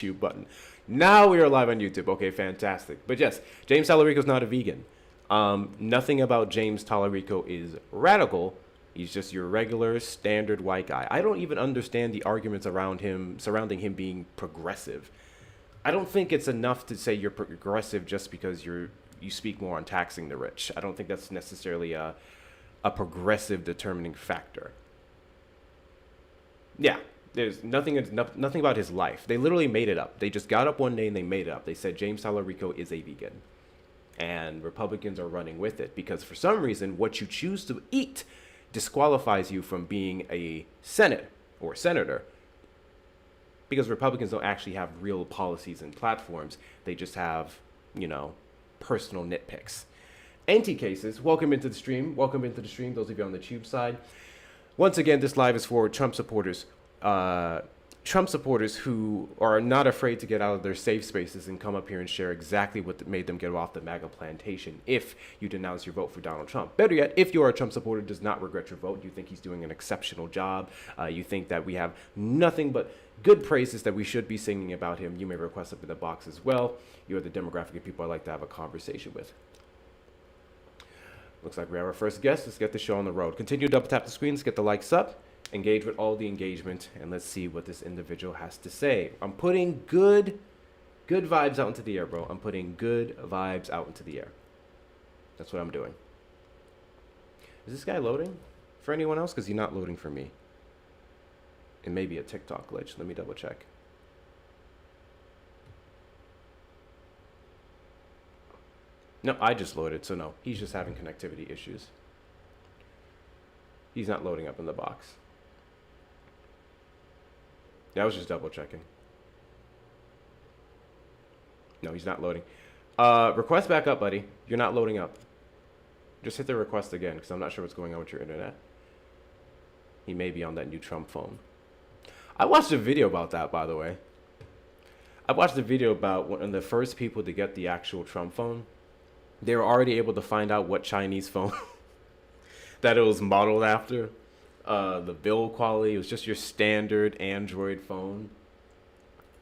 YouTube button. Now we are live on YouTube. Okay, fantastic. But yes, James Tallarico's not a vegan. Nothing about James Tallarico is radical. He's just your regular, standard white guy. I don't even understand the arguments around him, surrounding him being progressive. I don't think it's enough to say you're progressive just because you speak more on taxing the rich. I don't think that's necessarily a progressive determining factor. Yeah, there's nothing about his life. They literally made it up. They just got up one day and they made it up. They said James Tallarico is a vegan. And Republicans are running with it because for some reason, what you choose to eat disqualifies you from being a Senate or senator. Because Republicans don't actually have real policies and platforms. They just have, personal nitpicks. Anti-cases, welcome into the stream. Welcome into the stream, those of you on the tube side. Once again, this live is for Trump supporters. Trump supporters who are not afraid to get out of their safe spaces and come up here and share exactly what made them get off the MAGA plantation if you denounce your vote for Donald Trump. Better yet, if you're a Trump supporter, does not regret your vote, you think he's doing an exceptional job, you think that we have nothing but good praises that we should be singing about him, you may request up in the box as well. You're the demographic of people I like to have a conversation with. Looks like we have our first guest. Let's get the show on the road. Continue to double tap the screen. Let's get the likes up. Engage with all the engagement. And let's see what this individual has to say. I'm putting good vibes out into the air, bro. I'm putting good vibes out into the air. That's what I'm doing. Is this guy loading for anyone else? Because he's not loading for me. It may be a TikTok glitch. Let me double check. No, I just loaded, so no. He's just having connectivity issues. He's not loading up in the box. Yeah, I was just double checking. No, he's not loading. Request back up, buddy. You're not loading up. Just hit the request again, because I'm not sure what's going on with your internet. He may be on that new Trump phone. I watched a video about that, by the way. I watched a video about one of the first people to get the actual Trump phone. They were already able to find out what Chinese phone that it was modeled after. The build quality, it was just your standard Android phone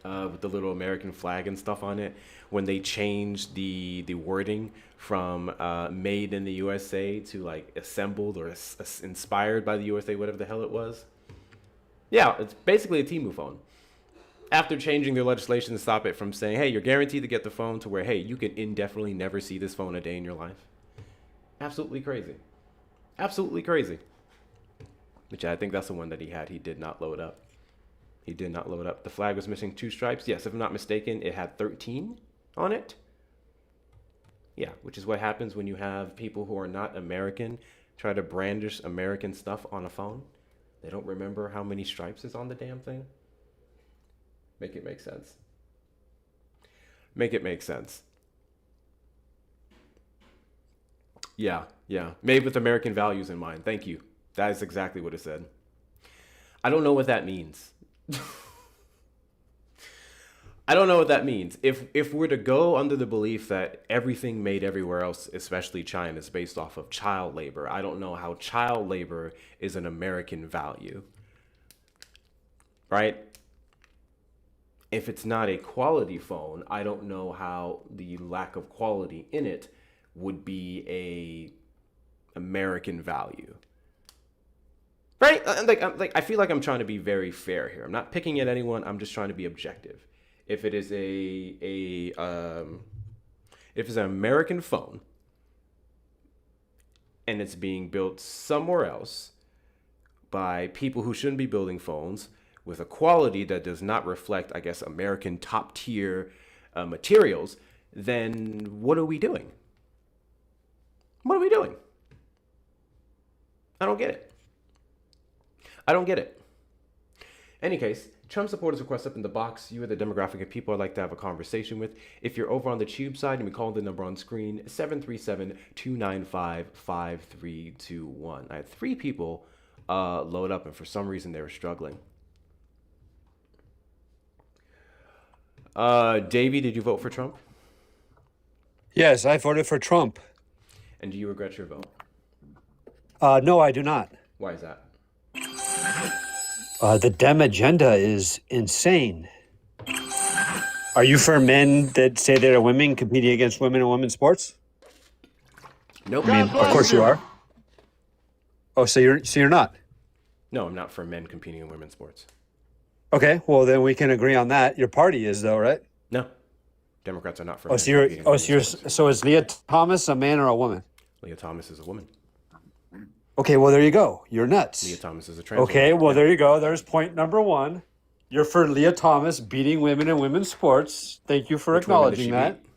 with the little American flag and stuff on it. When they changed the wording from made in the USA to like assembled or inspired by the USA, whatever the hell it was. Yeah, it's basically a Temu phone. After changing their legislation to stop it from saying, hey, you're guaranteed to get the phone, to where, hey, you can indefinitely never see this phone a day in your life. Absolutely crazy. Absolutely crazy. Which I think that's the one that he had. He did not load up. He did not load up. The flag was missing 2 stripes. Yes, if I'm not mistaken, it had 13 on it. Yeah, which is what happens when you have people who are not American try to brandish American stuff on a phone. They don't remember how many stripes is on the damn thing. Make it make sense. Make it make sense. Yeah. Made with American values in mind. Thank you. That is exactly what it said. I don't know what that means. I don't know what that means. If we're to go under the belief that everything made everywhere else, especially China, is based off of child labor, I don't know how child labor is an American value. Right? If it's not a quality phone, I don't know how the lack of quality in it would be a American value. Right? Like I feel like I'm trying to be very fair here. I'm not picking at anyone. I'm just trying to be objective. If it is if it's an American phone and it's being built somewhere else by people who shouldn't be building phones, with a quality that does not reflect, I guess, American top tier materials, then what are we doing? What are we doing? I don't get it. I don't get it. Any case, Trump supporters request up in the box. You are the demographic of people I'd like to have a conversation with. If you're over on the tube side, and we call the number on screen, 737-295-5321. I had 3 people load up, and for some reason they were struggling. Davey, did you vote for Trump? Yes, I voted for Trump. And do you regret your vote? No, I do not. Why is that? The Dem agenda is insane. Are you for men that say they're women competing against women in women's sports? Nope. I mean, of course you are. Oh, so you're not. No, I'm not for men competing in women's sports. Okay, well then we can agree on that. Your party is though, right? No. Democrats are not for Oh, men so you're competing in oh, women's so you're sports. so is Leah Thomas a man or a woman? Leah Thomas is a woman. Okay, well there you go. You're nuts. Leah Thomas is a trans Okay, woman. well Yeah. there you go. There's point number one. You're for Leah Thomas beating women in women's sports. Thank you for Which women did acknowledging she that. beat?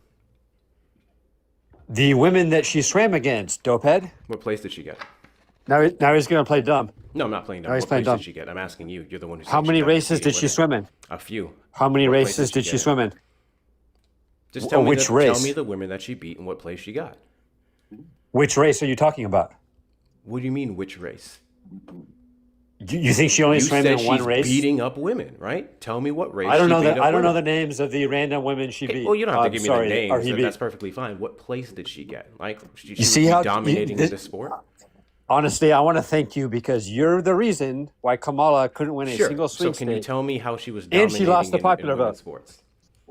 The women that she swam against, dopehead. What place did she get? Now he's gonna play dumb. No, I'm not playing dumb. No, he's What playing place dumb. did she get? I'm asking you. You're the one who said How she many got races beating did she women. swim in? A few. How many What place races did she get in? swim in? Just tell me which the, race? Tell me the women that she beat and what place she got. Which race are you talking about? What do you mean, which race? You think she only You swam said in one she's race? beating up women, right? Tell me what race. I don't she know beat that. up I don't know women. the names of the random women she beat. Well, you don't have to I'm give me sorry, the or names. he That's beat. perfectly fine. What place did she get? Like, she see would how be dominating in this sport? Honestly, I want to thank you because you're the reason why Kamala couldn't win a Sure. single swing So can you state, tell me how she was And dominating she lost the in popular women's vote. sports?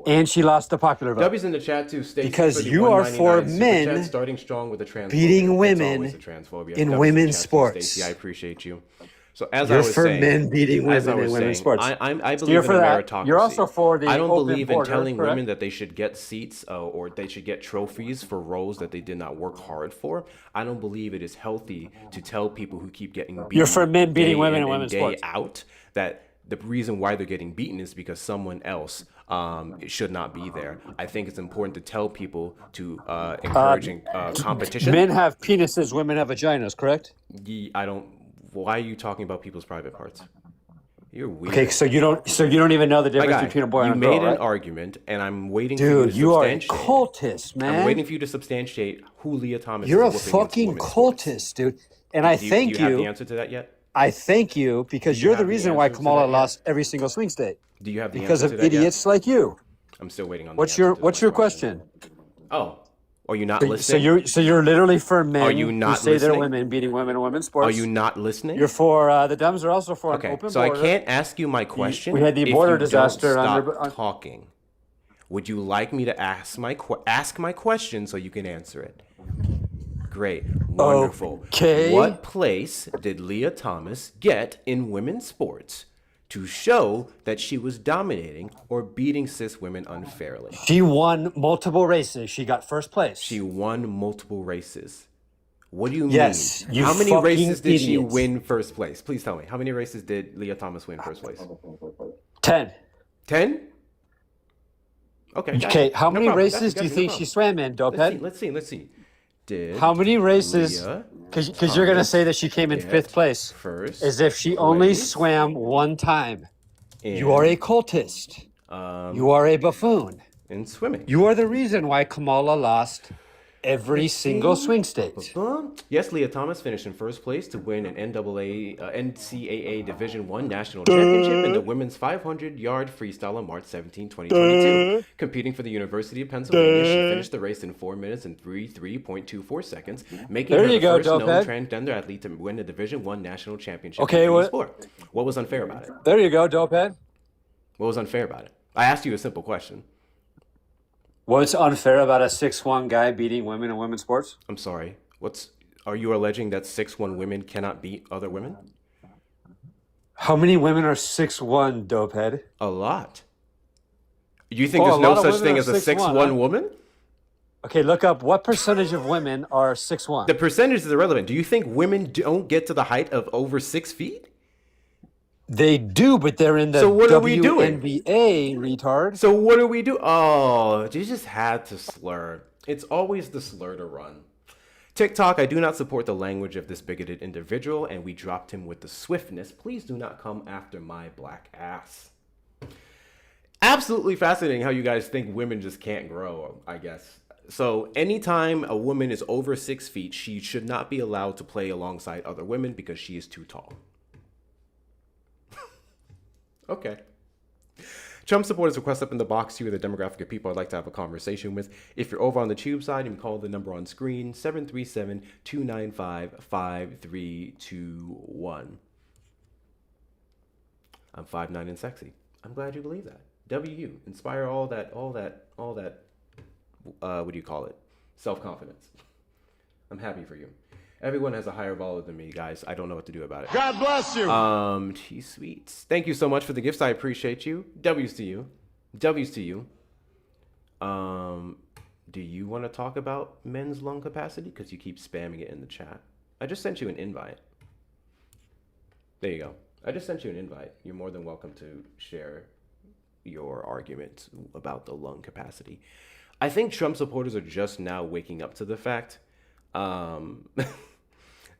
and she lost the popular vote. W's in the chat too. Stacey Because for the you are 199 for super men chat, starting strong with the transphobia. beating It's women always a transphobia. in W's women's the chat too, sports. Stacey, I appreciate you. So as You're I was for saying, men beating as I women in was women's saying, sports. I So you're believe in for a that. meritocracy. You're also for the I don't open believe in border, telling correct? women that they should get seats or they should get trophies for roles that they did not work hard for. I don't believe it is healthy to tell people who keep getting beaten. You're for men beating day women in in and women's day sports. out that the reason why they're getting beaten is because someone else should not be there. I think it's important to tell people to encourage competition. Men have penises, women have vaginas, correct? I don't. Why are you talking about people's private parts? You're weird. Okay, so you don't even know the My difference guy, between a boy you and a girl, made an right? argument, and I'm waiting for you Dude, to you are a substantiate. cultist, man. I'm waiting for you to substantiate who Leah Thomas You're a is whooping against fucking women's sports. cultist, dude. And I Do thank you have the you. answer to that yet? I thank you because Do you you're the have the reason why answer to Kamala that yet? lost every single swing state. Do you have the Because answer of to that idiots like you. yet? I'm still waiting on What's the answer your to my question? Oh, are you not So listening? you're literally for men you who not say they're listening? women beating women in women's sports. Are you not listening? You're for the Dems are also for Okay, an open so border. I can't ask you my question. we had the if border you disaster don't on stop your- talking. Would you like me to ask my question so you can answer it? Great, wonderful. Okay. What place did Leah Thomas get in women's sports to show that she was dominating or beating cis women unfairly? She won multiple races. She got first place. She won multiple races. What do you Yes, mean? you How many fucking races did she idiots. win first place? Please tell me. How many races did Leah Thomas win first place? 10. 10? Okay. gotcha. Okay, how No many problem. races Gotcha, do you gotcha, no think problem. she swam in, dopehead? Let's see. Did How many races? Leah Because you're gonna say that she came in get fifth place, first as if she only place swam one time. in, You are a cultist. You are a buffoon. in swimming? You are the reason why Kamala lost every single swing state. Yes, Leah Thomas finished in first place to win an NCAA Division I national championship in the women's 500-yard freestyle on March 17, 2022. Competing for the University of Pennsylvania, she finished the race in 4 minutes and 3.24 seconds, making There her you the go, first known dopehead. transgender athlete to win a Division I national championship Okay, in the what- sport. What was unfair about it? There you go, dopehead. What was unfair about it? I asked you a simple question. What's unfair about a 6'1" guy beating women in women's sports? I'm sorry. Are you alleging that 6'1" women cannot beat other women? How many women are 6'1", dopehead? A lot. You think Oh, there's a no lot of such women thing are as a 6'1", 6'1" huh? woman? Okay, look up what percentage of women are 6'1". The percentage is irrelevant. Do you think women don't get to the height of over 6 feet? They do, but they're in the So what are we doing? WNBA, retard. So what do we do? Oh, you just had to slur. It's always the slur to run. TikTok, I do not support the language of this bigoted individual, and we dropped him with the swiftness. Please do not come after my black ass. Absolutely fascinating how you guys think women just can't grow, I guess. So anytime a woman is over 6 feet, she should not be allowed to play alongside other women because she is too tall. Okay. Trump supporters request up in the box. You are the demographic of people I'd like to have a conversation with. If you're over on the tube side, you can call the number on screen, 737-295-5321. I'm 5'9" and sexy. I'm glad you believe that. WU. Inspire all that. What do you call it? Self-confidence. I'm happy for you. Everyone has a higher volley than me, guys. I don't know what to do about it. God bless you. T Sweets. Thank you so much for the gifts. I appreciate you. W's to you. W's to you. Do you want to talk about men's lung capacity? Because you keep spamming it in the chat. I just sent you an invite. There you go. I just sent you an invite. You're more than welcome to share your argument about the lung capacity. I think Trump supporters are just now waking up to the fact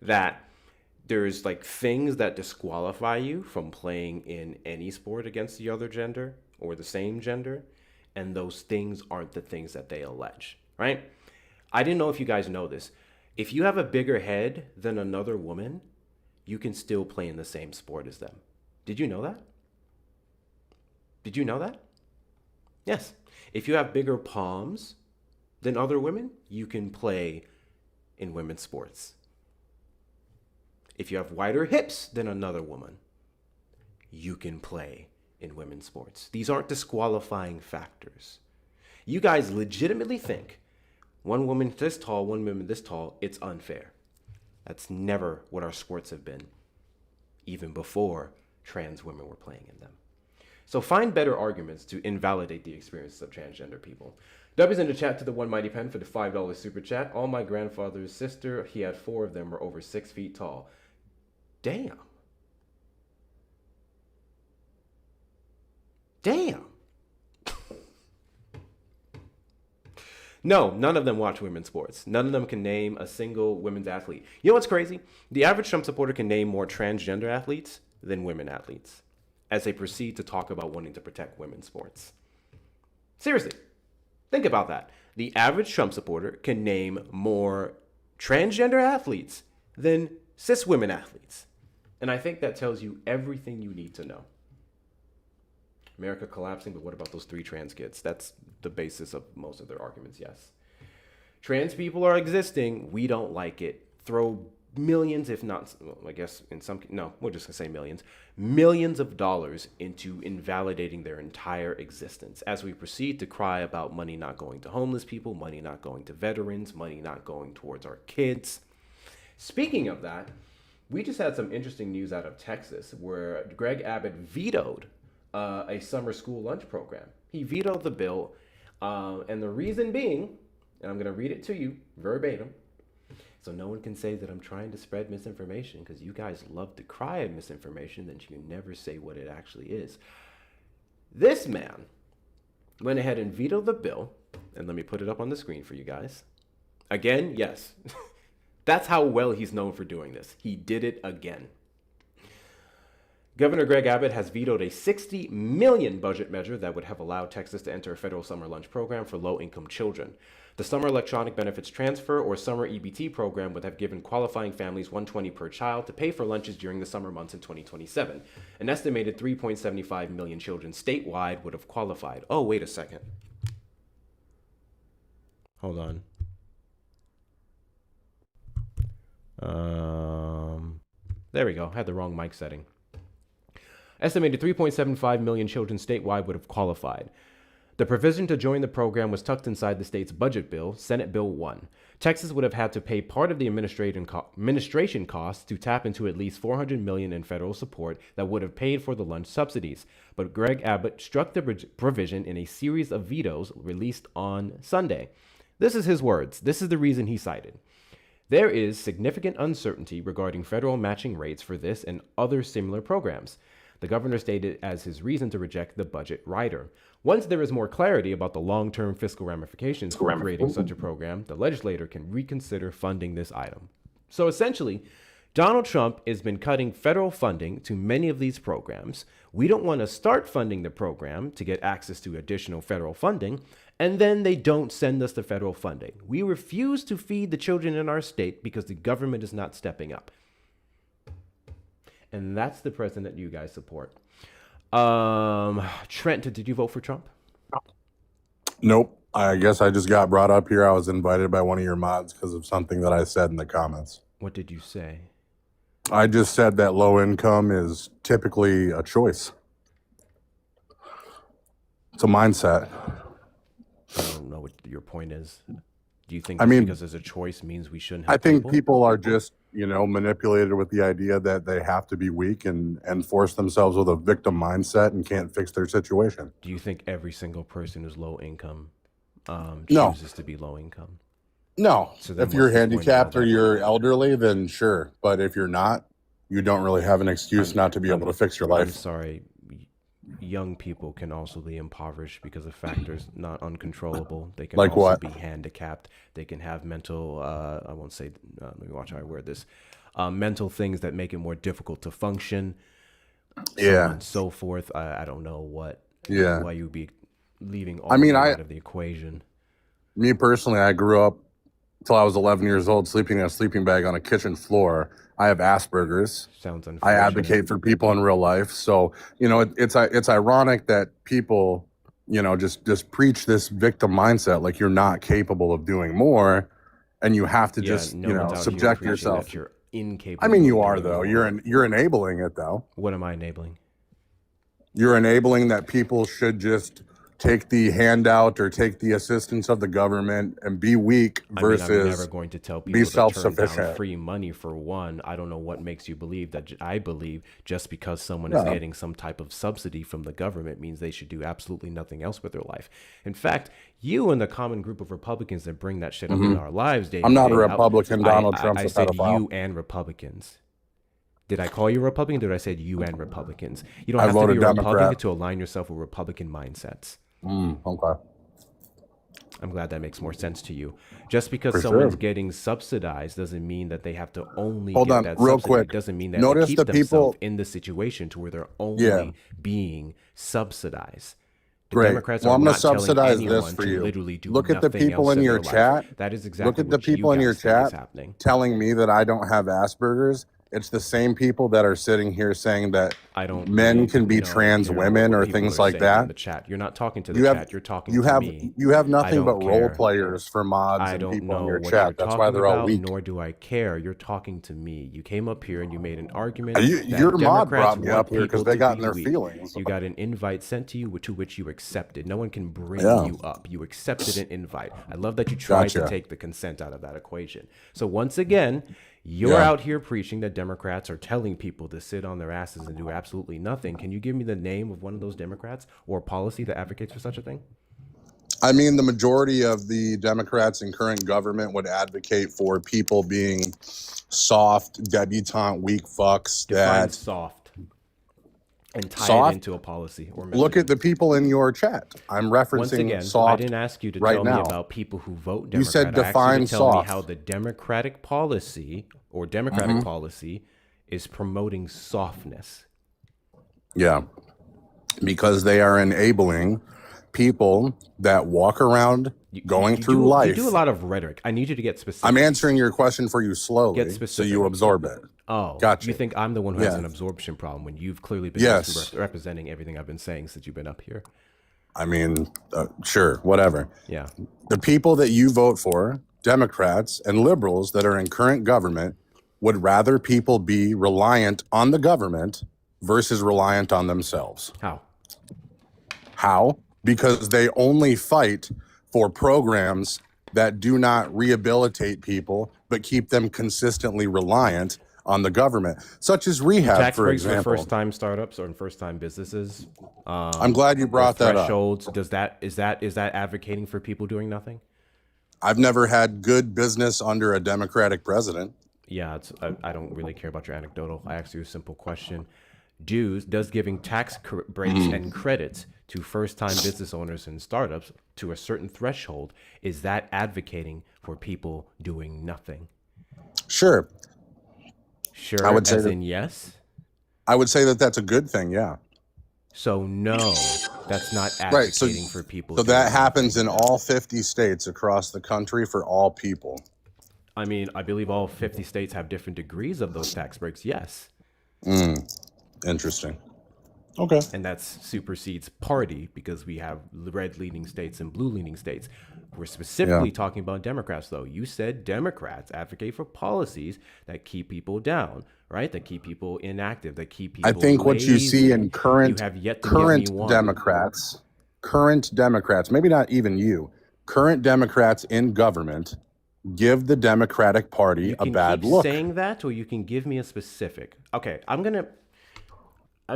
that there's like things that disqualify you from playing in any sport against the other gender or the same gender, and those things aren't the things that they allege, right? I didn't know if you guys know this. If you have a bigger head than another woman, you can still play in the same sport as them. Did you know that? Did you know that? Yes. If you have bigger palms than other women, you can play in women's sports. If you have wider hips than another woman, you can play in women's sports. These aren't disqualifying factors. You guys legitimately think one woman this tall, one woman this tall, it's unfair. That's never what our sports have been, even before trans women were playing in them. So find better arguments to invalidate the experiences of transgender people. W's in the chat to the One Mighty Pen for the $5 super chat. All my grandfather's sister, he had 4 of them, were over 6 feet tall. Damn. Damn. No, none of them watch women's sports. None of them can name a single women's athlete. You know what's crazy? The average Trump supporter can name more transgender athletes than women athletes as they proceed to talk about wanting to protect women's sports. Seriously, think about that. The average Trump supporter can name more transgender athletes than cis women athletes. And I think that tells you everything you need to know. America collapsing, but what about those 3 trans kids? That's the basis of most of their arguments, yes. Trans people are existing. We don't like it. Throw millions, if not, I guess in some, no, we're just gonna say millions of dollars into invalidating their entire existence as we proceed to cry about money not going to homeless people, money not going to veterans, money not going towards our kids. Speaking of that, we just had some interesting news out of Texas where Greg Abbott vetoed a summer school lunch program. He vetoed the bill, and the reason being, and I'm gonna read it to you verbatim, so no one can say that I'm trying to spread misinformation, because you guys love to cry at misinformation, then you never say what it actually is. This man went ahead and vetoed the bill, and let me put it up on the screen for you guys. Again, yes. That's how well he's known for doing this. He did it again. Governor Greg Abbott has vetoed a $60 million budget measure that would have allowed Texas to enter a federal summer lunch program for low-income children. The Summer Electronic Benefits Transfer, or Summer EBT program, would have given qualifying families $120 per child to pay for lunches during the summer months in 2027. An estimated 3.75 million children statewide would have qualified. Oh, wait a second. Hold on. There we go. I had the wrong mic setting. Estimated 3.75 million children statewide would have qualified. The provision to join the program was tucked inside the state's budget bill, Senate Bill 1. Texas would have had to pay part of the administration costs to tap into at least $400 million in federal support that would have paid for the lunch subsidies. But Greg Abbott struck the provision in a series of vetoes released on Sunday. This is his words. This is the reason he cited. There is significant uncertainty regarding federal matching rates for this and other similar programs. The governor stated as his reason to reject the budget rider. Once there is more clarity about the long-term fiscal ramifications for creating such a program, the legislator can reconsider funding this item. So essentially, Donald Trump has been cutting federal funding to many of these programs. We don't want to start funding the program to get access to additional federal funding, and then they don't send us the federal funding. We refuse to feed the children in our state because the government is not stepping up. And that's the president you guys support. Trent, did you vote for Trump? Nope. I guess I just got brought up here. I was invited by one of your mods because of something that I said in the comments. What did you say? I just said that low income is typically a choice. It's a mindset. I don't know what your point is. Do you think I just mean, because there's a choice means we shouldn't I help think people? people are just, manipulated with the idea that they have to be weak and force themselves with a victim mindset and can't fix their situation. Do you think every single person who's low income No, chooses to be low income? no. So then If you're what's the point of all handicapped or that? you're elderly, then sure. But if you're not, you don't really have an excuse not to be able to fix your I'm life. sorry. Young people can also be impoverished because of factors not uncontrollable. They can Like also what? be handicapped. They can have mental, I won't say, let me watch how I word this, mental things that make it more difficult to function, so on Yeah. and so forth. I don't know why Yeah. you would be leaving all I of mean, them out of the equation. me personally, I grew up till I was 11 years old, sleeping in a sleeping bag on a kitchen floor. I have Asperger's. Sounds I unfortunate. advocate for people in real life. So, it's ironic that people, just preach this victim mindset, like you're not capable of doing more, and you have to Yeah, just, no one's out here subject preaching yourself. that you're incapable I mean, of you are doing though. more. You're enabling it though. What am I enabling? You're enabling that people should just take the handout or take the assistance of the government and be weak I mean, I'm never versus going to tell be people to turn down self-sufficient. free money for one. I don't know what makes you believe that. I believe just because someone is No. getting some type of subsidy from the government means they should do absolutely nothing else with their life. In fact, you and the common group of Republicans that bring that shit up in our lives day I'm in, not a day out. Republican. Donald Trump's I a said pedophile. you and Republicans. Did I call you a Republican? Did I say you and Republicans? You don't I have to be voted a Republican Democrat. to align yourself with Republican mindsets. Okay. I'm glad that makes more sense to you. Just because For someone's sure. getting subsidized doesn't mean that they have to only Hold get on, that real subsidy. quick. It doesn't mean that Notice they keep the themselves people. in the situation to where they're Yeah, only being subsidized. The great. Democrats Well, are I'm going to not telling subsidize this anyone for to you. literally do Look at the nothing people else in in your their life. chat. That is Look exactly at the what you people in your guys think is chat happening. telling me that I don't have Asperger's. It's the same people that are sitting here saying that I don't men really can be know trans care women what or people things are like saying in that. the chat. You're not talking to the You have chat. You're talking you to have me. you have I nothing but don't role care. players for mods I and don't people in know your what you're chat. That's why talking they're all about, weak. nor do I care. You're talking to me. You came up here and you made an argument Your that mod Democrats brought me want up here because people they to got in be their weak. feelings. You got an invite sent to you to which you accepted. No one can bring Yeah, you up. You accepted an invite. I love that you tried to gotcha. take the consent out of that equation. So once again, you're Yeah. out here preaching that Democrats are telling people to sit on their asses and do absolutely nothing. Can you give me the name of one of those Democrats or a policy that advocates for such a thing? I mean, the majority of the Democrats in current government would advocate for people being soft, debutante, weak fucks Define that soft and tie it soft. into a policy or Look at messaging. the people in your chat. I'm Once referencing again, I soft didn't ask you to right tell me now. about people who vote You said Democrat. I asked you to define tell me how soft. the Democratic policy or Democratic policy is promoting softness. Yeah, because they are enabling people that walk around going through life. You do a lot of rhetoric. I need you to get specific. I'm answering your question for you slowly Get so specific. you absorb it. Oh, Gotcha. you think I'm the one who has Yeah. an absorption problem when you've clearly been Yes. representing everything I've been saying since you've been up here. I mean, sure, whatever. Yeah. The people that you vote for, Democrats and liberals that are in current government, would rather people be reliant on the government versus reliant on themselves. How? How? Because they only fight for programs that do not rehabilitate people, but keep them consistently reliant on the government, such as rehab, Tax for breaks for example. first-time startups or first-time businesses. I'm glad you Or brought that up. thresholds. Is that advocating for people doing nothing? I've never had good business under a Democratic president. Yeah, I don't really care about your anecdotal. I asked you a simple question. Does giving tax breaks and credits to first-time business owners and startups to a certain threshold, is that advocating for people doing nothing? Sure. Sure, I would say as that- in yes? I would say that that's a good thing, yeah. So no, that's not Right, so- advocating for people. So doing that nothing. happens in all 50 states across the country for all people. I mean, I believe all 50 states have different degrees of those tax breaks, yes. Interesting. Okay. And that supersedes party because we have red leaning states and blue leaning states. We're specifically talking about Democrats, though. You said Democrats advocate for policies that keep people down, right? That keep people inactive, that keep people I think what you see lazy. in current You have yet to get me one. Democrats, current Democrats, maybe not even you, current Democrats in government give the Democratic Party You a can bad keep look. saying that, or you can give me a specific. Okay, I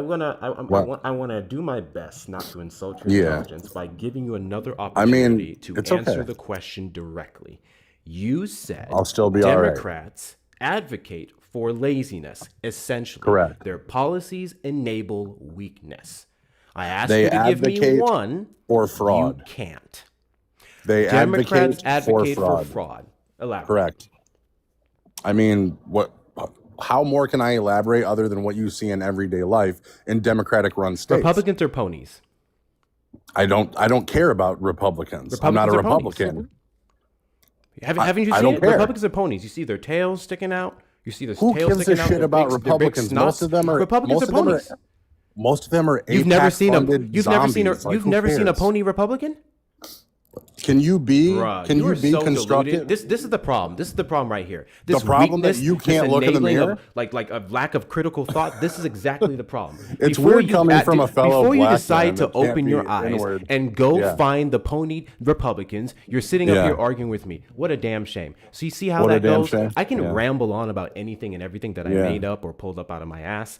What? want to do my best not to insult your Yeah. intelligence by giving you another I mean, opportunity to it's answer okay. the question directly. You said I'll still be all right. Democrats advocate for laziness. Essentially, Correct. their policies enable weakness. I asked They you to give me advocate one. for fraud. You can't. They Democrats advocate for fraud. Elaborate. Correct. I mean, how more can I elaborate other than what you see in everyday life in Democratic run states? Republicans are ponies. I don't care about Republicans. I'm not a Republican. Haven't you I seen don't it? care. Republicans are ponies. You see their tails sticking out. You see their Who tails gives sticking a out. shit their about big- their big Republicans? Most snots. of them are Republicans are ponies. Most of them are You've never AIPAC seen a funded you've never seen a zombies. Like, you've who never seen a cares? pony Republican? Can you be Bruh, can you you are be so constructive? deluded. This is the problem. This is the problem right here. This The problem that weakness, you can't this look in the enabling mirror? of, like a lack of critical thought. This is exactly the problem. It's Before weird you coming from a fellow before you black decide man to that can't open be your eyes inward. and go Yeah. find the pony Republicans. You're sitting up Yeah. here arguing with me. What a damn shame. So you see how What a that damn goes? shame. I can Yeah. ramble on about anything and everything that I Yeah. made up or pulled up out of my ass.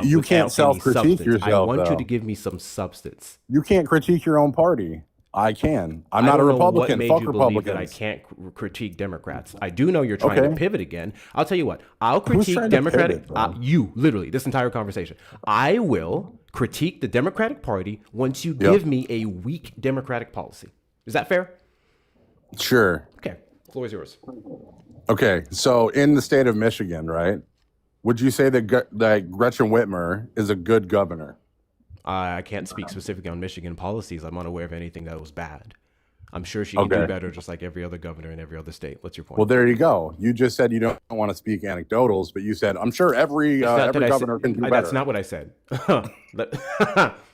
You without can't any self-critique substance. I yourself, want you though. to give me some substance. You can't critique your own party. I can. I'm I not a don't know Republican. what made Fuck you believe Republicans. that I can't critique Democrats. I do know you're trying to Okay. pivot again. I'll tell you what. I'll Who's critique trying to Democratic. pivot, bro? You literally this entire conversation. I will critique the Democratic Party once you Yep. give me a weak Democratic policy. Is that fair? Sure. Okay. Floor is yours. Okay. So in the state of Michigan, right? Would you say that Gretchen Whitmer is a good governor? I can't speak specifically on Michigan policies. I'm unaware of anything that was bad. I'm sure she can do Okay. better, just like every other governor in every other state. What's your point? Well, there you go. You just said you don't want to speak anecdotals, but you said I'm sure every It's not that I governor said- can do better. That's not what I said.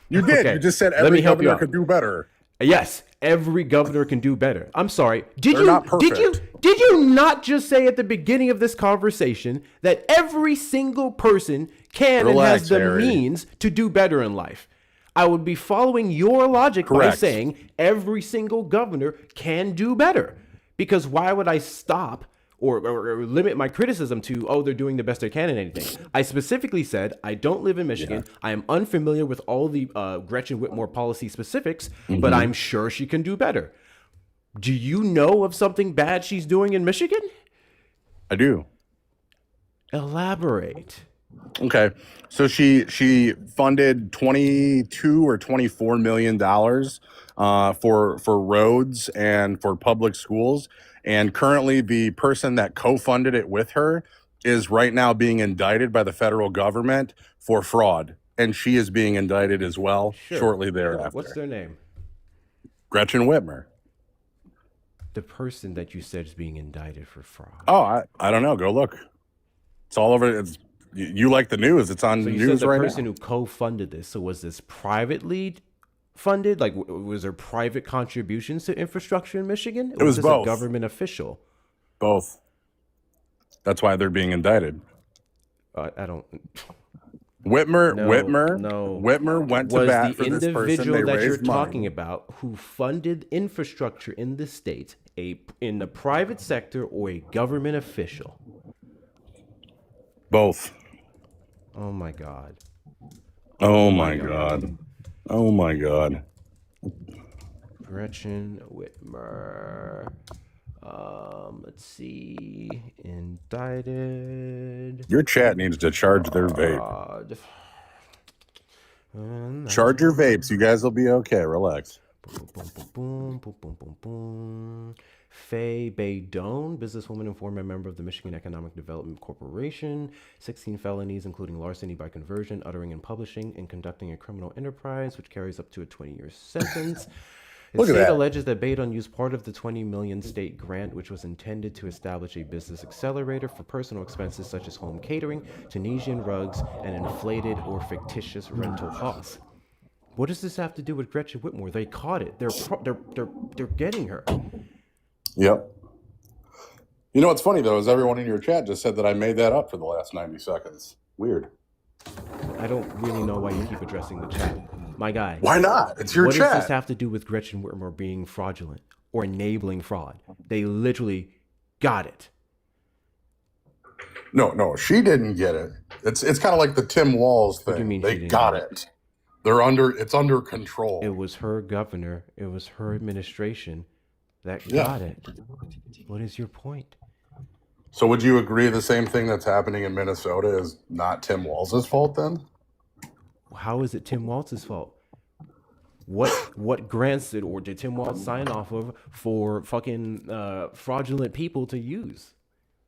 You did. Okay, You just said let me every help you governor out. could do better. Yes, every governor can do better. I'm sorry. They're not perfect. Did you not just say at the beginning of this conversation that every single person can and Relax, has the Harry. means to do better in life? I would be following your logic by Correct. saying every single governor can do better. Because why would I stop or limit my criticism to, oh, they're doing the best they can in anything? I specifically said, I don't live in Michigan. I am unfamiliar with all the Gretchen Whitmer policy specifics, but I'm sure she can do better. Do you know of something bad she's doing in Michigan? I do. Elaborate. Okay. So she funded 22 or 24 million dollars for roads and for public schools, and currently the person that co-funded it with her is right now being indicted by the federal government for fraud, and she is being indicted as well shortly thereafter. What's their name? Gretchen Whitmer. The person that you said is being indicted for fraud. Oh, I don't know. Go look. It's all over. You like the news? It's on So you news said the right person now. who co-funded this. So was this privately funded? Like, was there private contributions to infrastructure in Michigan? Or It was this both. a government official? Both. That's why they're being indicted. I don't. Whitmer No. Whitmer went to Was bat the for this person. individual They that you're raised money. talking about who funded infrastructure in the state in the private sector or a government official? Both. Oh my God. Oh my God. Oh my God. Gretchen Whitmer. Let's see. Indicted. Your chat needs to charge their vape. Charge your vapes. You guys will be okay. Relax. Boom, boom, boom, boom, boom, boom, boom. Faye Baydone, businesswoman and former member of the Michigan Economic Development Corporation, 16 felonies, including larceny by conversion, uttering and publishing, and conducting a criminal enterprise, which carries up to a 20-year sentence. The Look at state that. alleges that Baydon used part of the $20 million state grant, which was intended to establish a business accelerator for personal expenses such as home catering, Tunisian rugs, and inflated or fictitious rental costs. What does this have to do with Gretchen Whitmer? They caught it. They're getting her. Yep. You know what's funny though is everyone in your chat just said that I made that up for the last 90 seconds. Weird. I don't really know why you keep addressing the chat. My guy. Why not? It's your What does this chat. have to do with Gretchen Whitmer being fraudulent or enabling fraud? They literally got it. No, she didn't get it. It's kind of like the Tim Walz thing. What do you mean They she didn't got get it. It's under control. It was her governor, it was her administration that Yeah. got it. What is your point? So would you agree the same thing that's happening in Minnesota is not Tim Walz's fault then? How is it Tim Walz's fault? What grants did Tim Walz sign off of for fucking fraudulent people to use?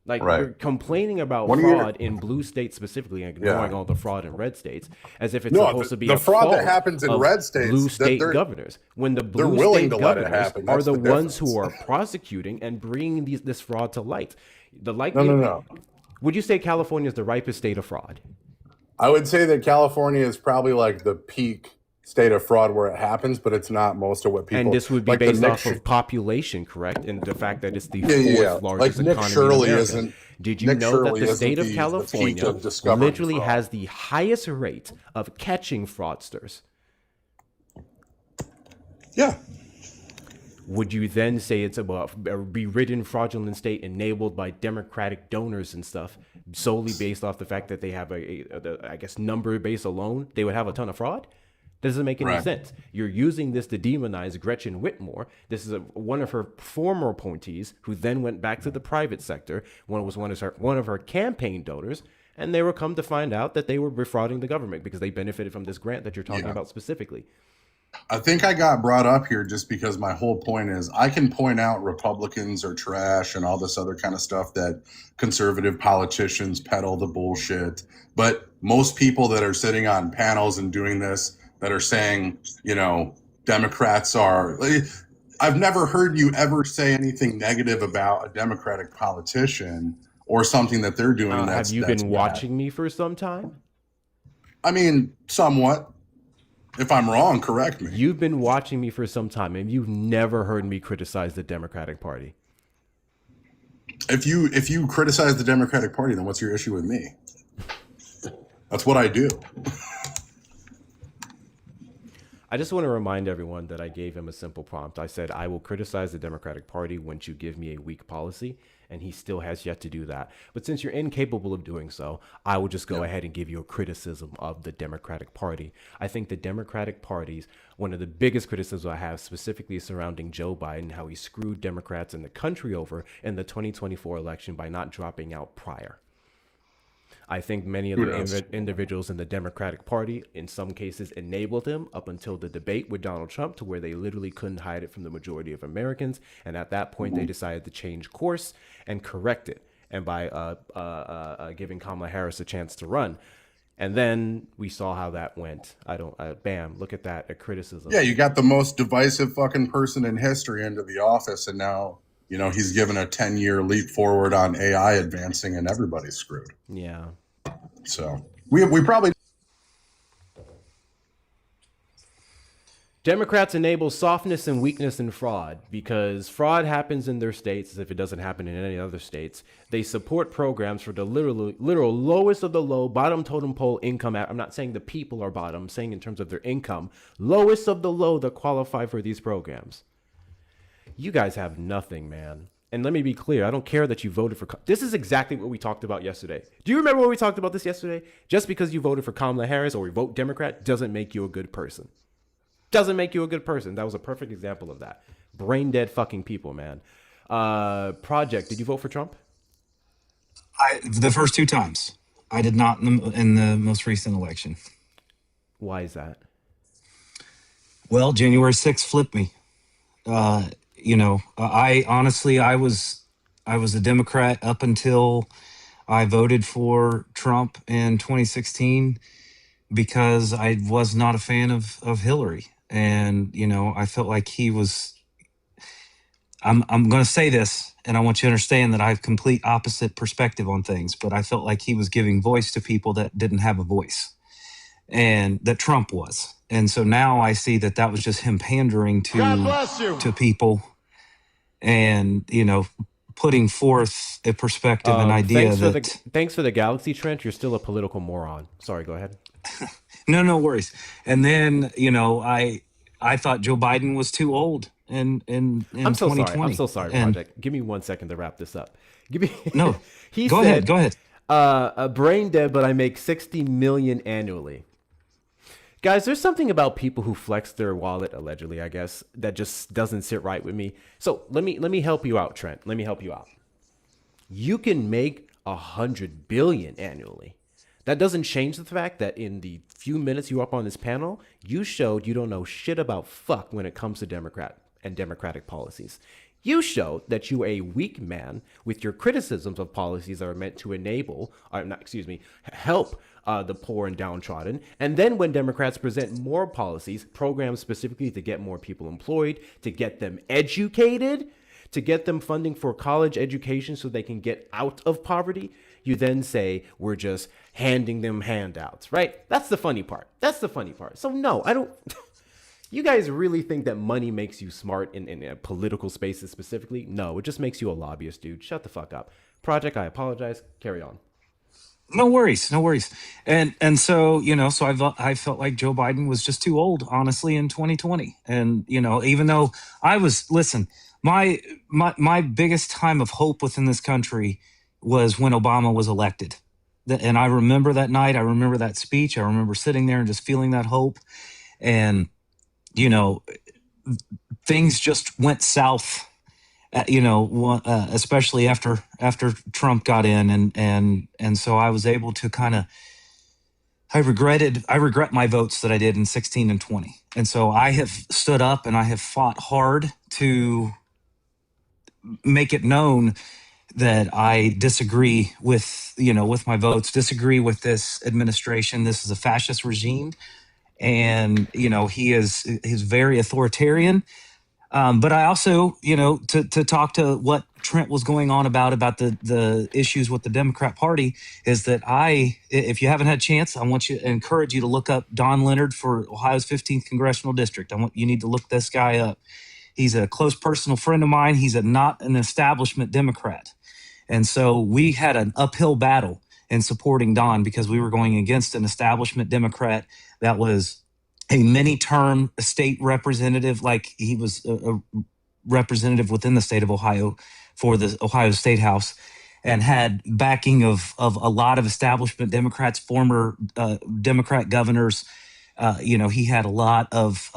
Like, Right. you're complaining about One of your- fraud in blue states specifically and ignoring all the fraud in red states as if it's No, supposed to be the a fraud that fault happens in of red states, blue that state they're- governors. When the they're blue willing state to let it governors happen. are That's the the ones who are difference. prosecuting and bringing this fraud to light. No. Would you say California is the ripest state of fraud? I would say that California is probably like the peak state of fraud where it happens, but it's not most of what people. And this would be like the based Nick off of population, correct? And the fact that it's the Yeah, fourth yeah, yeah. largest Like Nick economy Shirley in America. isn't- Did you Nick know that Shirley the isn't state of the peak California of discovering literally fraud. has the highest rate of catching fraudsters? Yeah. Would you then say it's about a be-ridden fraudulent state enabled by Democratic donors and stuff solely based off the fact that they have I guess, number base alone? They would have a ton of fraud? Doesn't make any Right. sense. You're using this to demonize Gretchen Whitmer. This is one of her former appointees who then went back to the private sector. One of her campaign donors, and they were come to find out that they were defrauding the government because they benefited from this grant that you're talking about specifically. I think I got brought up here just because my whole point is I can point out Republicans are trash and all this other kind of stuff that conservative politicians peddle the bullshit. But most people that are sitting on panels and doing this that are saying, Democrats are. I've never heard you ever say anything negative about a Democratic politician or something that they're doing. Have you that's been bad. watching me for some time? I mean, somewhat. If I'm wrong, correct me. You've been watching me for some time, and you've never heard me criticize the Democratic Party. If you criticize the Democratic Party, then what's your issue with me? That's what I do. I just want to remind everyone that I gave him a simple prompt. I said, I will criticize the Democratic Party once you give me a weak policy, and he still has yet to do that. But since you're incapable of doing so, I will just go ahead and give you a criticism of the Democratic Party. I think the Democratic Party's one of the biggest criticisms I have specifically surrounding Joe Biden, how he screwed Democrats in the country over in the 2024 election by not dropping out prior. I think many of the individuals in the Democratic Party, in some cases, enabled him up until the debate with Donald Trump to where they literally couldn't hide it from the majority of Americans. And at that point, they decided to change course and correct it. And by giving Kamala Harris a chance to run. And then we saw how that went. Bam, look at that, a criticism. Yeah, you got the most divisive fucking person in history into the office, and now, he's given a 10-year leap forward on AI advancing, and everybody's screwed. Yeah. So we probably. Democrats enable softness and weakness in fraud because fraud happens in their states as if it doesn't happen in any other states. They support programs for the literal lowest of the low, bottom totem pole income. I'm not saying the people are bottom, I'm saying in terms of their income, lowest of the low that qualify for these programs. You guys have nothing, man. And let me be clear, I don't care that you voted for... This is exactly what we talked about yesterday. Do you remember what we talked about this yesterday? Just because you voted for Kamala Harris or you vote Democrat doesn't make you a good person. Doesn't make you a good person. That was a perfect example of that. Brain dead fucking people, man. Project, did you vote for Trump? The first two times. I did not in the most recent election. Why is that? Well, January 6th flipped me. I honestly, I was a Democrat up until I voted for Trump in 2016 because I was not a fan of Hillary. And, I felt like he was, I'm going to say this, and I want you to understand that I have complete opposite perspective on things, but I felt like he was giving voice to people that didn't have a voice, and that Trump was. And so now I see that was just him pandering to people and, putting forth a perspective, an idea thanks for the Galaxy Trench. You're still a political moron. Sorry, go ahead. No, no worries. And then, I thought Joe Biden was too old in I'm so sorry. I'm 2020. so sorry, And Project. Give me 1 second to wrap this up. Give me. no, He go ahead, said, go ahead. brain dead, but I make 60 million annually. Guys, there's something about people who flex their wallet, allegedly, I guess, that just doesn't sit right with me. So let me help you out, Trent. Let me help you out. You can make 100 billion annually. That doesn't change the fact that in the few minutes you were up on this panel, you showed you don't know shit about fuck when it comes to Democrat and Democratic policies. You showed that you are a weak man with your criticisms of policies that are meant to enable, or not, excuse me, help the poor and downtrodden. And then when Democrats present more policies, programs specifically to get more people employed, to get them educated, to get them funding for college education so they can get out of poverty, you then say we're just handing them handouts, right? That's the funny part. That's the funny part. So no, I don't. You guys really think that money makes you smart in political spaces specifically? No, it just makes you a lobbyist, dude. Shut the fuck up. Project, I apologize. Carry on. No worries, no worries. And so, so I felt like Joe Biden was just too old, honestly, in 2020. And, even though listen, my biggest time of hope within this country was when Obama was elected. And I remember that night, I remember that speech, I remember sitting there and just feeling that hope. And, you know, things just went south, especially after Trump got in, and so I was able to kind of I regret my votes that I did in 16 and 20. And so I have stood up and I have fought hard to make it known that I disagree with my votes, disagree with this administration. This is a fascist regime, and he's very authoritarian. But I also, to talk to what Trent was going on about the issues with the Democrat Party, is that if you haven't had a chance, I want you to encourage you to look up Don Leonard for Ohio's 15th congressional district. You need to look this guy up. He's a close personal friend of mine. He's not an establishment Democrat. And so we had an uphill battle in supporting Don because we were going against an establishment Democrat that was a many-term state representative, like he was a representative within the state of Ohio for the Ohio State House, and had backing of a lot of establishment Democrats, former Democrat governors. He had a lot of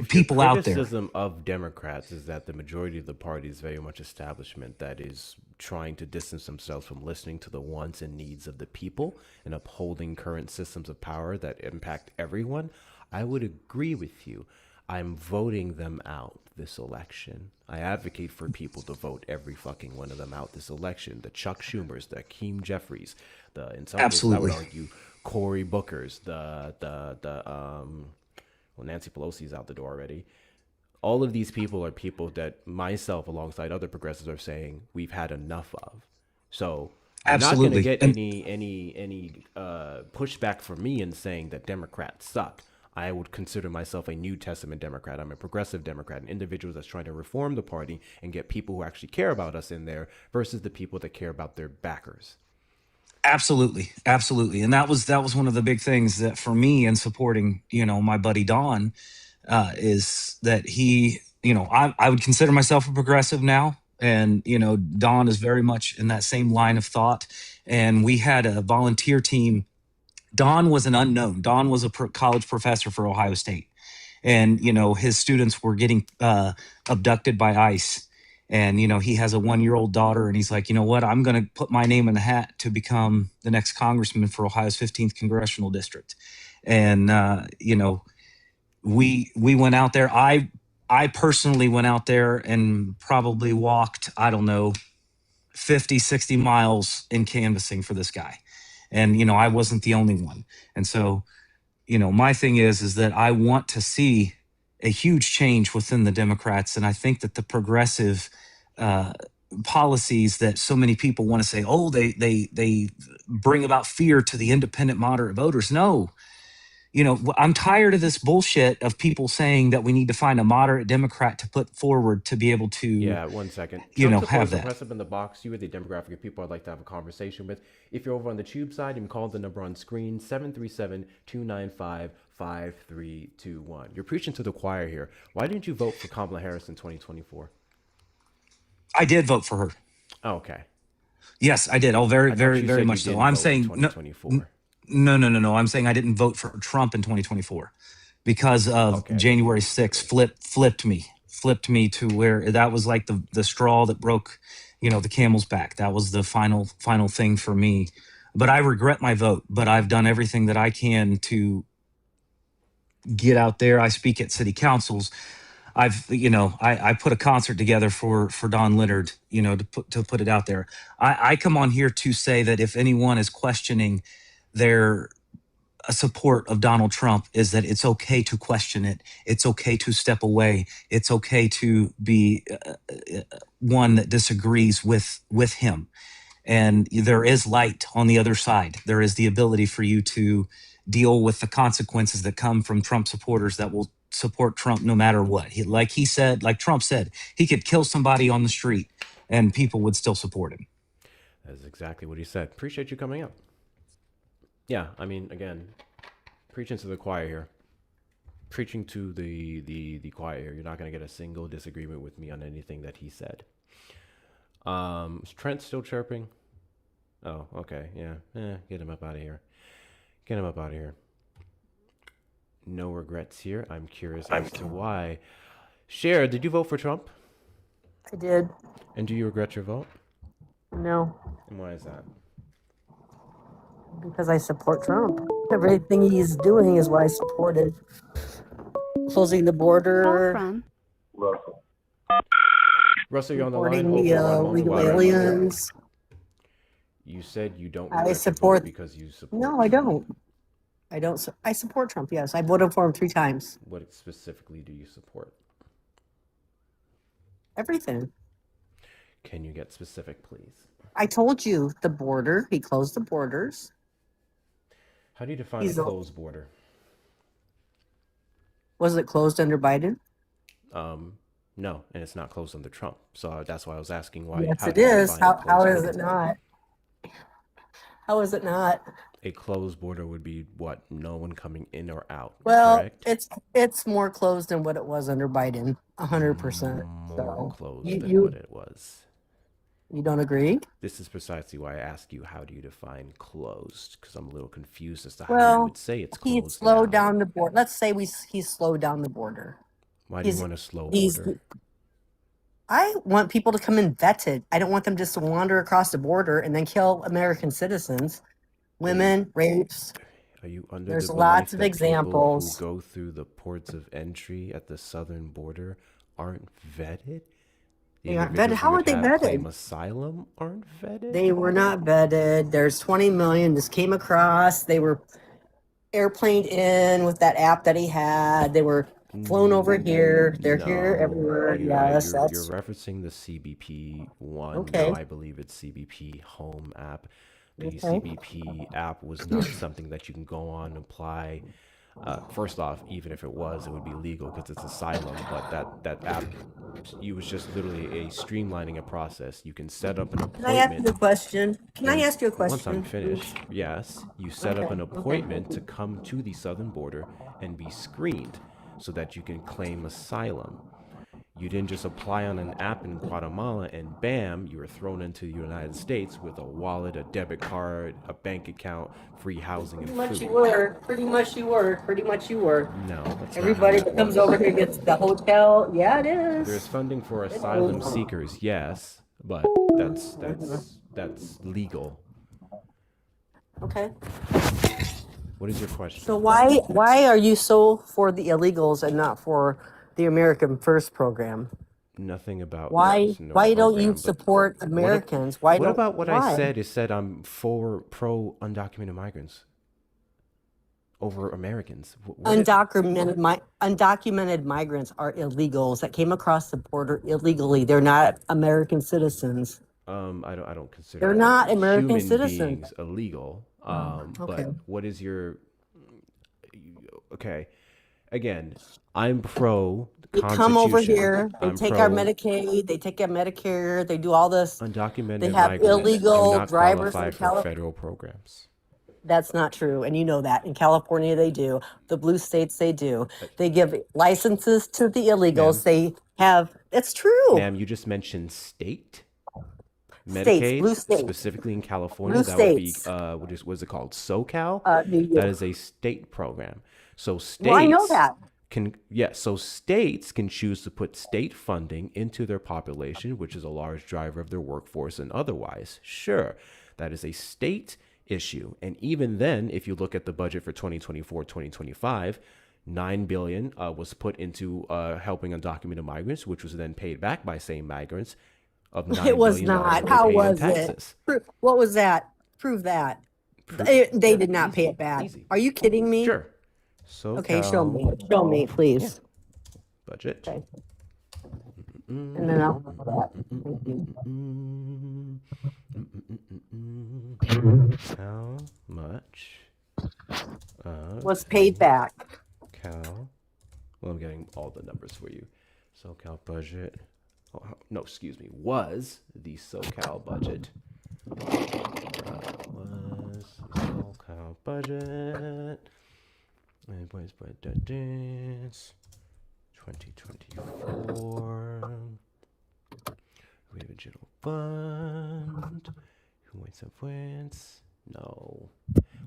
people your out there. criticism of Democrats is that the majority of the party is very much establishment that is trying to distance themselves from listening to the wants and needs of the people and upholding current systems of power that impact everyone, I would agree with you. I'm voting them out this election. I advocate for people to vote every fucking one of them out this election. The Chuck Schumers, the Hakeem Jeffries, in some cases I would argue Cory Bookers, well, Nancy Pelosi's out the door already. All of these people are people that myself, alongside other progressives, are saying we've had enough of. So I'm not going to get any pushback from me in saying that Democrats suck. I would consider myself a New Testament Democrat. I'm a progressive Democrat, an individual that's trying to reform the party and get people who actually care about us in there versus the people that care about their backers. Absolutely. And that was one of the big things that for me in supporting, my buddy Don, is that he, I would consider myself a progressive now. And, Don is very much in that same line of thought. And we had a volunteer team. Don was an unknown. Don was a college professor for Ohio State. And, his students were getting abducted by ICE. And, he has a 1-year-old daughter, and he's like, you know what, I'm going to put my name in the hat to become the next congressman for Ohio's 15th congressional district. And, we went out there. I personally went out there and probably walked, 50, 60 miles in canvassing for this guy. And, I wasn't the only one. And so, my thing is that I want to see a huge change within the Democrats. And I think that the progressive policies that so many people want to say, they bring about fear to the independent moderate voters. No, I'm tired of this bullshit of people saying that we need to find a moderate Democrat to put forward to be able to, Yeah, 1 second. Trump have supporters will that. press up in the box. You are the demographic of people I'd like to have a conversation with. If you're over on the tube side, you can call the number on screen 737-295-5321. You're preaching to the choir here. Why didn't you vote for Kamala Harris in 2024? I did vote for her. Oh, okay. Yes, I did. Oh, very, I thought very, you very said you much so. didn't I'm vote in saying no, 2024. no. I'm saying I didn't vote for Trump in 2024 because of Okay, January 6th flipped me to where that was like the straw that broke, the camel's back. That was the final thing for me. But I regret my vote, but I've done everything that I can to get out there. I speak at city councils. I put a concert together for Don Leonard, to put it out there. I come on here to say that if anyone is questioning their support of Donald Trump, is that it's okay to question it. It's okay to step away. It's okay to be one that disagrees with him. And there is light on the other side. There is the ability for you to deal with the consequences that come from Trump supporters that will support Trump no matter what. Like Trump said, he could kill somebody on the street and people would still support him. That's exactly what he said. Appreciate you coming up. Yeah, I mean, again, preaching to the choir here. Preaching to the choir here. You're not going to get a single disagreement with me on anything that he said. Is Trent still chirping? Oh, okay, yeah. Get him up out of here. Get him up out of here. No regrets here. I'm curious as to why. Cher, did you vote for Trump? I did. And do you regret your vote? No, And why is that? because I support Trump. Everything he's doing is what I supported. Closing the Call border, from Russell, you're on the line. supporting Hold the for 1 moment illegal while I run there. aliens. You said you don't I regret your support- vote because you support No, I Trump. don't. I support Trump, yes. I voted for him 3 times. What specifically do you support? Everything. Can you get specific, please? I told you the border. He closed the borders. How do you define He's a a- closed border? Was it closed under Biden? No, and it's not closed under Trump. So that's why I was asking why. Yes, how it do you is. define a How closed is border? it not? How is it not? A closed border would be what? No one coming in or out. Well, correct? it's more closed than what it was under Biden, 100%. More So closed you- than you- what it was. you don't agree? This is precisely why I ask you, how do you define closed? Because I'm a little confused as to how you Well, would say it's He closed slowed now. down the border. Let's say he slowed down the border. Why do you he's- want a slow he's- border? I want people to come in vetted. I don't want them just to wander across the border and then kill American citizens, women, rapes. Are you under There's the lots belief of that examples. people who go through the ports of entry at the southern border aren't vetted? The They aren't individuals vetted. How who are they would have claim vetted? asylum aren't vetted? They were not vetted. There's 20 million just came across. They were airplaned in with that app that he had. They were flown over here. They're here everywhere. Yes, you're that's referencing the CBP one. Okay. Now I believe it's CBP Home app. The Okay. CBP app was not something that you can go on and apply. First off, even if it was, it would be legal because it's asylum. But that app, it was just literally a streamlining a process. You can set up an Can I ask you a appointment. question? Can I And ask you a Once I'm question? finished, yes, you set up Okay, an okay. appointment to come to the southern border and be screened so that you can claim asylum. You didn't just apply on an app in Guatemala and bam, you were thrown into the United States with a wallet, a debit card, a bank account, free housing, and Pretty much food. you were. Pretty much you were. Pretty much you were. No, that's Everybody not how that it comes works. over here gets the hotel. Yeah, it is. There's funding for asylum seekers, yes, but that's legal. Okay. What is your question? So why are you so for the illegals and not for the American First program? Nothing about Why there's no why don't program, you but support Americans? Why what don't about what why? I said I'm for pro undocumented migrants over Americans? Undocumented migrants are illegals that came across the border illegally. They're not American citizens. I don't consider They're not American human citizens. beings illegal. okay. But what is your okay, again, I'm pro They come over Constitution. here, they I'm take our pro Medicaid, they take our Medicare, they do all this. They undocumented have migrants do illegal not drivers qualify in for California. federal programs. That's not true. And you know that. In California, they do. The blue states, they do. They give licenses to the illegals. They have, it's true. Ma'am, you just mentioned state. States, Medicaid, blue states. specifically in California, Blue that would be, states. what is it called? SoCal? New York. That is a state program. So states Well, I know that. so states can choose to put state funding into their population, which is a large driver of their workforce and otherwise. Sure, that is a state issue. And even then, if you look at the budget for 2024, 2025, $9 billion was put into helping undocumented migrants, which was then paid back by same migrants of $9 It was billion not. that How they paid in was it? taxes. What was that? Prove that. They did not pay it back. Easy. Are you kidding me? Sure. So Okay, show me. Show me, please. budget. Okay. And then I'll How much was paid back. Cal? Well, I'm getting all the numbers for you. SoCal budget. Oh, no, excuse me. Was the SoCal budget? Was the SoCal budget? And where's budget dance? 2024. We have a general fund. Who wants up wins? No.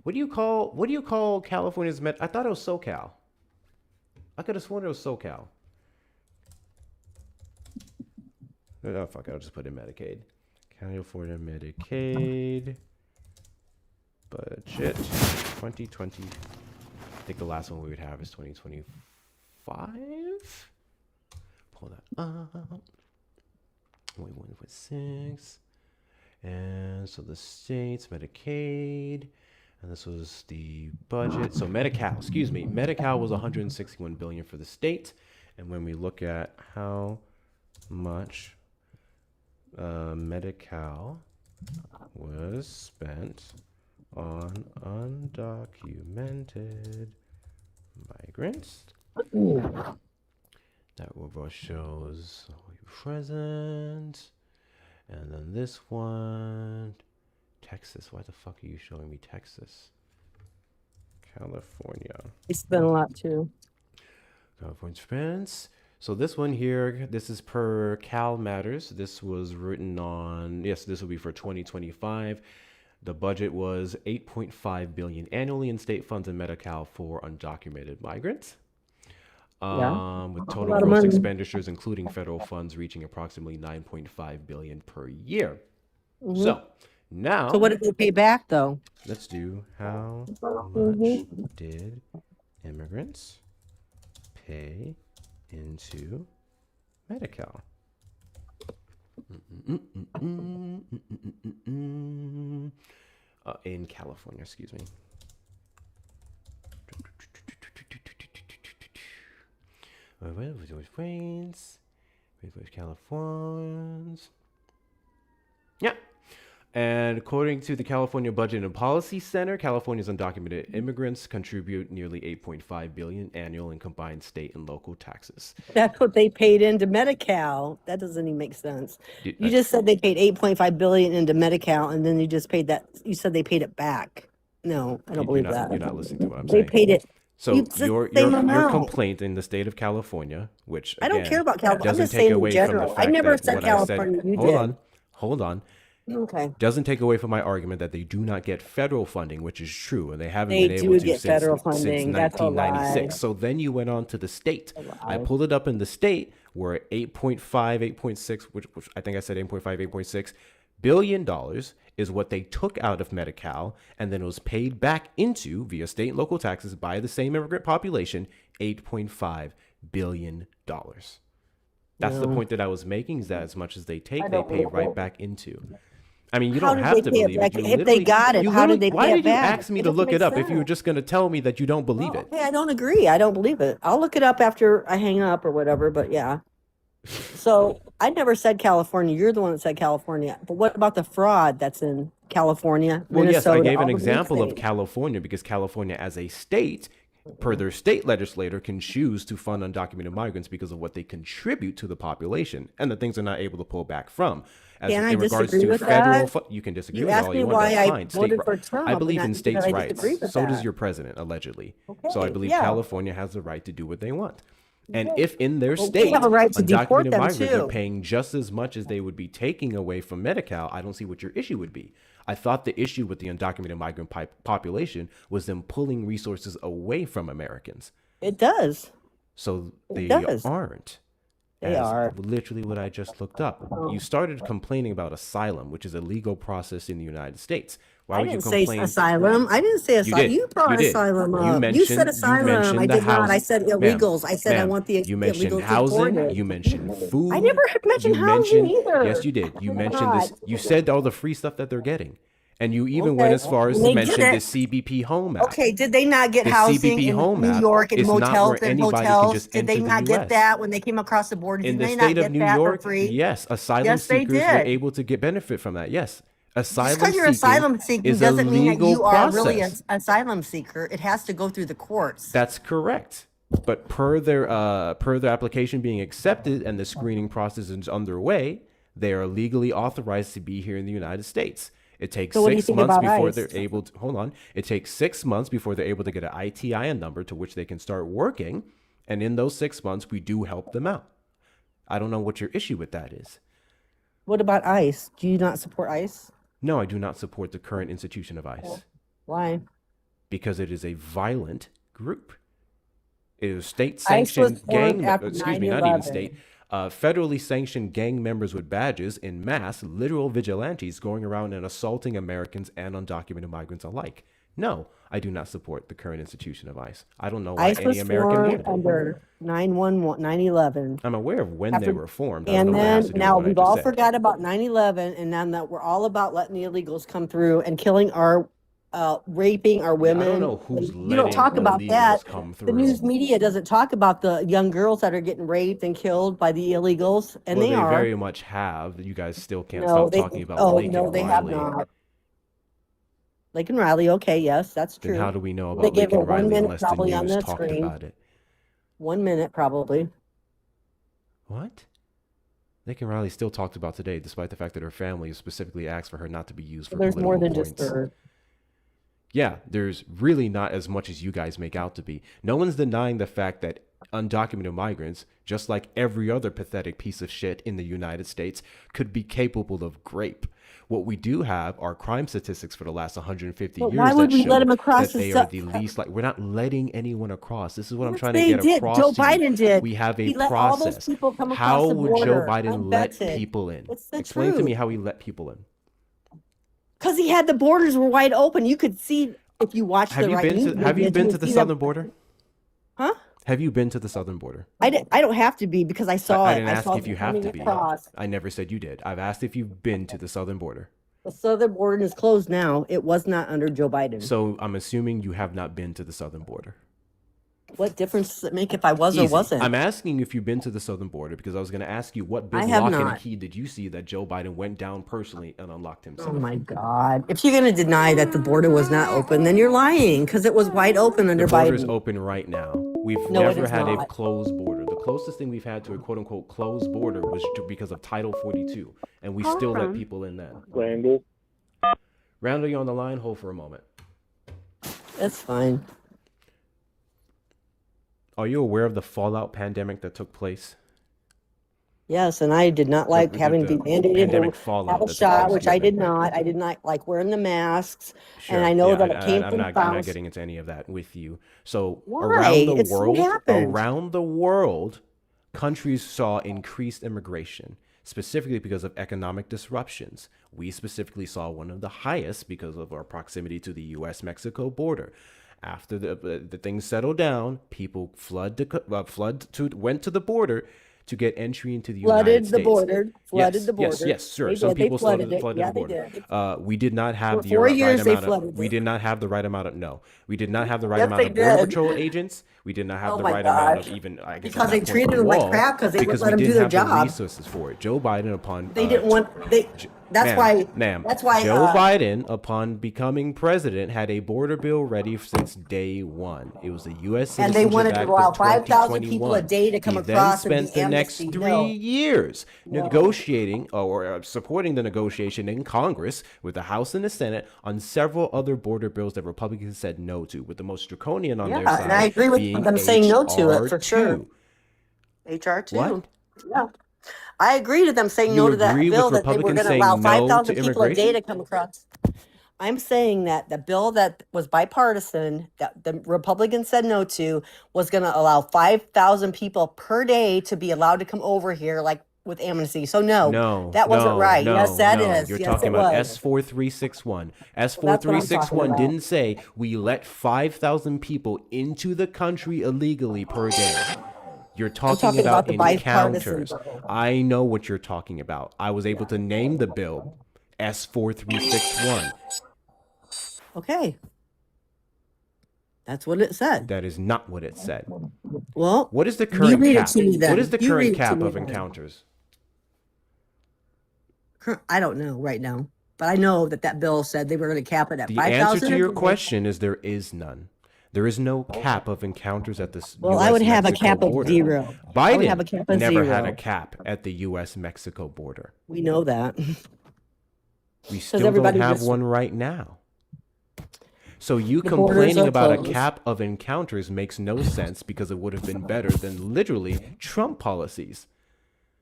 What do you call California's I thought it was SoCal. I could have sworn it was SoCal. Oh fuck, I'll just put in Medicaid. California Medicaid budget 2020. I think the last one we would have is 2025. Pull that up. 1.6. And so the states, Medicaid, and this was the budget. So Medi-Cal was 161 billion for the state. And when we look at how much Medi-Cal was spent on undocumented migrants, that overall shows present. And then this one, Texas. Why the fuck are you showing me Texas? California. They spent a lot too. California spends. So this one here, this is per Cal Matters. This was written on, yes, this will be for 2025. The budget was 8.5 billion annually in state funds and Medi-Cal for undocumented migrants. With total gross expenditures, including federal funds, reaching approximately 9.5 billion per year. Mm-hmm. So now, so what did they pay back though? Let's do how much did immigrants pay into Medi-Cal? In California, excuse me. Californians. Yeah. And according to the California Budget and Policy Center, California's undocumented immigrants contribute nearly 8.5 billion annual in combined state and local taxes. That's what they paid into Medi-Cal. That doesn't even make sense. You just said they paid 8.5 billion into Medi-Cal, and then you just paid that. You said they paid it back. No, I don't believe that. You're not listening to what I'm They saying. paid it. So your complaint in the state of California, which again, I don't care about California. I'm doesn't just take saying in away from the general. I fact never that said what I California. said, You hold did. on, hold on. Okay. Doesn't take away from my argument that they do not get federal funding, which is true, and they haven't They been do able to get since federal funding. That's a lie. 1996. So then you went on to the state. I pulled it up in the state where 8.5, 8.6, which I think I said 8.5, 8.6 billion dollars is what they took out of Medi-Cal, and then it was paid back into via state and local taxes by the same immigrant population, $8.5 billion. That's the point that I was making, is that as much as they take, they pay right back into. I mean, you don't have to believe it. If they got it, how did they why pay did it back? you ask me to look it up if you were just going to tell me that you don't believe it? Okay, I don't agree. I don't believe it. I'll look it up after I hang up or whatever, but yeah. So I never said California. You're the one that said California. But what about the fraud that's in California, Well, Minnesota, yes, I gave all an the big example of states? California because California as a state per their state legislator, can choose to fund undocumented migrants because of what they contribute to the population and the things they're not able to pull back from. As Can I in regards disagree to with federal, that? you can disagree You with asked all me you want. why That's I fine. voted for Trump. I believe and in that- states' I rights. disagree with So does that. your president, allegedly. So I Okay, believe yeah. California has the right to do what they want. And if in their Well, we state have a right to deport undocumented them, migrants are too. paying just as much as they would be taking away from Medi-Cal, I don't see what your issue would be. I thought the issue with the undocumented migrant population was them pulling resources away from Americans. It does. So It they does. aren't. They As are. literally what I just looked up. You started complaining about asylum, which is a legal process in the United States. Why I would you didn't say complain? asylum. I didn't say asylum. did. You brought You did. asylum You up. You mentioned- said you asylum. mentioned I the did not. I house- said Ma'am, illegals. I said I ma'am, want the you mentioned illegals housing. deported. You mentioned food. I never had mentioned you housing mentioned, either. Yes, you did. You I did mentioned this. not. You said all the free stuff that they're getting. And you even Okay. went as far as And to they mention did the it. CBP Home Act. Okay, did they not get The housing CBP in Home New Act York and is not motels where and anybody can hotels? just Did they enter the not get US. that when they came across the border? In Did the they not state of get New that York, for free? yes, asylum Yes, they seekers were did. able to get benefit from that. Yes, Just asylum because you're seeking asylum seeking is a doesn't mean that legal you are really an process. asylum seeker. It has to go through the courts. That's correct. But per their application being accepted and the screening process is underway, they are legally authorized to be here in the United States. It takes So what do you 6 think months about before ICE? they're able to hold on. It takes 6 months before they're able to get an ITIN number to which they can start working. And in those 6 months, we do help them out. I don't know what your issue with that is. What about ICE? Do you not support ICE? No, I do not support the current institution of ICE Why? because it is a violent group. It is state ICE was sanctioned gang, formed after excuse me, not even 9/11. state, federally sanctioned gang members with badges in mass, literal vigilantes going around and assaulting Americans and undocumented migrants alike. No, I do not support the current institution of ICE. I don't know why ICE any was American formed would. under 9/11. I'm aware of when they after- were formed. I don't And know what it has then to do with now what I we've just all said. forgot about 9/11, and now that we're all about letting the illegals come through and killing our, raping our women. I don't know who's You don't letting talk about illegals that. come The through. news media doesn't talk about the young girls that are getting raped and killed by the illegals, and Well, they are. very much have. You guys still can't No, stop they. talking about Oh Lake no, and they have Riley. not. Lake and Riley. Okay, yes, that's Then true. how do we know They about gave Lake and it 1 Riley minute unless the probably on news the talked screen. about it? 1 minute probably. What? Lake and Riley still talked about today, despite the fact that her family specifically asked for her not to be used for There's more political than points. just her. Yeah, there's really not as much as you guys make out to be. No one's denying the fact that undocumented migrants, just like every other pathetic piece of shit in the United States, could be capable of grape. What we do have are crime statistics for the last 150 But years why would that we show let 'em across that the they su- are the least like. We're not letting anyone across. This is what I'm Yes, trying to they get did. across Joe to you. Biden did. We have a He let all those process. people come across How the would Joe border, Biden let unvetted. people in? It's the Explain to me truth. how he let people in. Because he had the borders were wide open. You could see if you watched Have the you right been news to Have you media, been would to the see them- southern border? Huh? Have you been to the southern border? I don't have to be because I saw I it. didn't ask saw if you them have to coming be. across. I never said you did. I've asked if you've been to the southern border. The southern border is closed now. It was not under Joe Biden. So I'm assuming you have not been to the southern border. What difference does it make if I was or Easy. wasn't? I'm asking if you've been to the southern border because I was going to ask you what I big have lock and not. key did you see that Joe Biden went down personally and unlocked himself? Oh my God. If you're going to deny that the border was not open, then you're lying because it was wide open under The border's Biden. open right now. We've No, it never is had a not. closed border. The closest thing we've had to a quote unquote closed border was because of Title 42, and we still let people in then. Randall. Randall, you on the line? Hold for a moment. That's fine. Are you aware of the fallout pandemic that took place? Yes, and I did not like having to be mandated pandemic to fallout have a that took shot, place, which I excuse me. did not. I did not like wearing the masks. Sure. And I know Yeah, that it came I'm from not, I'm not South. getting into any of that with you. So Why? around the It's what world, happened. countries saw increased immigration, specifically because of economic disruptions. We specifically saw one of the highest because of our proximity to the U.S.-Mexico border. After the things settled down, people went to the border to get entry into the United Flooded the States. border. Flooded Yes, the border. yes, sure. They Some did. They people flooded flooded it. the Yeah, they border. did. We did not have For the 4 right years, they amount of. flooded We it. did not have the right amount of. No, we did not have the right Yes, amount they of border did. patrol agents. We did not have Oh the my right amount of gosh. even. I guess Because at they that point, treated the them like wall, crap because they wouldn't because let we them do didn't their have the job. resources for it. Joe Biden, upon They didn't want. That's why. Ma'am, That's why. Joe Biden, upon becoming president, had a border bill ready since day one. It was the U.S. And they Citizenship wanted to Act allow of 5,000 people a 2021. day to come He across then and spent do the next amnesty. 3 No. years No. negotiating or supporting the negotiation in Congress with the House and the Senate on several other border bills that Republicans said no to, with the most draconian on their Yeah, side and I agree with being them saying no to it for HR2. sure. HR2. What? Yeah. I agree to them saying You no to that agree with bill that they were Republicans going to allow saying no 5,000 to people a day immigration? to come across. I'm saying that the bill that was bipartisan that the Republicans said no to was going to allow 5,000 people per day to be allowed to come over here, like with amnesty. So no, that wasn't right. Yes, that is. You're Yes, talking it about was. S4361. That's what I'm talking S4361 about. didn't say we let 5,000 people into the country illegally per day. You're talking talking about about the bipartisan encounters. bill. I know what you're talking about. I was able to name the bill S4361. Okay. That's what it said. That is not what it said. Well, What is the you current read it cap? to me then. What is the You read current it to cap me of then. encounters? I don't know right now, but I know that bill said they were going to cap it at The 5,000. answer to your a day. question is there is none. There is no cap of encounters at this. Well, I would have a US-Mexico cap of border. 0. I would have a Biden cap of never 0. had a cap at the U.S.-Mexico border. We know that. We still don't everybody have just- one right now. So you The borders complaining are about a closed. cap of encounters makes no sense because it would have been better than literally Trump policies.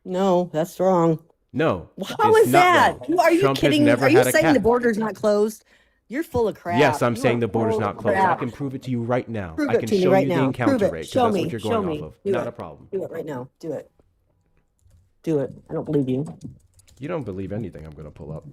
No, that's wrong. No, How it's is not that? wrong. Are you Trump has kidding me? never Are you had a saying the cap. border's not closed? You're full of crap. Yes, I'm You saying are the border's full not of closed. I crap. can prove it to you right now. Prove I it can to me show right you the now. encounter Prove it. rate because Show that's me. what you're Show going me. off of. Do Not it. a problem. Do it right now. Do it. Do it. I don't believe you. You don't believe anything I'm going to pull up.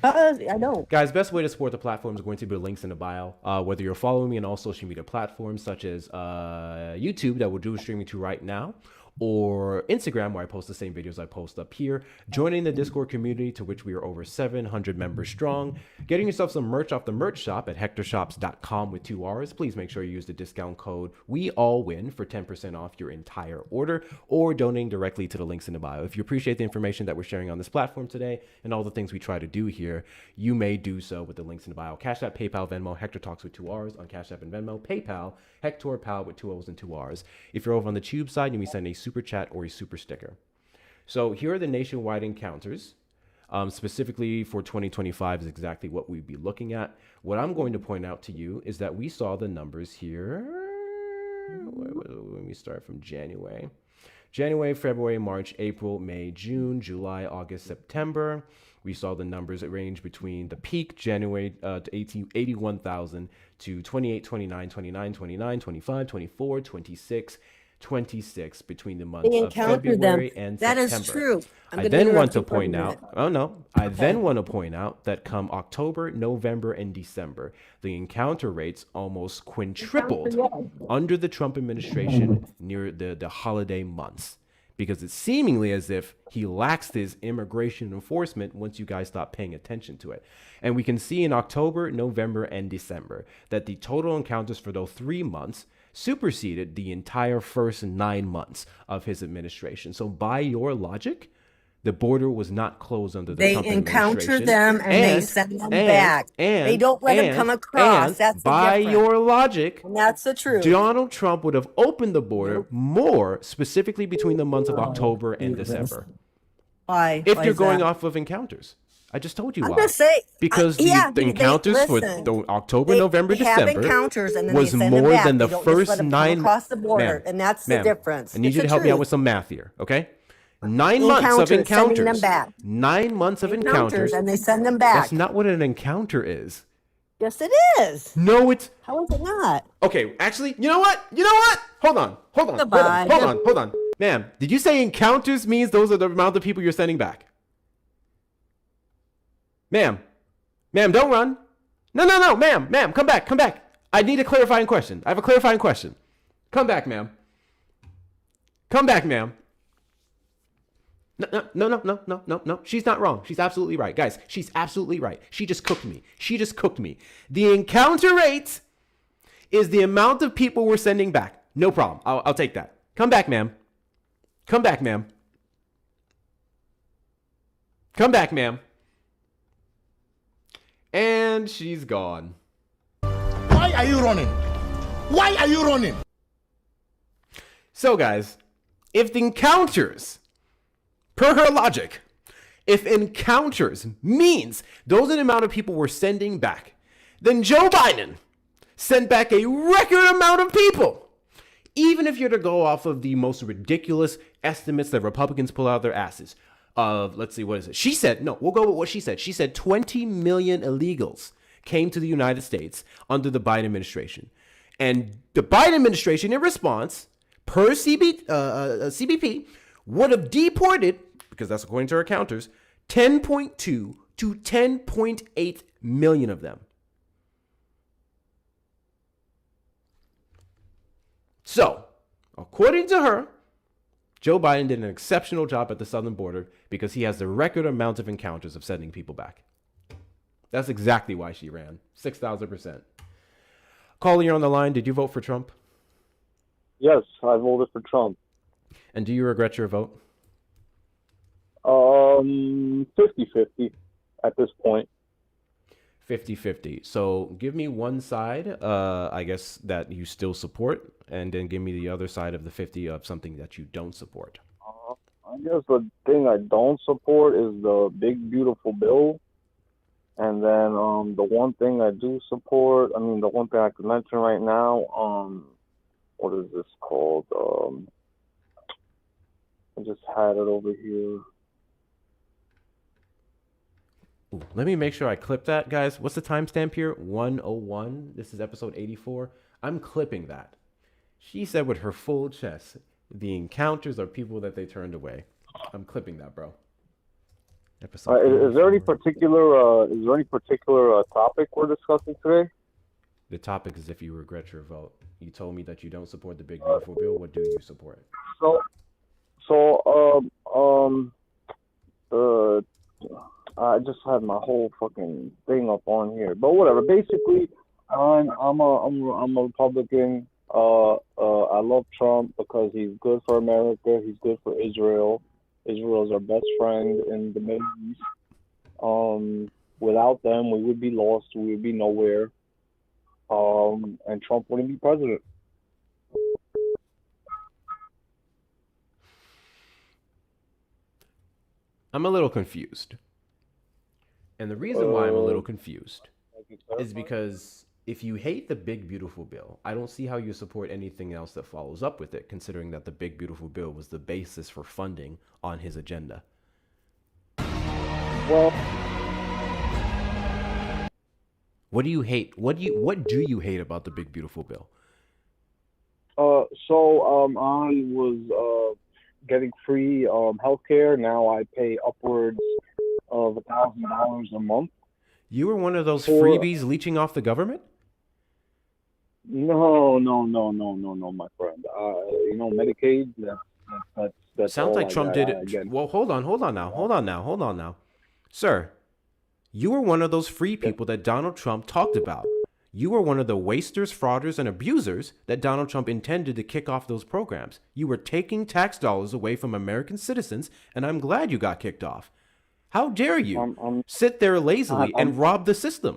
I don't. Guys, best way to support the platform is going to be the links in the bio. Whether you're following me on all social media platforms such as YouTube that we're doing streaming to right now, or Instagram where I post the same videos I post up here, joining the Discord community to which we are over 700 members strong, getting yourself some merch off the merch shop at hectorshops.com with 2 R's. Please make sure you use the discount code WeAllWin for 10% off your entire order, or donating directly to the links in the bio. If you appreciate the information that we're sharing on this platform today and all the things we try to do here, you may do so with the links in the bio. Cash App, PayPal, Venmo, Hector Talks with 2 R's on Cash App and Venmo. PayPal, Hector Pal with 2 O's and 2 R's. If you're over on the Tube side, you may send a super chat or a super sticker. So here are the nationwide encounters. Specifically for 2025 is exactly what we'd be looking at. What I'm going to point out to you is that we saw the numbers here when we start from January, February, March, April, May, June, July, August, September. We saw the numbers that range between the peak January to 81,000 to 28, 29, 29, 29, 25, 24, 26, 26 between the months They of encountered them. February and That September. is true. I'm I gonna then want interrupt to you for a point minute. out, I then want to point out that come October, November, and December, the encounter rates almost quintupled under the Trump administration near the holiday months, because it's seemingly as if he laxed his immigration enforcement once you guys stop paying attention to it. And we can see in October, November, and December that the total encounters for those 3 months superseded the entire first 9 months of his administration. So by your logic, the border was not closed under the Trump encounter administration. them and they send them back. They don't let them come across. That's the by difference. your logic, And that's the truth. Donald Trump would have opened the border more specifically between the months of October and December. Why? If Why you're is going that? off of encounters. I just told you I'm why. gonna say Because the encounters for the October, November, they have December encounters and then was they send them more back. than the They don't just first let them come 9 across the border, Ma'am, and that's the ma'am, difference. I need It's you the to help me out truth. with some math here, okay? 9 months of Encounters, sending them encounters. back. 9 months of encounters. and they send them back. That's not what an encounter is. Yes, it is. No, it's How is it not? okay. Actually, you know what? Hold on. Hold on. Ma'am, did you say encounters means those are the amount of people you're sending back? Ma'am, don't run. No, ma'am, come back. I need a clarifying question. I have a clarifying question. Come back, ma'am. No. She's not wrong. She's absolutely right. Guys, she's absolutely right. She just cooked me. The encounter rate is the amount of people we're sending back. No problem. I'll take that. Come back, ma'am. And she's gone. Why are you running? Why are you running? So, guys, if the encounters, per her logic, if encounters means those are the amount of people we're sending back, then Joe Biden sent back a record amount of people. Even if you're to go off of the most ridiculous estimates that Republicans pull out of their asses of, let's see, what is it? She said, no, we'll go with what she said. She said 20 million illegals came to the United States under the Biden administration. And the Biden administration, in response, per CBP, would have deported, because that's according to her counters, 10.2 to 10.8 million of them. So, according to her, Joe Biden did an exceptional job at the southern border because he has the record amount of encounters of sending people back. That's exactly why she ran. 6,000%. Caller, you're on the line. Did you vote for Trump? Yes, I voted for Trump. And do you regret your vote? 50-50 at this point. 50-50. So give me one side, I guess, that you still support, and then give me the other side of the 50 of something that you don't support. I guess the thing I don't support is the big, beautiful bill. And then the one thing I do support, I mean, the one thing I could mention right now, what is this called? I just had it over here. Ooh, let me make sure I clip that, guys. What's the timestamp here? 101. This is episode 84. I'm clipping that. She said with her full chest, the encounters are people that they turned away. I'm clipping that, bro. Is there any particular topic we're discussing today? The topic is if you regret your vote. You told me that you don't support the big beautiful bill. What do you support? I just had my whole fucking thing up on here, but whatever. Basically, I'm a Republican. I love Trump because he's good for America. He's good for Israel. Israel is our best friend in the Middle East. Without them, we would be lost. We would be nowhere. And Trump wouldn't be president. I'm a little confused. And the reason why I'm a little confused is because if you hate the big beautiful bill, I don't see how you support anything else that follows up with it, considering that the big beautiful bill was the basis for funding on his agenda. Well, what do you hate? What do you hate about the big beautiful bill? I was getting free healthcare. Now I pay upwards of $1,000 a month. You were one of those freebies leeching off the government? No, my friend. Medicaid. That's sounds like Trump did it. Again. Well, hold on now, sir. You were one of those free people that Donald Trump talked about. You were one of the wasters, frauders, and abusers that Donald Trump intended to kick off those programs. You were taking tax dollars away from American citizens, and I'm glad you got kicked off. How dare you sit there lazily and rob the system?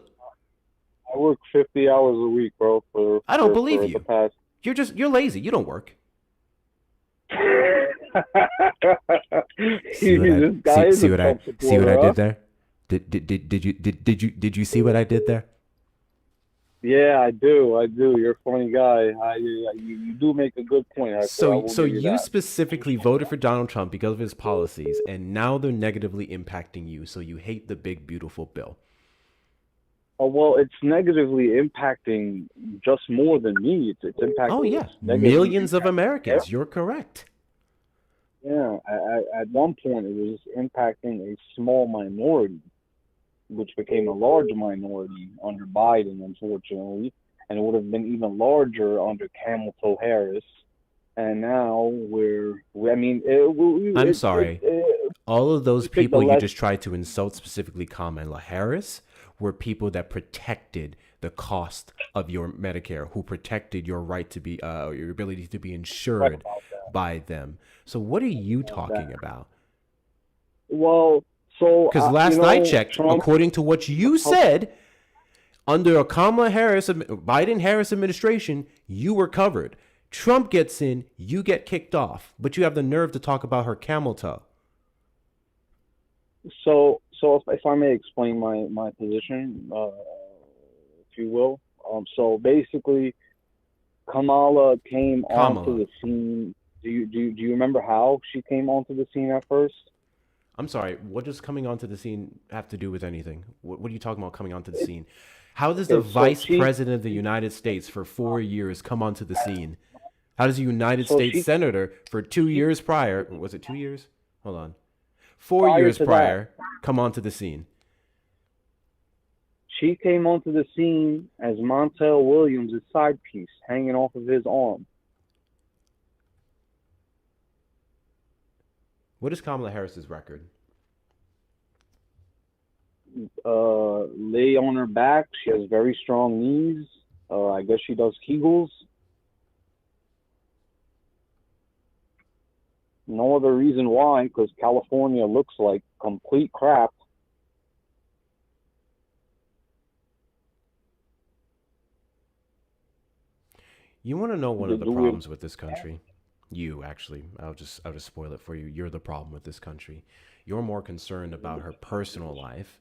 I work 50 hours a week, bro. I don't believe you. You're lazy. You don't work. See what I did there? Did you see what I did there? Yeah, I do. You're a funny guy. You do make a good point. So you specifically voted for Donald Trump because of his policies, and now they're negatively impacting you. So you hate the big beautiful bill. Oh, well, it's negatively impacting just more than me. It's impacting. Millions of Americans. You're correct. Yeah, at one point it was impacting a small minority, which became a large minority under Biden, unfortunately, and it would have been even larger under Kamala Harris. And now I'm sorry. All of those people you just tried to insult, specifically Kamala Harris, were people that protected the cost of your Medicare, who protected your right to be, your ability to be insured by them. So what are you talking about? Well, so because last night I checked, Trump, according to what you said, Under a Biden-Harris administration, you were covered. Trump gets in, you get kicked off, but you have the nerve to talk about her camel toe. So if I may explain my position, if you will. So basically, Kamala came onto the scene. Do you remember how she came onto the scene at first? I'm sorry, what does coming onto the scene have to do with anything? What are you talking about coming onto the scene? How does the vice president of the United States for 4 years come onto the scene? How does a United States senator for 2 years prior, was it 2 years? Hold on. 4 years prior, come onto the scene? She came onto the scene as Montel Williams' side piece, hanging off of his arm. What is Kamala Harris's record? Lay on her back. She has very strong knees. I guess she does Kegels. No other reason why, because California looks like complete crap. You want to know one of the problems with this country? You, actually. I'll just spoil it for you. You're the problem with this country. You're more concerned about her personal life.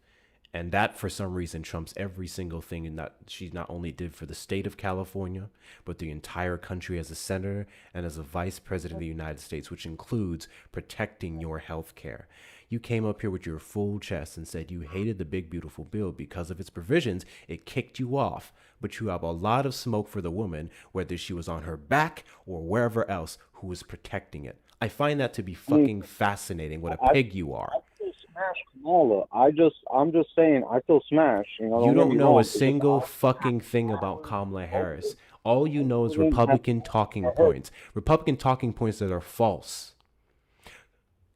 And that, for some reason, trumps every single thing in that she not only did for the state of California, but the entire country as a senator and as a vice president of the United States, which includes protecting your health care. You came up here with your full chest and said you hated the big, beautiful bill because of its provisions. It kicked you off. But you have a lot of smoke for the woman, whether she was on her back or wherever else, who was protecting it. I find that to be fucking fascinating. What a pig you are. Kamala. I'm just saying, I feel smashed. You don't know a single fucking thing about Kamala Harris. All you know is Republican talking points. Republican talking points that are false.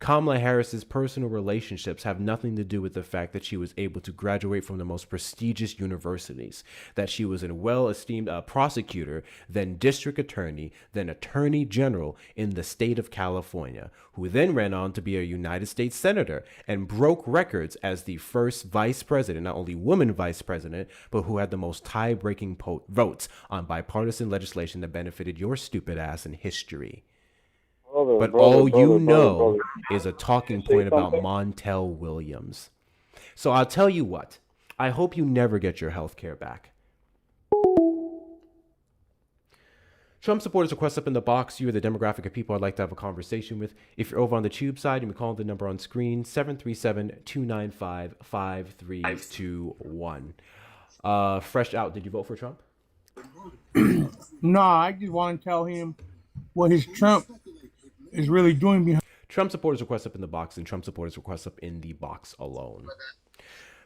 Kamala Harris's personal relationships have nothing to do with the fact that she was able to graduate from the most prestigious universities, that she was a well-esteemed prosecutor, then district attorney, then attorney general in the state of California, who then ran on to be a United States senator and broke records as the first vice president, not only woman vice president, but who had the most tie-breaking votes on bipartisan legislation that benefited your stupid ass in history. But all you know is a talking point about Montel Williams. So I'll tell you what. I hope you never get your health care back. Trump supporters request up in the box. You are the demographic of people I'd like to have a conversation with. If you're over on the tube side, you can call the number on screen, 737-295-5321. Fresh out, did you vote for Trump? No, I just want to tell him what his Trump is really doing behind. Trump supporters request up in the box, and Trump supporters request up in the box alone.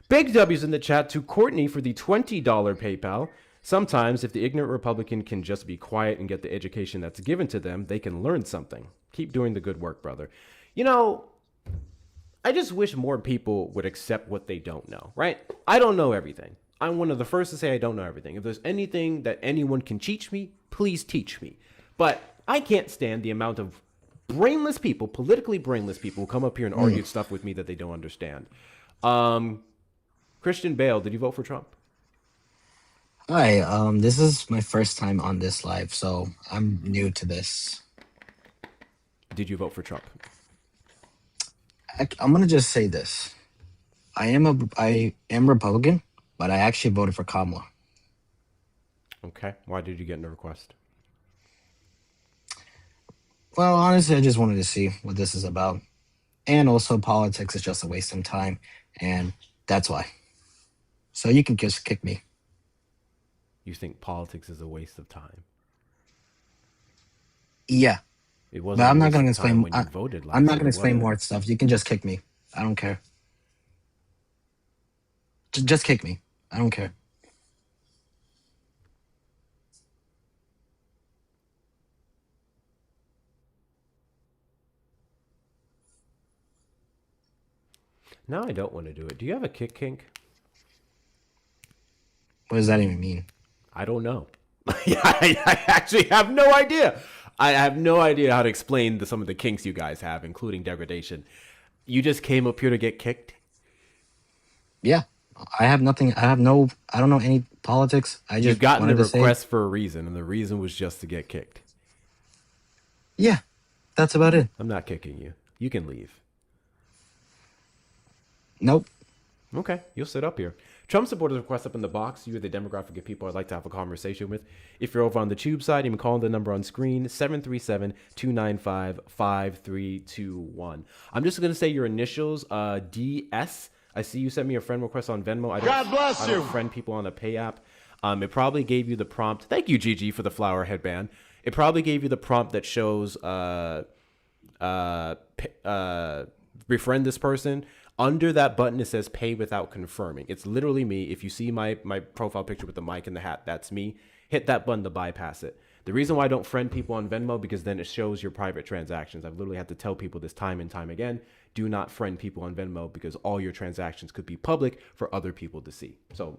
Big W's in the chat to Courtney for the $20 PayPal. Sometimes, if the ignorant Republican can just be quiet and get the education that's given to them, they can learn something. Keep doing the good work, brother. You know, I just wish more people would accept what they don't know, right? I don't know everything. I'm one of the first to say I don't know everything. If there's anything that anyone can teach me, please teach me. But I can't stand the amount of brainless people, politically brainless people, who come up here and argue stuff with me that they don't understand. Christian Bale, did you vote for Trump? Hi, this is my first time on this live, so I'm new to this. Did you vote for Trump? I'm gonna just say this: I am Republican, but I actually voted for Kamala. Okay, why did you get in the request? Well, honestly, I just wanted to see what this is about, and also politics is just a waste of time, and that's why. So you can just kick me. You think politics is a waste of time? Yeah. It wasn't. But I'm not going to explain. When you voted last I'm not going to year, explain more stuff. You can just kick me. I don't care. Just kick me. I don't care. No, I don't want to do it. Do you have a kick kink? What does that even mean? I don't know. I actually have no idea. I have no idea how to explain some of the kinks you guys have, including degradation. You just came up here to get kicked? Yeah. I have nothing. I don't know any politics. I You've just gotten the wanted to say, request for a reason, and the reason was just to get kicked. yeah, that's about it. I'm not kicking you. You can leave. Nope. Okay, you'll sit up here. Trump supporters request up in the box. You're the demographic of people I'd like to have a conversation with. If you're over on the tube side, you can call the number on screen, 737-295-5321. I'm just going to say your initials, DS. I see you sent me a friend request on Venmo. I don't friend people on a pay app. It probably gave you the prompt. Thank you, Gigi, for the flower headband. It probably gave you the prompt that shows befriend this person. Under that button, it says pay without confirming. It's literally me. If you see my profile picture with the mic and the hat, that's me. Hit that button to bypass it. The reason why I don't friend people on Venmo, because then it shows your private transactions. I've literally had to tell people this time and time again, do not friend people on Venmo because all your transactions could be public for other people to see. So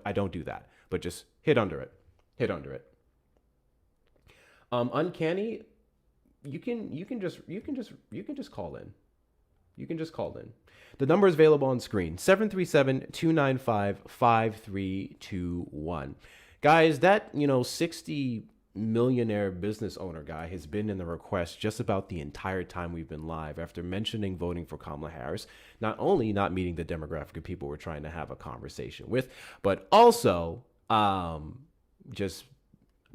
I don't do that, but just hit under it. Hit under it. Uncanny, you can just call in. You can just call in. The number is available on screen, 737-295-5321. Guys, that 60 millionaire business owner guy has been in the request just about the entire time we've been live after mentioning voting for Kamala Harris, not only not meeting the demographic of people we're trying to have a conversation with, but also just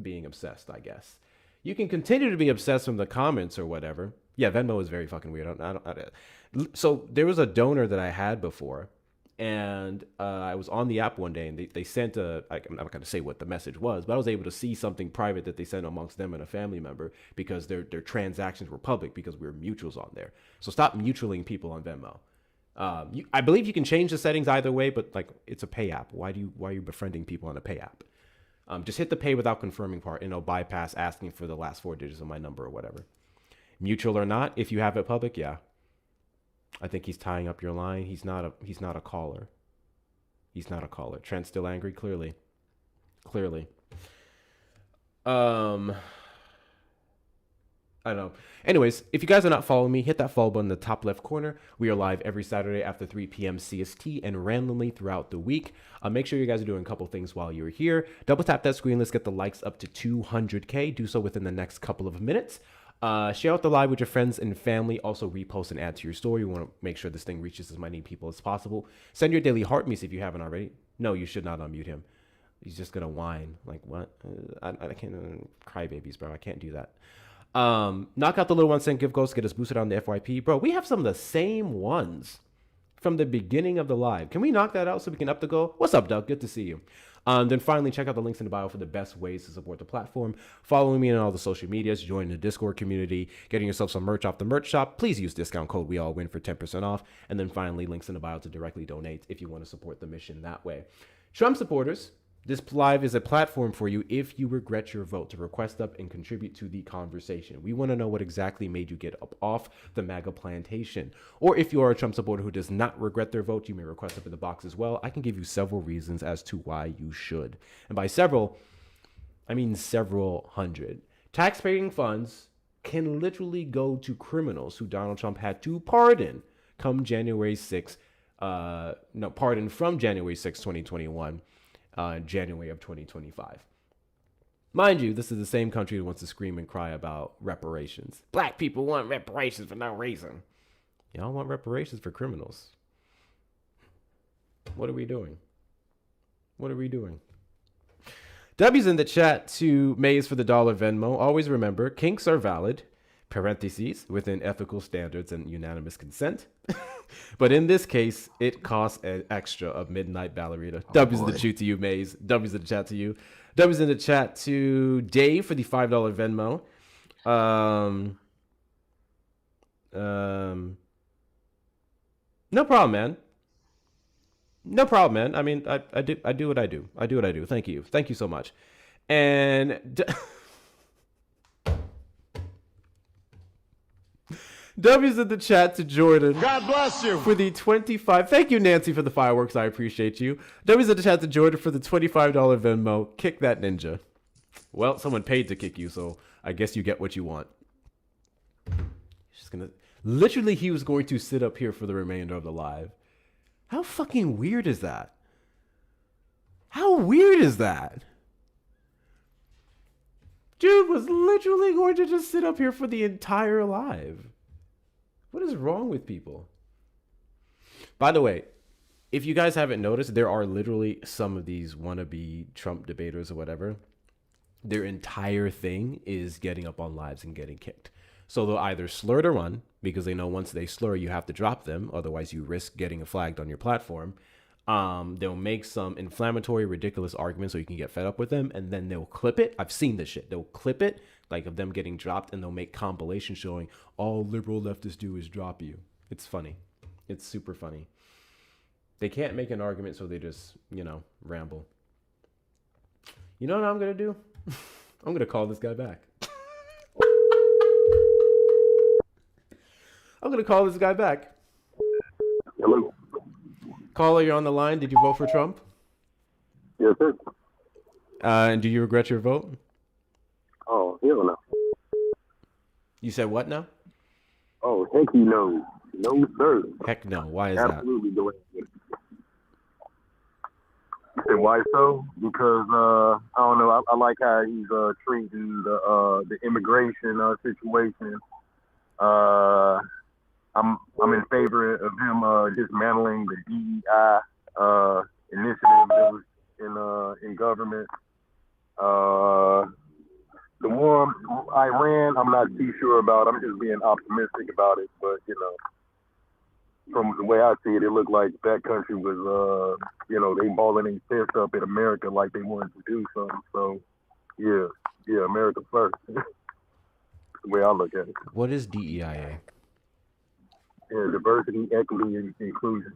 being obsessed, I guess. You can continue to be obsessed from the comments or whatever. Yeah, Venmo is very fucking weird. So there was a donor that I had before, and I was on the app one day, and they sent I'm not going to say what the message was, but I was able to see something private that they sent amongst them and a family member because their transactions were public because we were mutuals on there. So stop mutualing people on Venmo. I believe you can change the settings either way, but like it's a pay app. Why are you befriending people on a pay app? Just hit the pay without confirming part, and it'll bypass asking for the last 4 digits of my number or whatever. Mutual or not, if you have it public, yeah. I think he's tying up your line. He's not a caller. He's not a caller. Trent's still angry, clearly. I don't know. Anyways, if you guys are not following me, hit that follow button in the top left corner. We are live every Saturday after 3 p.m. CST and randomly throughout the week. Make sure you guys are doing a couple things while you're here. Double tap that screen. Let's get the likes up to 200K. Do so within the next couple of minutes. Share out the live with your friends and family. Also repost and add to your story. You want to make sure this thing reaches as many people as possible. Send your daily heart meets if you haven't already. No, you should not unmute him. He's just gonna whine. Like what? I can't cry babies, bro. I can't do that. Knock out the little 1 cent gift goes, get us boosted on the FYP. Bro, we have some of the same ones from the beginning of the live. Can we knock that out so we can up the goal? What's up, Doug? Good to see you. Then finally, check out the links in the bio for the best ways to support the platform. Following me on all the social medias, joining the Discord community, getting yourself some merch off the merch shop. Please use discount code WeAllWin for 10% off. And then finally, links in the bio to directly donate if you want to support the mission that way. Trump supporters, this live is a platform for you if you regret your vote to request up and contribute to the conversation. We want to know what exactly made you get up off the MAGA plantation. Or if you are a Trump supporter who does not regret their vote, you may request up in the box as well. I can give you several reasons as to why you should. And by several, I mean several hundred. Taxpaying funds can literally go to criminals who Donald Trump had to pardon come January 6th. Pardon from January 6th, 2021. January of 2025. Mind you, this is the same country that wants to scream and cry about reparations. Black people want reparations for no reason. Y'all want reparations for criminals. What are we doing? W's in the chat to Maze for the $1 Venmo. Always remember, kinks are valid, parentheses, within ethical standards and unanimous consent. But in this case, it costs an extra of Midnight Ballerina. W's in the chat to you, Maze. W's in the chat to you. W's in the chat to Dave for the $5 Venmo. No problem, man. No problem, man. I mean, I do what I do. Thank you so much. And W's in the chat to Jordan. God bless you. For the 25. Thank you, Nancy, for the fireworks. I appreciate you. W's in the chat to Jordan for the $25 Venmo. Kick that ninja. Well, someone paid to kick you, so I guess you get what you want. Just gonna. Literally, he was going to sit up here for the remainder of the live. How fucking weird is that? How weird is that? Dude was literally going to just sit up here for the entire live. What is wrong with people? By the way, if you guys haven't noticed, there are literally some of these wannabe Trump debaters or whatever. Their entire thing is getting up on lives and getting kicked. So they'll either slur to run because they know once they slur, you have to drop them. Otherwise, you risk getting flagged on your platform. They'll make some inflammatory, ridiculous arguments so you can get fed up with them. And then they'll clip it. I've seen this shit. They'll clip it like of them getting dropped, and they'll make compilations showing all liberal leftists do is drop you. It's funny. It's super funny. They can't make an argument, so they just, ramble. You know what I'm going to do? I'm going to call this guy back. I'm going to call this guy back. Hello. Caller, you're on the line. Did you vote for Trump? Yes, sir. And do you regret your vote? Oh, hell no. You said what now? Oh, heck no. No, sir. Heck no. Why is Absolutely the way it is. You said why so? Because, I don't know, I like how he's treating the immigration situation. I'm in favor of him dismantling the DEI initiative that was in government. The one Iran, I'm not too sure about. I'm just being optimistic about it. But from the way I see it, it looked like that country was, they balling their fist up at America like they wanted to do something. So, yeah, America first. The way I look at it. What is DEIA? Yeah, diversity, equity, and inclusion.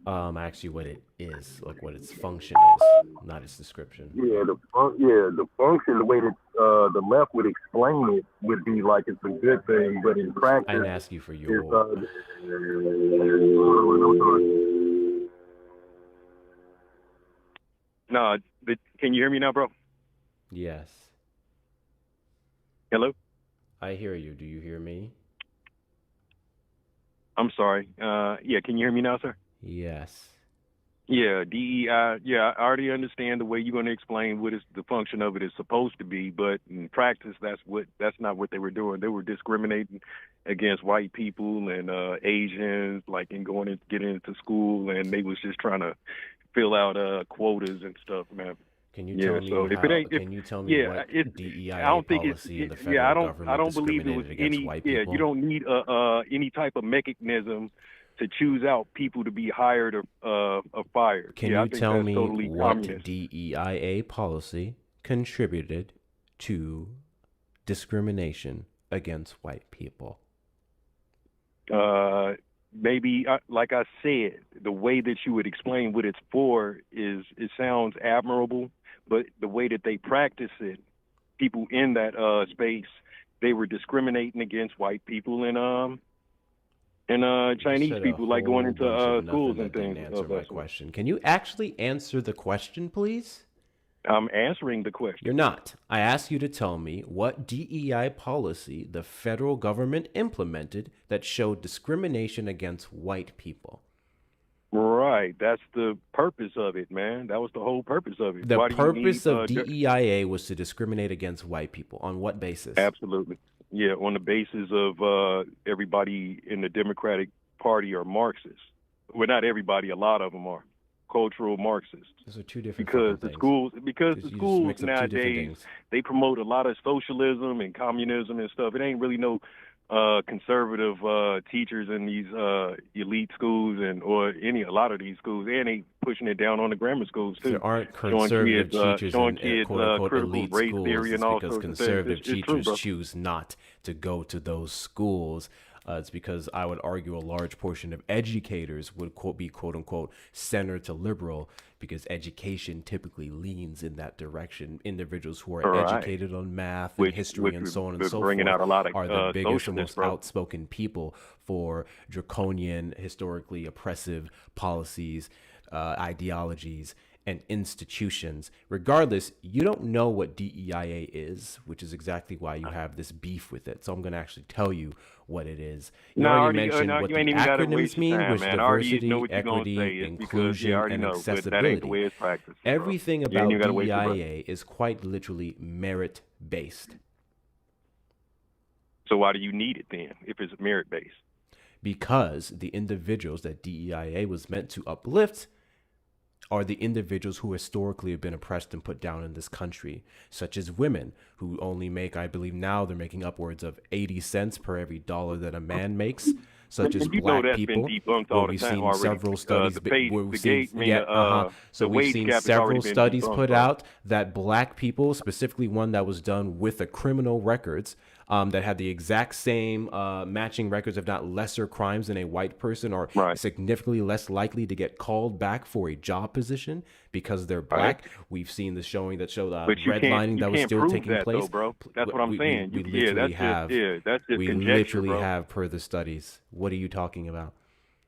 I asked you what it is, like what its function is, not its description. Yeah, the function, the way that the left would explain it would be like it's a good thing, but in practice, I didn't ask you for your. No, can you hear me now, bro? Yes. Hello? I hear you. Do you hear me? I'm sorry. Yeah, can you hear me now, sir? Yes. Yeah, DEI. Yeah, I already understand the way you're going to explain what is the function of it is supposed to be, but in practice, that's not what they were doing. They were discriminating against white people and Asians, like in getting into school, and they was just trying to fill out quotas and stuff, man. Can you tell me what DEIA policy in the federal government discriminated against white people? Yeah, you don't need any type of mechanism to choose out people to be hired or fired. Can you tell me what DEIA policy contributed to discrimination against white people? Maybe, like I said, the way that you would explain what it's for it sounds admirable, but the way that they practice it, people in that space, they were discriminating against white people and Chinese people, like going into schools and things. Answer my question. Can you actually answer the question, please? I'm answering the question. You're not. I asked you to tell me what DEI policy the federal government implemented that showed discrimination against white people. Right. That's the purpose of it, man. That was the whole purpose of it. The purpose of DEIA was to discriminate against white people. On what basis? Absolutely. Yeah, on the basis of everybody in the Democratic Party are Marxists. Well, not everybody. A lot of them are cultural Marxists. Those are two different because the schools things. Nowadays they promote a lot of socialism and communism and stuff. It ain't really no conservative teachers in these elite schools or a lot of these schools, and they pushing it down on the grammar schools too. There aren't conservative teachers in quote-unquote elite race theory and all because sorts conservative of things. teachers choose not to go to those schools. It's because I would argue a large portion of educators would be quote-unquote centered to liberal because education typically leans in that direction. Individuals who are educated on math and history and so on and so forth are the biggest and most outspoken people for draconian, historically oppressive policies, ideologies, and institutions. Regardless, you don't know what DEIA is, which is exactly why you have this beef with it. So I'm going to actually tell you what it is. You already mentioned what the acronyms mean, which diversity, equity, inclusion, and accessibility. Everything about DEIA is quite literally merit-based. So why do you need it then, if it's merit-based? Because the individuals that DEIA was meant to uplift are the individuals who historically have been oppressed and put down in this country, such as women who only make, I believe now they're making upwards of 80 cents per every dollar that a man makes, such as black people, where we've seen several studies, so we've seen several studies put out that black people, specifically one that was done with the criminal records, that had the exact same matching records, if not lesser crimes than a white person, are significantly less likely to get called back for a job position because they're black. We've seen the showing that showed redlining that was still taking place. Though, bro. That's what I'm saying. We literally have per the studies. What are you talking about?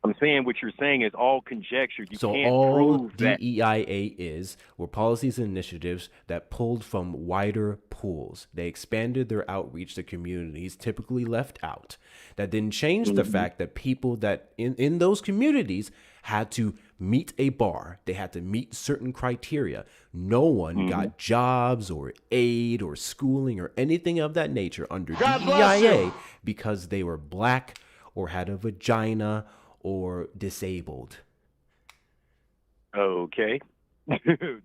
I'm saying what you're saying is all conjecture. You so can't all prove that. DEIA were policies and initiatives that pulled from wider pools. They expanded their outreach to communities typically left out. That didn't change the fact that people that in those communities had to meet a bar. They had to meet certain criteria. No one got jobs or aid or schooling or anything of that nature under DEIA because they were black or had a vagina or disabled. Okay.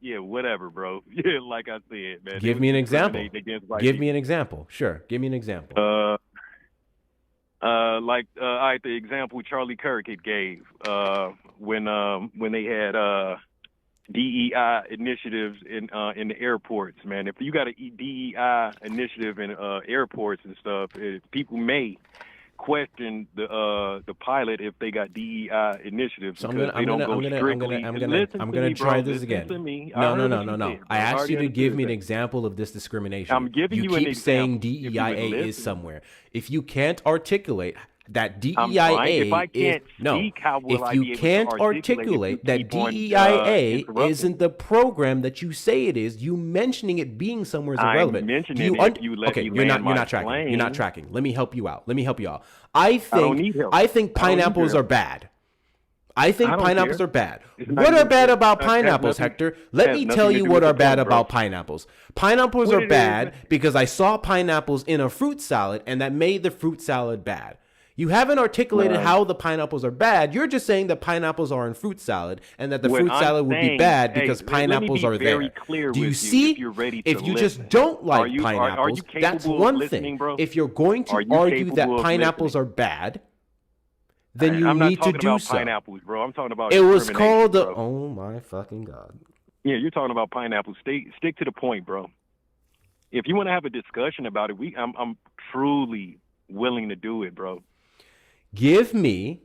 Yeah, whatever, bro. Yeah, like I said, man. Give me an example. Give me an example. Sure. Give me an example. The example Charlie Kirk had gave when they had DEI initiatives in the airports, man. If you got a DEI initiative in airports and stuff, people may question the pilot if they got DEI initiatives. So I'm gonna try this again. No. I asked you to give me an example of this discrimination. I'm giving you an example. You keep saying DEIA is somewhere. If you can't articulate that DEIA isn't the program that you say it is, you mentioning it being somewhere is irrelevant. You're not tracking. Let me help you out. I think pineapples are bad. Pineapples are bad. What are bad about pineapples, Hector? Let me tell you what are bad about pineapples. Pineapples are bad because I saw pineapples in a fruit salad and that made the fruit salad bad. You haven't articulated how the pineapples are bad. You're just saying that pineapples are in fruit salad and that the fruit salad would be bad because pineapples are there. Do you see? If you just don't like pineapples, that's one thing. If you're going to argue that pineapples are bad, then you need to do so. Pineapples, bro. I'm talking about it was called the oh my fucking god. Yeah, you're talking about pineapples. Stick to the point, bro. If you want to have a discussion about it, I'm truly willing to do it, bro. Give me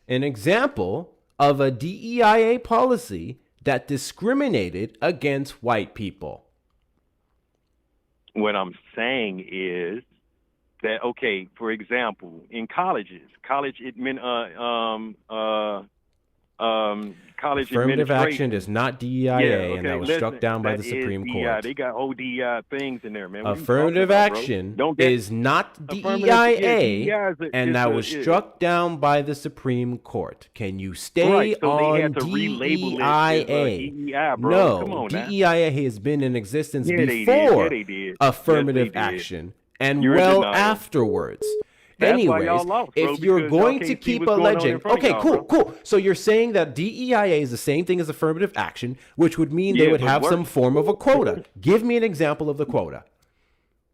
an example of a DEIA policy that discriminated against white people. What I'm saying is that, okay, for example, in college affirmative action is not DEIA, and that was struck down by the Supreme Court. They got ODI things in there, man. Affirmative action is not DEIA, and that was struck down by the Supreme Court. Can you stay on DEIA? No, DEIA has been in existence before affirmative action and afterwards. Anyways, if you're going to keep alleging, okay, cool. So you're saying that DEIA is the same thing as affirmative action, which would mean they would have some form of a quota. Give me an example of the quota.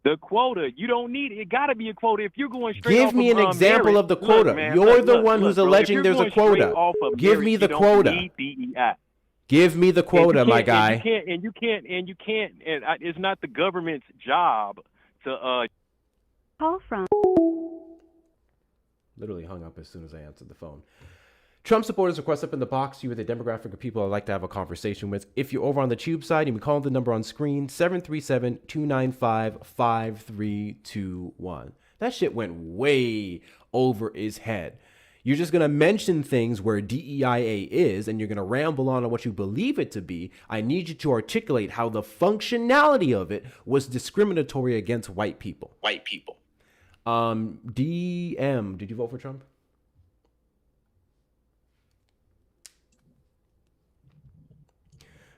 The quota, you don't need it. Got to be a quota. If you're going straight give me an example of the quota. You're the one who's alleging there's a quota. Give me the quota. Give me the quota, my guy. You can't. It's not the government's job to call from. Literally hung up as soon as I answered the phone. Trump supporters request up in the box. You are the demographic of people I'd like to have a conversation with. If you're over on the tube side, you can call the number on screen, 737-295-5321. That shit went way over his head. You're just going to mention things where DEIA is, and you're going to ramble on what you believe it to be. I need you to articulate how the functionality of it was discriminatory against white people. DM, did you vote for Trump?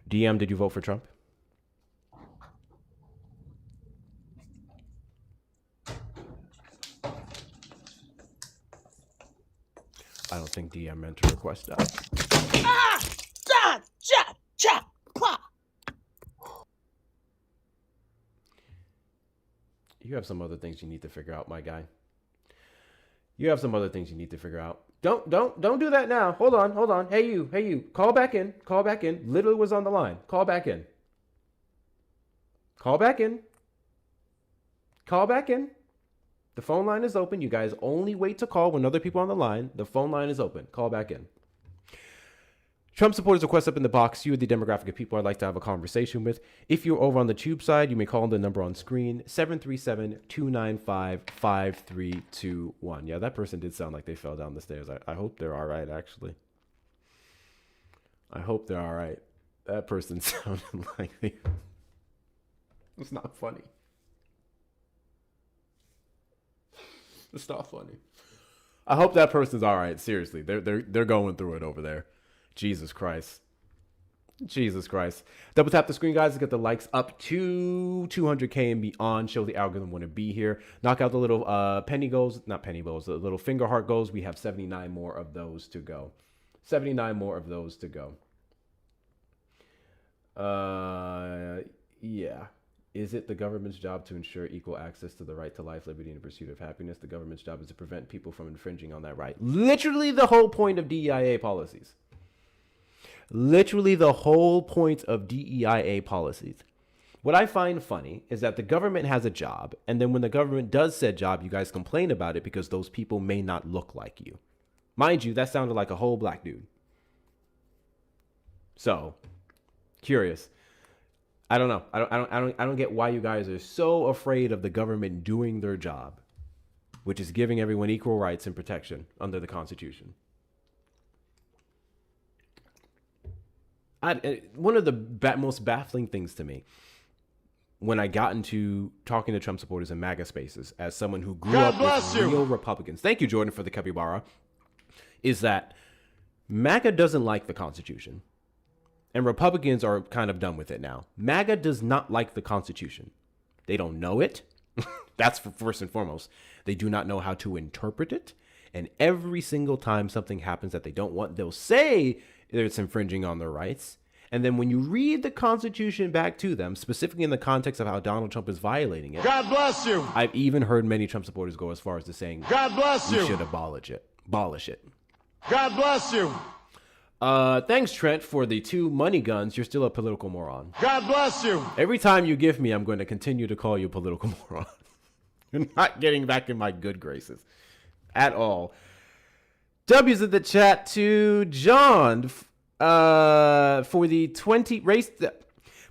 DM, did you vote for Trump? I don't think DM meant to request that. You have some other things you need to figure out, my guy. You have some other things you need to figure out. Don't do that now. Hold on. Hey you. Call back in. Literally was on the line. Call back in. The phone line is open. You guys only wait to call when other people are on the line. The phone line is open. Call back in. Trump supporters request up in the box. You are the demographic of people I'd like to have a conversation with. If you're over on the tube side, you may call the number on screen, 737-295-5321. Yeah, that person did sound like they fell down the stairs. I hope they're all right, actually. I hope they're all right. That person sounded like they... It's not funny. It's not funny. I hope that person's all right. Seriously, they're going through it over there. Jesus Christ. Double tap the screen, guys, to get the likes up to 200K and beyond. Show the algorithm want to be here. Knock out the little the little finger heart goals. We have 79 more of those to go. Yeah. Is it the government's job to ensure equal access to the right to life, liberty, and the pursuit of happiness? The government's job is to prevent people from infringing on that right. Literally the whole point of DEIA policies. What I find funny is that the government has a job, and then when the government does said job, you guys complain about it because those people may not look like you. Mind you, that sounded like a whole black dude. So, curious. I don't know. I don't get why you guys are so afraid of the government doing their job, which is giving everyone equal rights and protection under the Constitution. One of the most baffling things to me when I got into talking to Trump supporters in MAGA spaces, as someone who grew up with real Republicans, thank you, Jordan, for the capybara, is that MAGA doesn't like the Constitution. And Republicans are kind of done with it now. MAGA does not like the Constitution. They don't know it. That's first and foremost. They do not know how to interpret it. And every single time something happens that they don't want, they'll say it's infringing on their rights. And then when you read the Constitution back to them, specifically in the context of how Donald Trump is violating it. God bless you. I've even heard many Trump supporters go as far as to saying, God bless you. We should abolish it. God bless you. Thanks, Trent, for the 2 money guns. You're still a political moron. God bless you. Every time you give me, I'm going to continue to call you a political moron. You're not getting back in my good graces at all. W's in the chat to John for the $20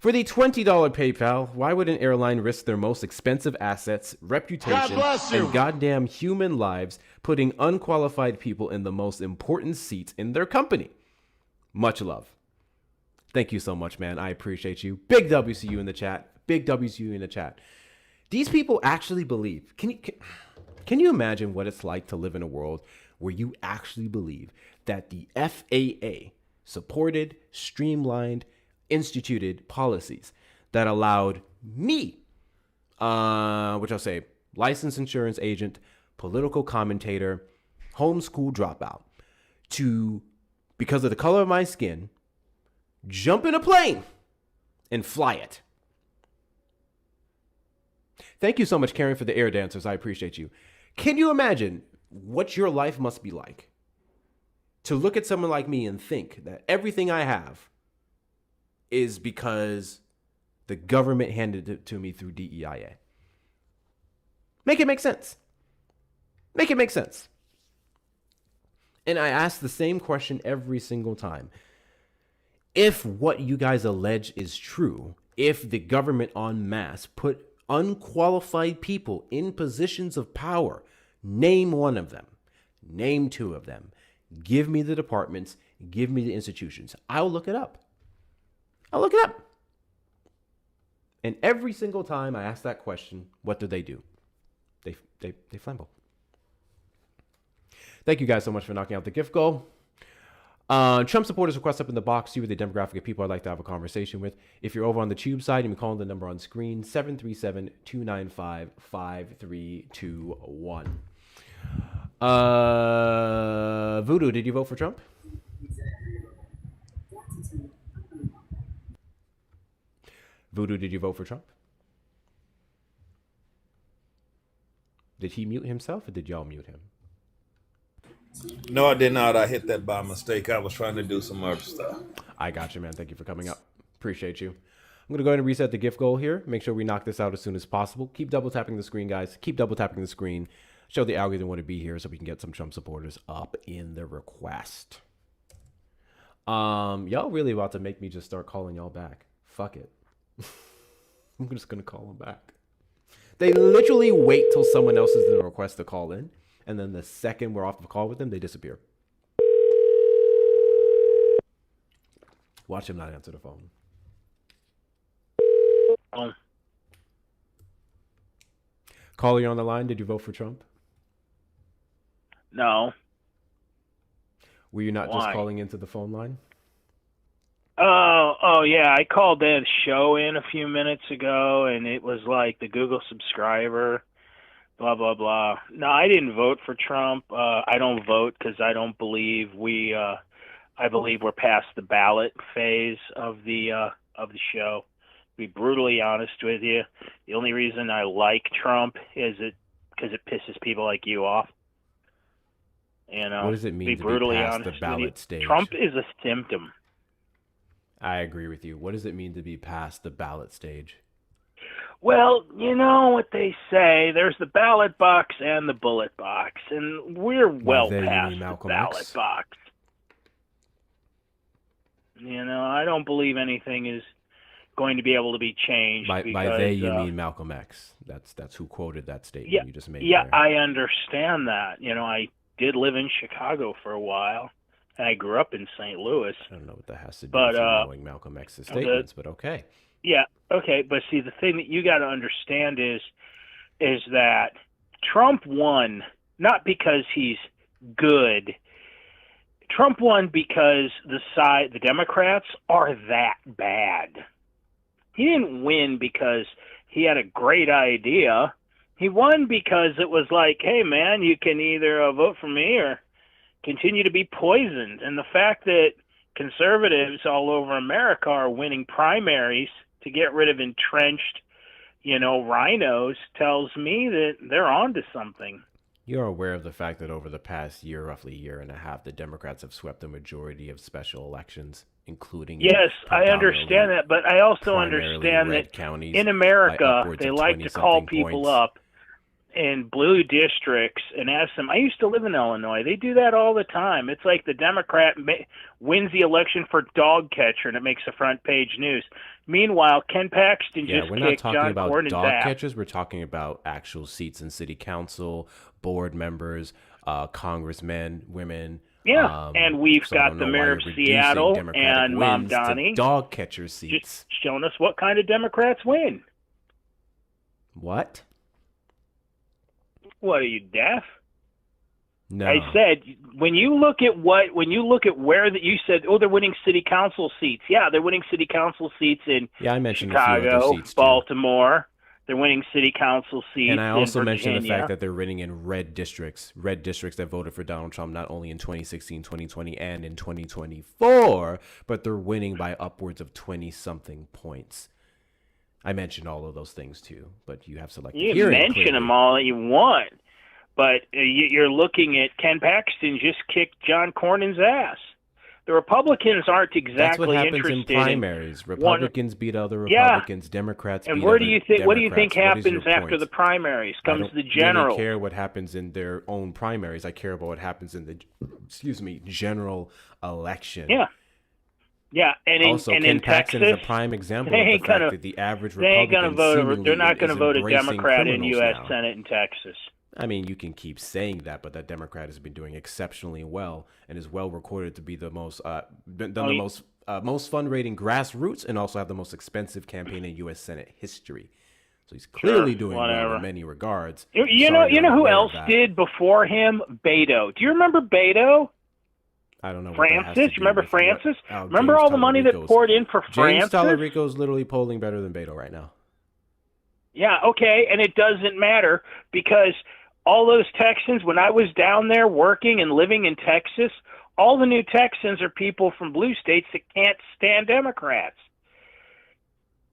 PayPal. Why would an airline risk their most expensive assets, reputation, and goddamn human lives putting unqualified people in the most important seats in their company? Much love. Thank you so much, man. I appreciate you. Big W to you in the chat. These people actually believe. Can you imagine what it's like to live in a world where you actually believe that the FAA supported, streamlined, instituted policies that allowed me, which I'll say licensed insurance agent, political commentator, homeschool dropout, to, because of the color of my skin, jump in a plane and fly it. Thank you so much, Karen, for the air dancers. I appreciate you. Can you imagine what your life must be like to look at someone like me and think that everything I have is because the government handed it to me through DEIA? Make it make sense. And I ask the same question every single time. If what you guys allege is true, if the government en masse put unqualified people in positions of power, name one of them. Name 2 of them. Give me the departments. Give me the institutions. I'll look it up. And every single time I ask that question, what do? They flamble. Thank you guys so much for knocking out the gift goal. Trump supporters request up in the box. See what the demographic of people I'd like to have a conversation with. If you're over on the tube side, you can call the number on screen, 737-295-5321. Voodoo, did you vote for Trump? Voodoo, did you vote for Trump? Did he mute himself or did y'all mute him? No, I did not. I hit that by mistake. I was trying to do some other stuff. I got you, man. Thank you for coming up. Appreciate you. I'm going to go ahead and reset the gift goal here. Make sure we knock this out as soon as possible. Keep double tapping the screen, guys. Keep double tapping the screen. Show the algorithm what to be here so we can get some Trump supporters up in the request. Y'all really about to make me just start calling y'all back. Fuck it. I'm just going to call them back. They literally wait till someone else is in the request to call in. And then the second we're off the call with them, they disappear. Watch him not answer the phone. Caller, you're on the line. Did you vote for Trump? No. Were you not just calling into the phone line? Oh, yeah. I called that show in a few minutes ago, and it was like the Google subscriber, blah, blah, blah. No, I didn't vote for Trump. I don't vote because I don't believe I believe we're past the ballot phase of the show. To be brutally honest with you, the only reason I like Trump is because it pisses people like you off. You know, what does it mean be to brutally be past honest the ballot stage? Trump is a symptom. I agree with you. What does it mean to be past the ballot stage? Well, you know what they say. There's the ballot box and the bullet box, and we're well past the ballot box. You know, I don't believe anything is going to be able to be changed. By they, you mean Malcolm X. That's who quoted that statement you just made. Yeah, there. I understand that. You know, I did live in Chicago for a while, and I grew up in St. Louis. I don't know what that has to do with knowing Malcolm X's statements, but okay. Yeah, okay, but see, the thing that you got to understand is that Trump won not because he's good. Trump won because the Democrats are that bad. He didn't win because he had a great idea. He won because it was like, hey, man, you can either vote for me or continue to be poisoned. And the fact that conservatives all over America are winning primaries to get rid of entrenched, rhinos tells me that they're onto something. You're aware of the fact that over the past year, roughly year and a half, the Democrats have swept the majority of special elections, including yes, I understand that, but I also understand that in America they like to call people up in blue districts and ask them. I used to live in Illinois. They do that all the time. It's like the Democrat wins the election for dog catcher and it makes the front page news. Meanwhile, Ken Paxton just kicked John Cornyn's ass. We're not talking about dog catchers. We're talking about actual seats in city council, board members, congressmen, women. Yeah, and we've got the mayor of Seattle and Mom Donnie. Dog catcher seats. Just showing us what kind of Democrats win. What? What, are you deaf? No. I said when you look at where that you said, they're winning city council seats. Yeah, they're winning city council seats in I mentioned Chicago, a few other seats Baltimore. They're winning city council seats. And I also in mentioned the Virginia. fact that they're winning in red districts that voted for Donald Trump not only in 2016, 2020, and in 2024, but they're winning by upwards of 20-something points. I mentioned all of those things too, but you have selective hearing. You mention them all that you want, but you're looking at Ken Paxton just kicked John Cornyn's ass. The Republicans aren't exactly interested. That's what happens in primaries. Republicans beat other Republicans. Democrats beat other Democrats. What do you think happens after the primaries? Comes the general. I don't really care what happens in their own primaries. I care about what happens in the, general election. Yeah. Yeah, and Ken Paxton Texas, is a prime example of the fact that the average Republican they're not going to vote a Democrat in U.S. Senate in Texas. I mean, you can keep saying that, but that Democrat has been doing exceptionally well and is well recorded to be the most most fund-rating grassroots and also have the most expensive campaign in U.S. Senate history. So he's clearly doing well in many regards. You know who else did before him? Beto. Do you remember Beto? I don't know. Francis. You remember Francis? Remember all the money that poured in for Francis? James Talarico is literally polling better than Beto right now. Yeah, okay, and it doesn't matter because all those Texans, when I was down there working and living in Texas, all the new Texans are people from blue states that can't stand Democrats.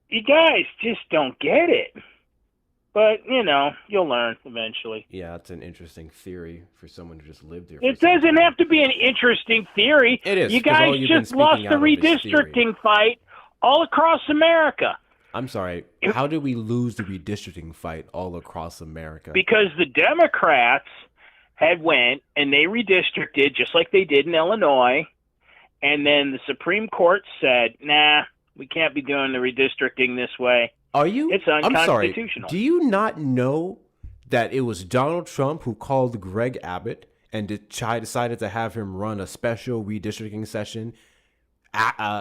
You guys just don't get it. But, you'll learn eventually. Yeah, it's an interesting theory for someone who just lived here. It doesn't have to be an interesting theory. It is. You guys just lost the redistricting fight all across America. I'm sorry. How did we lose the redistricting fight all across America? Because the Democrats had went and they redistricted just like they did in Illinois, and then the Supreme Court said, nah, we can't be doing the redistricting this way. Are you? It's unconstitutional. I'm sorry. Do you not know that it was Donald Trump who called Greg Abbott and decided to have him run a special redistricting session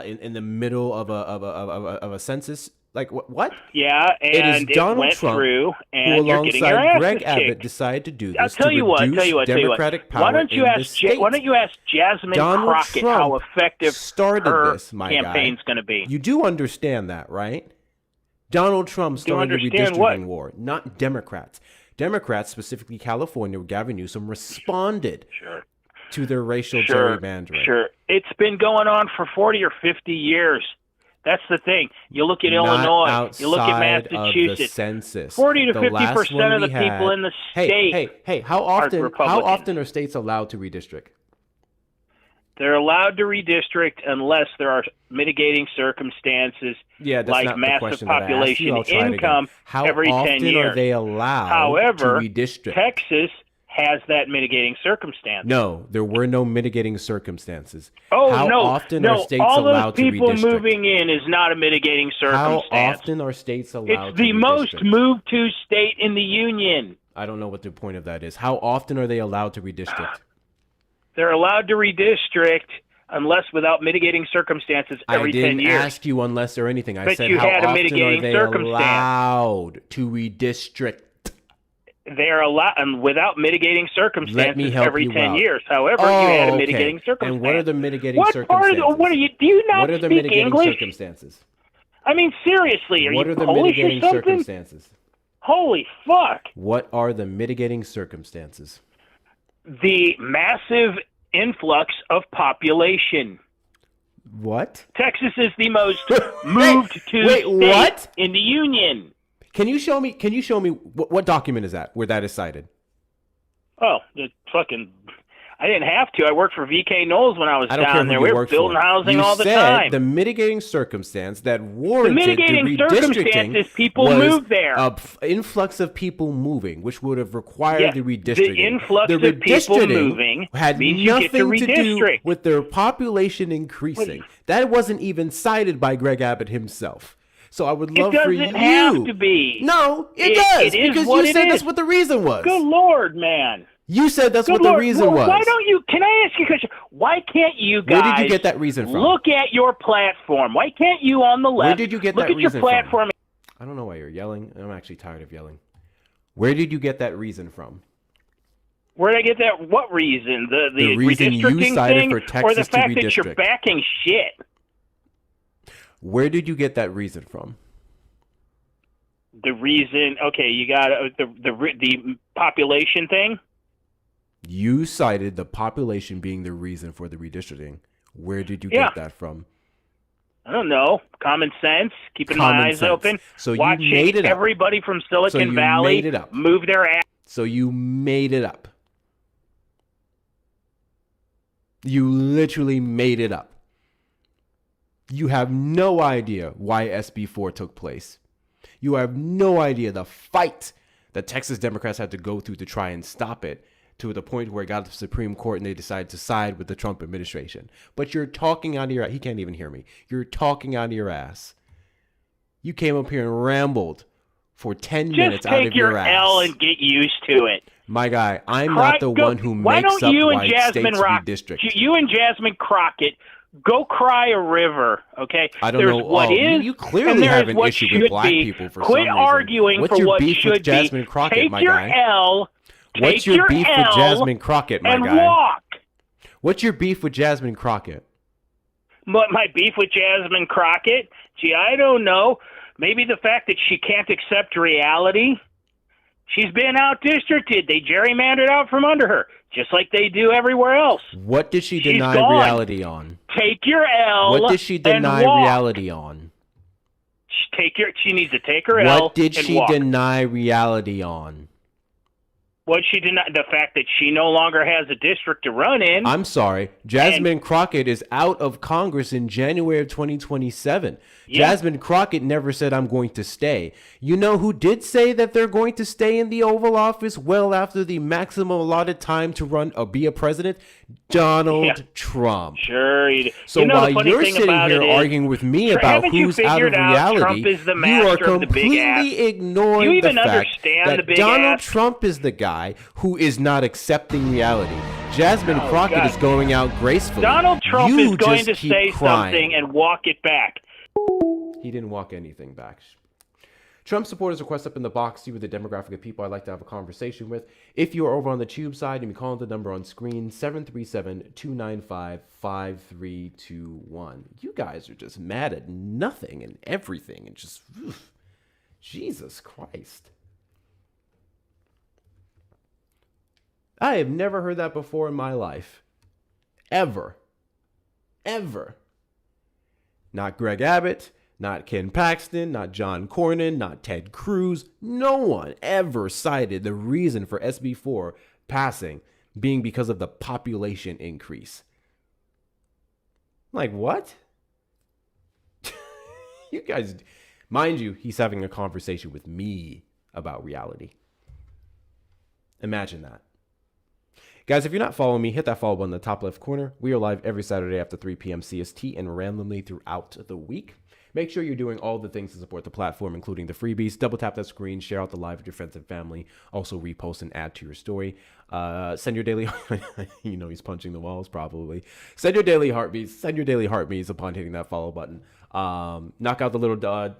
in the middle of a census? Like what? Yeah, and it is Donald went Trump through, and who, you're getting your alongside ass Greg Abbott, kicked. decided to do this. I'll tell you what. Democratic power why don't you ask Jasmine Donald Crockett Trump how effective her campaign's going to be? You do understand that, right? Donald Trump started the redistricting war, not Democrats. Democrats, specifically California, where Gavin Newsom responded to their racial gerrymandering. Sure. It's been going on for 40 or 50 years. That's the thing. You look at Illinois, you look at Massachusetts. 40 to 50% of the people in the state. Hey! How often are states allowed to redistrict? They're allowed to redistrict unless there are mitigating circumstances, like massive population income every 10 years. How often are they allowed to redistrict? Texas has that mitigating circumstance. No, there were no mitigating circumstances. Oh, How often are states allowed to redistrict? All those people moving in is not a mitigating circumstance. How often are states allowed to redistrict? It's the most moved to state in the union. I don't know what the point of that is. How often are they allowed to redistrict? They're allowed to redistrict unless without mitigating circumstances every 10 years. I didn't ask you unless or anything. I said how often are they allowed to redistrict? They're allowed without mitigating circumstances every 10 years. However, you had a mitigating circumstance. And what are the mitigating circumstances? Do you not what are the speak mitigating English? Circumstances? I mean, seriously, are what you are the Polish mitigating or something? Circumstances? Holy fuck. What are the mitigating circumstances? The massive influx of population. What? Texas is the most moved to state in the union. Can you show me what document is that where that is cited? Oh, I didn't have to. I worked for VK Knowles when I was down there. We were building housing all the time. You said the mitigating circumstance that warranted the mitigating circumstance is people move there. An influx of people moving, which would have required the redistricting. The influx of people moving had nothing to do with their population increasing. That wasn't even cited by Greg Abbott himself. So I would love for you. It doesn't have to be. No, it does. Because you said that's what the reason was. Good Lord, man. You said that's what the reason was. Why don't you? Can I ask you a question? Why can't you guys? Where did you get that reason from? Look at your platform. Why can't you on the left? Where did you get that reason Look at your platform. From? I don't know why you're yelling. I'm actually tired of yelling. Where did you get that reason from? Where did I get that? What reason? The reason redistricting you cited thing, for Texas or the to fact that redistrict? you're backing shit? Where did you get that reason from? The reason, okay, you got the population thing. You cited the population being the reason for the redistricting. Where did you get that from? I don't know. Common sense. Keeping my eyes open. So you watching made it up. Everybody from Silicon Valley move their ass. So you made it up. You literally made it up. You have no idea why SB4 took place. You have no idea the fight that Texas Democrats had to go through to try and stop it, to the point where it got to the Supreme Court and they decided to side with the Trump administration. But you're talking out of your ass. He can't even hear me. You're talking out of your ass. You came up here and rambled for 10 minutes out of your ass. Just take your L and get used to it. My guy, I'm not the one who why makes don't up you and why Jasmine states Rock, redistrict. you and Jasmine Crockett go cry a river, okay? I don't There's know. what is, you and clearly there have is an what issue should with black be. people for Quit some reason. arguing What's for your what beef should with Jasmine be. Crockett, Take my your guy? L. What's Take your beef with L Jasmine Crockett, my and guy? walk. What's your beef with Jasmine Crockett? But my beef with Jasmine Crockett? Gee, I don't know. Maybe the fact that she can't accept reality. She's been out-districted. They gerrymandered out from under her, just like they do everywhere else. What did she deny gone. reality on? Take your L. What did she deny and walk. reality on? She needs to take her L. What did and she walk. deny reality on? What she deny? The fact that she no longer has a district to run in. I'm sorry. Jasmine Crockett is out of Congress in January of 2027. Yeah. Jasmine Crockett never said, I'm going to stay. You know who did say that they're going to stay in the Oval Office well after the maximum allotted time to run or be a president? Donald Trump. Sure. So while you're sitting here arguing with me about who's out of reality, Trump is the you master are of the big ass. completely ignoring You the even fact understand that the big Donald ass? Trump is the guy who is not accepting reality. Jasmine Crockett God. is going out gracefully. Donald Trump You is going to just keep say crying. something and walk it back. He didn't walk anything back. Trump supporters request up in the box. You are the demographic of people I'd like to have a conversation with. If you are over on the tube side, you can call the number on screen, 737-295-5321. You guys are just mad at nothing and everything and just, Jesus Christ. I have never heard that before in my life. Ever. Ever. Not Greg Abbott, not Ken Paxton, not John Cornyn, not Ted Cruz. No one ever cited the reason for SB4 passing being because of the population increase. Like, what? You guys, mind you, he's having a conversation with me about reality. Imagine that. Guys, if you're not following me, hit that follow button in the top left corner. We are live every Saturday after 3 p.m. CST and randomly throughout the week. Make sure you're doing all the things to support the platform, including the freebies. Double tap that screen, share out the live with your friends and family. Also repost and add to your story. Send your daily, you know he's punching the walls probably. Send your daily heartbeats upon hitting that follow button. Knock out the little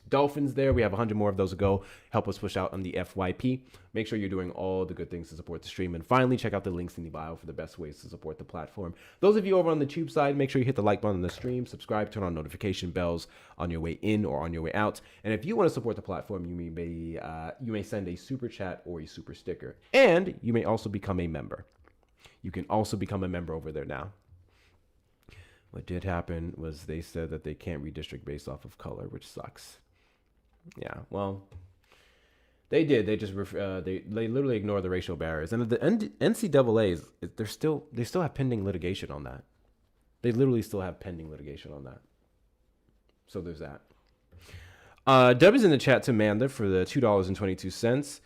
dolphins there. We have 100 more of those to go. Help us push out on the FYP. Make sure you're doing all the good things to support the stream. And finally, check out the links in the bio for the best ways to support the platform. Those of you over on the tube side, make sure you hit the like button on the stream, subscribe, turn on notification bells on your way in or on your way out. And if you want to support the platform, you may send a super chat or a super sticker. And you may also become a member. You can also become a member over there now. What did happen was they said that they can't redistrict based off of color, which sucks. Yeah, well, they did. They just they literally ignore the racial barriers, and the NCAA's they still have pending litigation on that. They literally still have pending litigation on that. So there's that. Debbie's in the chat to Amanda for the $2.22.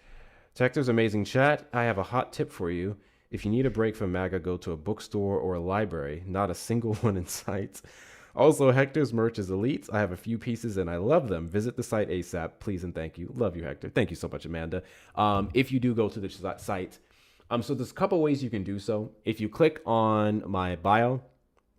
Hector's amazing chat. I have a hot tip for you. If you need a break from MAGA, go to a bookstore or a library. Not a single one in sight. Also, Hector's merch is elite. I have a few pieces and I love them. Visit the site ASAP, please and thank you. Love you, Hector. Thank you so much, Amanda. If you do go to the site, so there's a couple ways you can do so. If you click on my bio,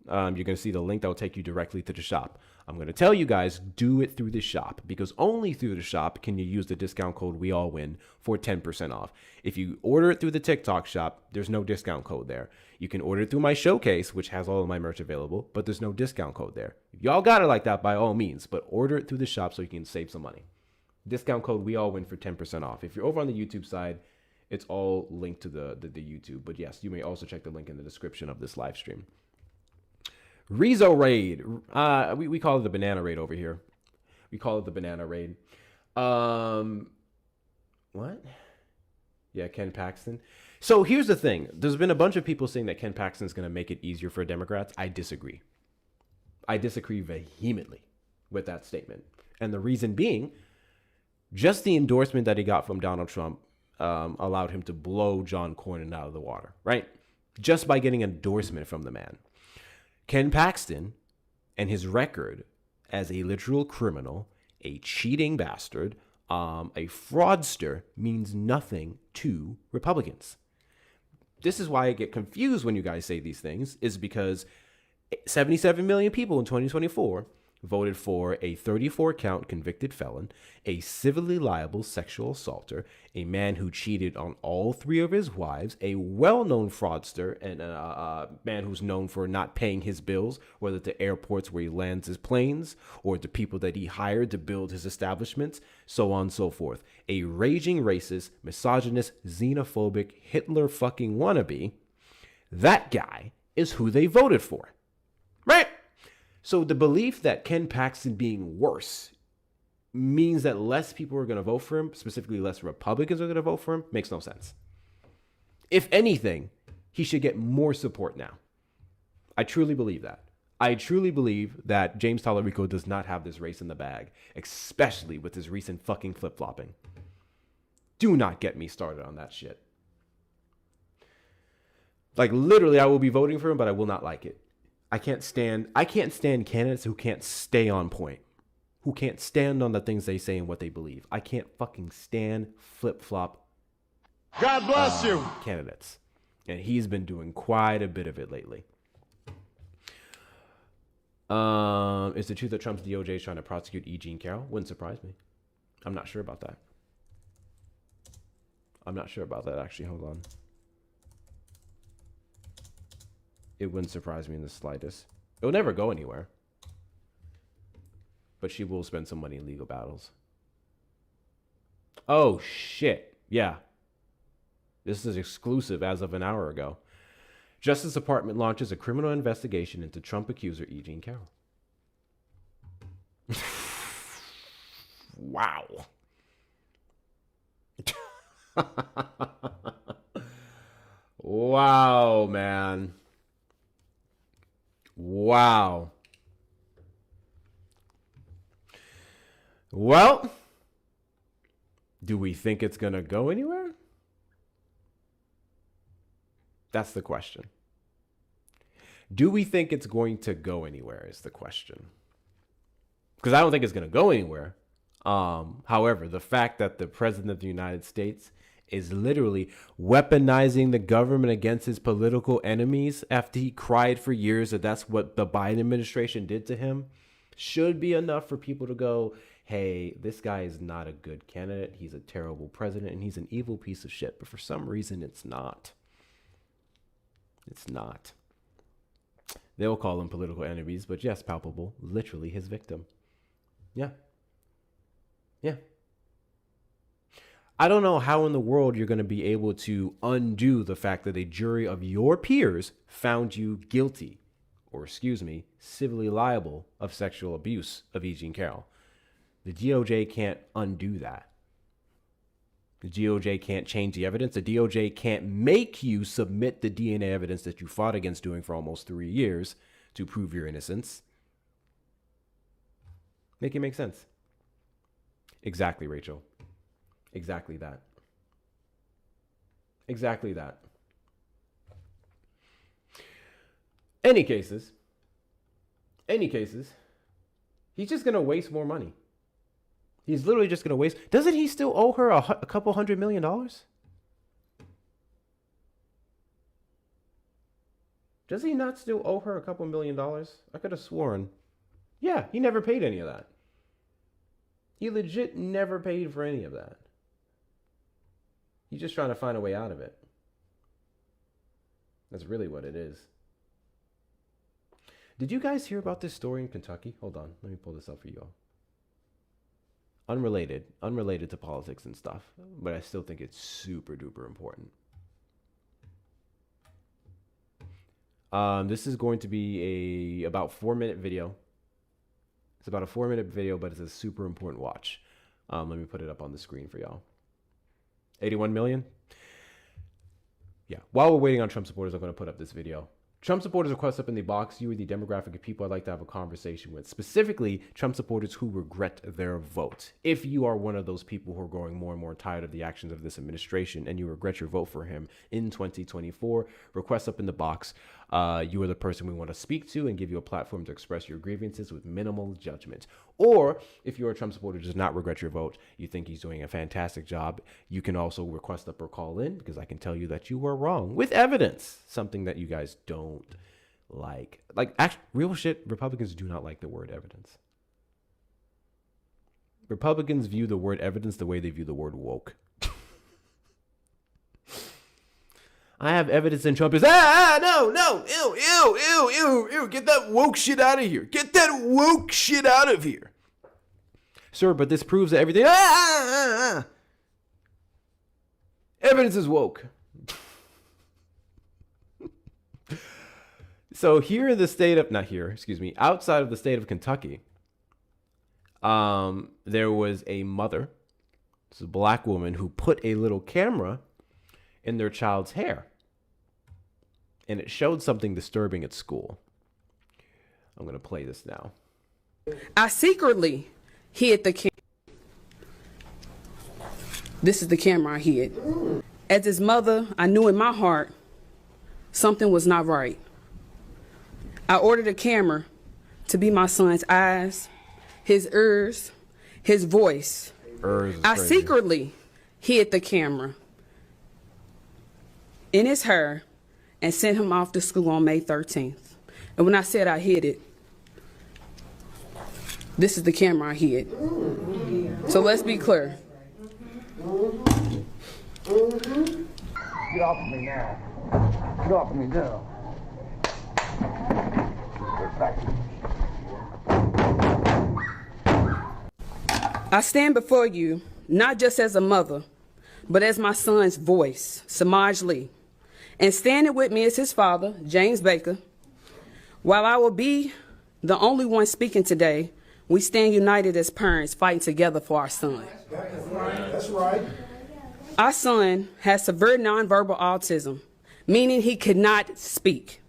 you're going to see the link that will take you directly to the shop. I'm going to tell you guys, do it through the shop because only through the shop can you use the discount code WeAllWin for 10% off. If you order it through the TikTok shop, there's no discount code there. You can order it through my showcase, which has all of my merch available, but there's no discount code there. If y'all got it like that, by all means, but order it through the shop so you can save some money. Discount code WeAllWin for 10% off. If you're over on the YouTube side, it's all linked to the YouTube. But yes, you may also check the link in the description of this live stream. Rizzo Raid. We call it the banana raid over here. We call it the banana raid. What? Yeah, Ken Paxton. So here's the thing. There's been a bunch of people saying that Ken Paxton's going to make it easier for Democrats. I disagree. I disagree vehemently with that statement. And the reason being, just the endorsement that he got from Donald Trump allowed him to blow John Cornyn out of the water, right? Just by getting endorsement from the man. Ken Paxton and his record as a literal criminal, a cheating bastard, a fraudster means nothing to Republicans. This is why I get confused when you guys say these things, is because 77 million people in 2024 voted for a 34-count convicted felon, a civilly liable sexual assaulter, a man who cheated on all 3 of his wives, a well-known fraudster, and a man who's known for not paying his bills, whether to airports where he lands his planes or to people that he hired to build his establishments, so on and so forth. A raging racist, misogynist, xenophobic, Hitler fucking wannabe. That guy is who they voted for. Right? So the belief that Ken Paxton being worse means that less people are going to vote for him, specifically less Republicans are going to vote for him, makes no sense. If anything, he should get more support now. I truly believe that. I truly believe that James Tallarico does not have this race in the bag, especially with his recent fucking flip-flopping. Do not get me started on that shit. Like, literally, I will be voting for him, but I will not like it. I can't stand candidates who can't stay on point, who can't stand on the things they say and what they believe. I can't fucking stand flip-flop. God bless you. Candidates. And he's been doing quite a bit of it lately. Is it true that Trump's DOJ is trying to prosecute E. Jean Carroll? Wouldn't surprise me. I'm not sure about that. Actually. Hold on. It wouldn't surprise me in the slightest. It'll never go anywhere. But she will spend some money in legal battles. Oh, shit. Yeah. This is exclusive as of an hour ago. Justice Department launches a criminal investigation into Trump accuser E. Jean Carroll. Wow. Wow, man. Wow. Well, do we think it's going to go anywhere? That's the question. Do we think it's going to go anywhere is the question. Because I don't think it's going to go anywhere. However, the fact that the president of the United States is literally weaponizing the government against his political enemies after he cried for years that that's what the Biden administration did to him should be enough for people to go, hey, this guy is not a good candidate. He's a terrible president and he's an evil piece of shit. But for some reason, it's not. It's not. They'll call them political enemies, but yes, palpable, literally his victim. Yeah. Yeah. I don't know how in the world you're going to be able to undo the fact that a jury of your peers found you guilty, or civilly liable of sexual abuse of E. Jean Carroll. The DOJ can't undo that. The DOJ can't change the evidence. The DOJ can't make you submit the DNA evidence that you fought against doing for almost 3 years to prove your innocence. Make it make sense. Exactly, Rachel. Exactly that. Exactly that. Any cases, he's just going to waste more money. He's literally just going to waste. Doesn't he still owe her a couple $100 million? Does he not still owe her a couple $1 million? I could have sworn. Yeah, he never paid any of that. He legit never paid for any of that. He's just trying to find a way out of it. That's really what it is. Did you guys hear about this story in Kentucky? Hold on, let me pull this up for you all. Unrelated to politics and stuff, but I still think it's super duper important. This is going to be about 4-minute video. It's about a 4-minute video, but it's a super important watch. Let me put it up on the screen for y'all. 81 million? Yeah. While we're waiting on Trump supporters, I'm going to put up this video. Trump supporters request up in the box. You are the demographic of people I'd like to have a conversation with. Specifically, Trump supporters who regret their vote. If you are one of those people who are growing more and more tired of the actions of this administration and you regret your vote for him in 2024, request up in the box. You are the person we want to speak to and give you a platform to express your grievances with minimal judgment. Or if you're a Trump supporter who does not regret your vote, you think he's doing a fantastic job, you can also request up or call in, because I can tell you that you were wrong with evidence, something that you guys don't like. Like, actually, real shit, Republicans do not like the word evidence. Republicans view the word evidence the way they view the word woke. I have evidence and Trump is, no, ew, get that woke shit out of here. Get that woke shit out of here. Sir, but this proves that everything, evidence is woke. So here in the state of, outside of the state of Kentucky, there was a mother, it's a black woman, who put a little camera in their child's hair. And it showed something disturbing at school. I'm going to play this now. I secretly hid the camera. This is the camera I hid. As his mother, I knew in my heart something was not right. I ordered a camera to be my son's eyes, his ears, his voice. I secretly hid the camera in his hair and sent him off to school on May 13th. And when I said I hid it, this is the camera I hid. So let's be clear. Get off of me now. Get off of me now. I stand before you not just as a mother, but as my son's voice, Samaj Lee. And standing with me is his father, James Baker. While I will be the only one speaking today, we stand united as parents, fighting together for our son. That's right. Our son has severe nonverbal autism, meaning he cannot speak.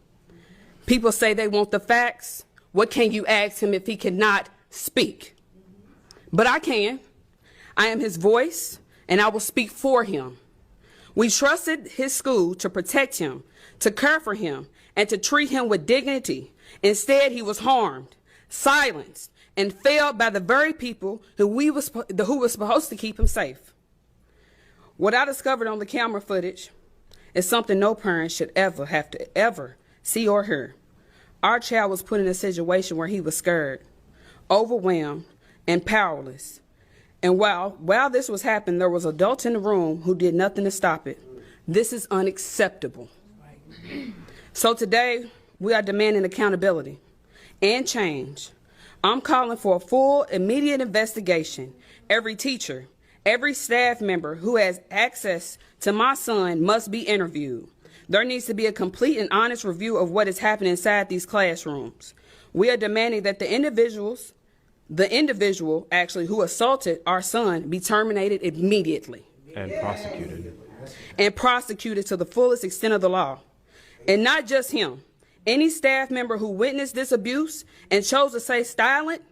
People say they want the facts. What can you ask him if he cannot speak? But I can. I am his voice, and I will speak for him. We trusted his school to protect him, to care for him, and to treat him with dignity. Instead, he was harmed, silenced, and failed by the very people who were supposed to keep him safe. What I discovered on the camera footage is something no parent should ever have to ever see or hear. Our child was put in a situation where he was scared, overwhelmed, and powerless. And while this was happening, there was adults in the room who did nothing to stop it. This is unacceptable. So today, we are demanding accountability and change. I'm calling for a full, immediate investigation. Every teacher, every staff member who has access to my son must be interviewed. There needs to be a complete and honest review of what is happening inside these classrooms. We are demanding that the individual who assaulted our son be terminated immediately. And prosecuted. And prosecuted to the fullest extent of the law. And not just him. Any staff member who witnessed this abuse and chose to stay silent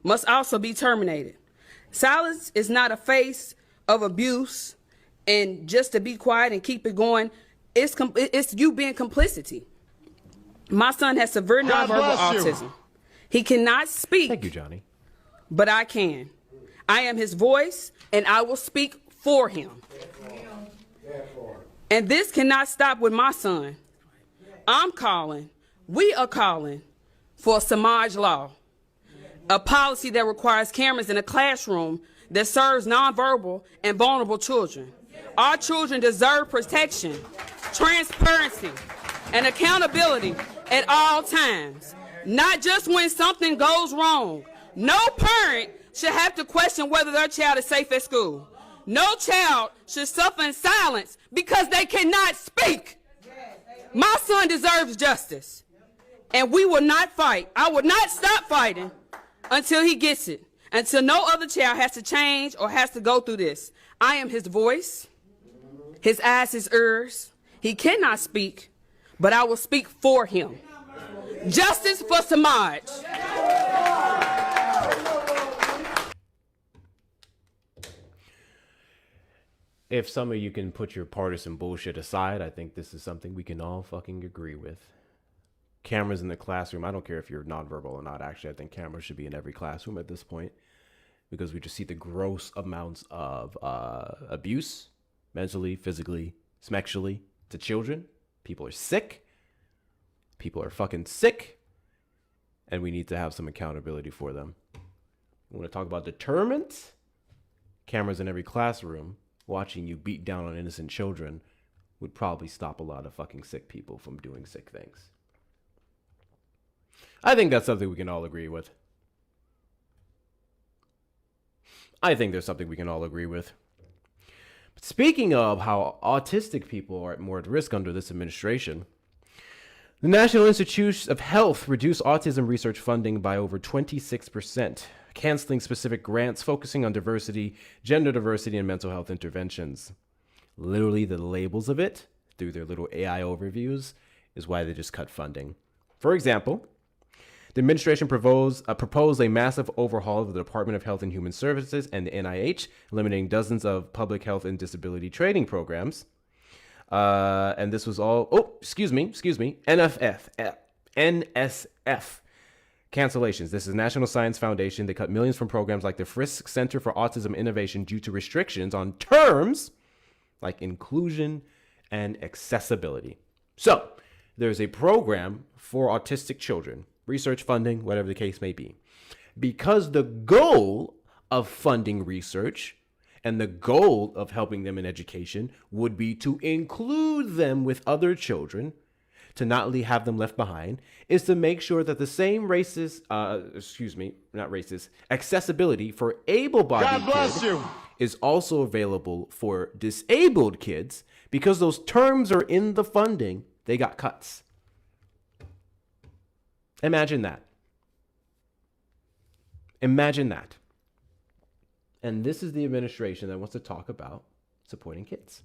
must also be terminated. Silence is not a face of abuse and just to be quiet and keep it going. It's you being complicity. My son has severe nonverbal autism. He cannot speak. Thank you, Johnny. But I can. I am his voice, and I will speak for him. And this cannot stop with my son. We are calling for a Samaj law, a policy that requires cameras in a classroom that serves nonverbal and vulnerable children. Our children deserve protection, transparency, and accountability at all times. Not just when something goes wrong. No parent should have to question whether their child is safe at school. No child should suffer in silence because they cannot speak. My son deserves justice. And we will not fight. I will not stop fighting until he gets it. Until no other child has to change or has to go through this. I am his voice, his eyes, his ears. He cannot speak, but I will speak for him. Justice for Samaj. If some of you can put your partisan bullshit aside, I think this is something we can all fucking agree with. cameras in the classroom. I don't care if you're nonverbal or not. Actually, I think cameras should be in every classroom at this point because we just see the gross amounts of abuse, mentally, physically, sexually, to children. People are sick. People are fucking sick. And we need to have some accountability for them. We want to talk about deterrent. Cameras in every classroom watching you beat down on innocent children would probably stop a lot of fucking sick people from doing sick things. I think that's something we can all agree with. I think there's something we can all agree with. But speaking of how autistic people are more at risk under this administration, the National Institutes of Health reduced autism research funding by over 26%, canceling specific grants focusing on diversity, gender diversity, and mental health interventions. Literally, the labels of it, through their little AI overviews, is why they just cut funding. For example, the administration proposed a massive overhaul of the Department of Health and Human Services and the NIH, eliminating dozens of public health and disability training programs. And this was all, NSF cancellations. This is National Science Foundation. They cut millions from programs like the Frisk Center for Autism Innovation due to restrictions on terms like inclusion and accessibility. So there's a program for autistic children, research funding, whatever the case may be. Because the goal of funding research and the goal of helping them in education would be to include them with other children, to not have them left behind, is to make sure that the same accessibility for able-bodied kids is also available for disabled kids. Because those terms are in the funding, they got cuts. Imagine that. Imagine that. And this is the administration that wants to talk about supporting kids.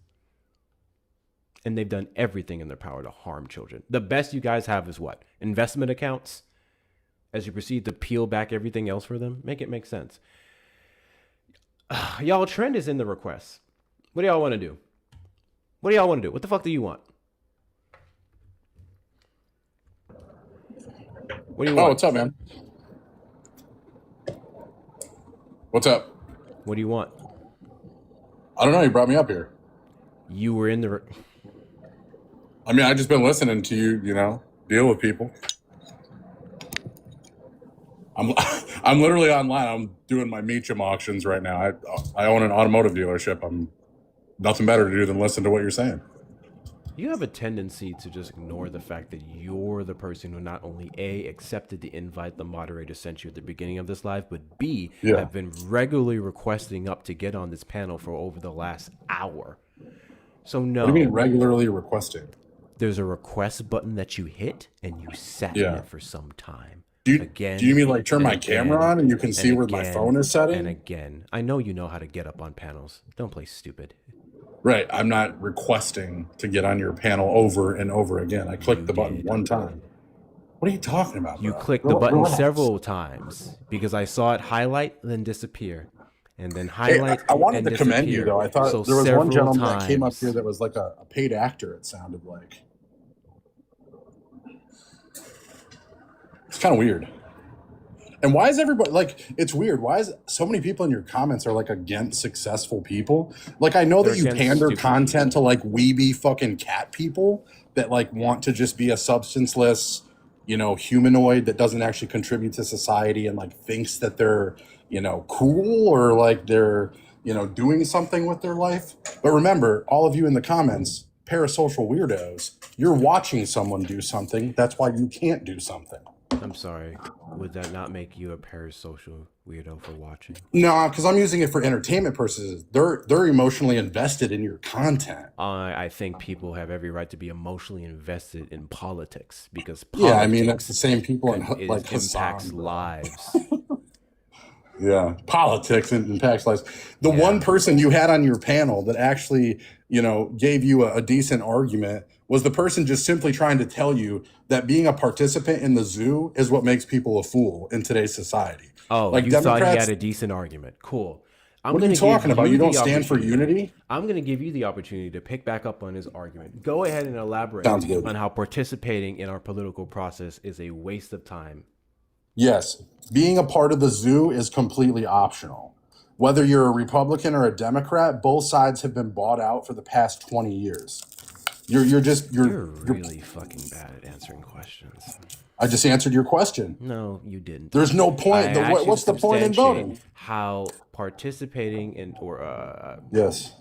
And they've done everything in their power to harm children. The best you guys have is what? Investment accounts? As you proceed to peel back everything else for them? Make it make sense. Y'all, trend is in the requests. What do y'all want to do? What do y'all want to do? What the fuck do you want? What do you want? Oh, what's up, man? What's up? What do you want? I don't know. You brought me up here. You were in the... I mean, I've just been listening to you, deal with people. I'm literally online. I'm doing my Meacham auctions right now. I own an automotive dealership. I'm nothing better to do than listen to what you're saying. You have a tendency to just ignore the fact that you're the person who not only A, accepted the invite the moderator sent you at the beginning of this live, but B, have been regularly requesting up to get on this panel for over the last hour. So no. What do you mean regularly requesting? There's a request button that you hit and you sat in it for some time. Do you mean like turn my camera on and you can see where my phone is setting? And again, I know you know how to get up on panels. Don't play stupid. Right. I'm not requesting to get on your panel over and over again. I clicked the button one time. What are you talking about, You bro? clicked the button several times because I saw it highlight, then disappear. And then highlight. I wanted and to commend you, though. I thought so there was one gentleman times. that came up here that was like a paid actor, it sounded like. It's kind of weird. And why is everybody like, it's weird. Why is so many people in your comments are like against successful people? Like, I know that you pander content to like weeby fucking cat people that like want to just be a substanceless, humanoid that doesn't actually contribute to society and like thinks that they're, cool or like they're, doing something with their life. But remember, all of you in the comments, parasocial weirdos, you're watching someone do something. That's why you can't do something. I'm sorry. Would that not make you a parasocial weirdo for watching? No, because I'm using it for entertainment purposes. They're emotionally invested in your content. I think people have every right to be emotionally invested in politics because that's the same people in like impacts lives. Politics impacts lives. The one person you had on your panel that actually, gave you a decent argument was the person just simply trying to tell you that being a participant in the zoo is what makes people a fool in today's society. Oh, like you thought he had a decent argument. Cool. What are you talking about? You don't stand for unity? I'm going to give you the opportunity to pick back up on his argument. Go ahead and elaborate Sounds good. on how participating in our political process is a waste of time. Yes. Being a part of the zoo is completely optional. Whether you're a Republican or a Democrat, both sides have been bought out for the past 20 years. You're really fucking bad at answering questions. I just answered your question. No, you didn't. There's no point. What's the point in voting? How participating in yes.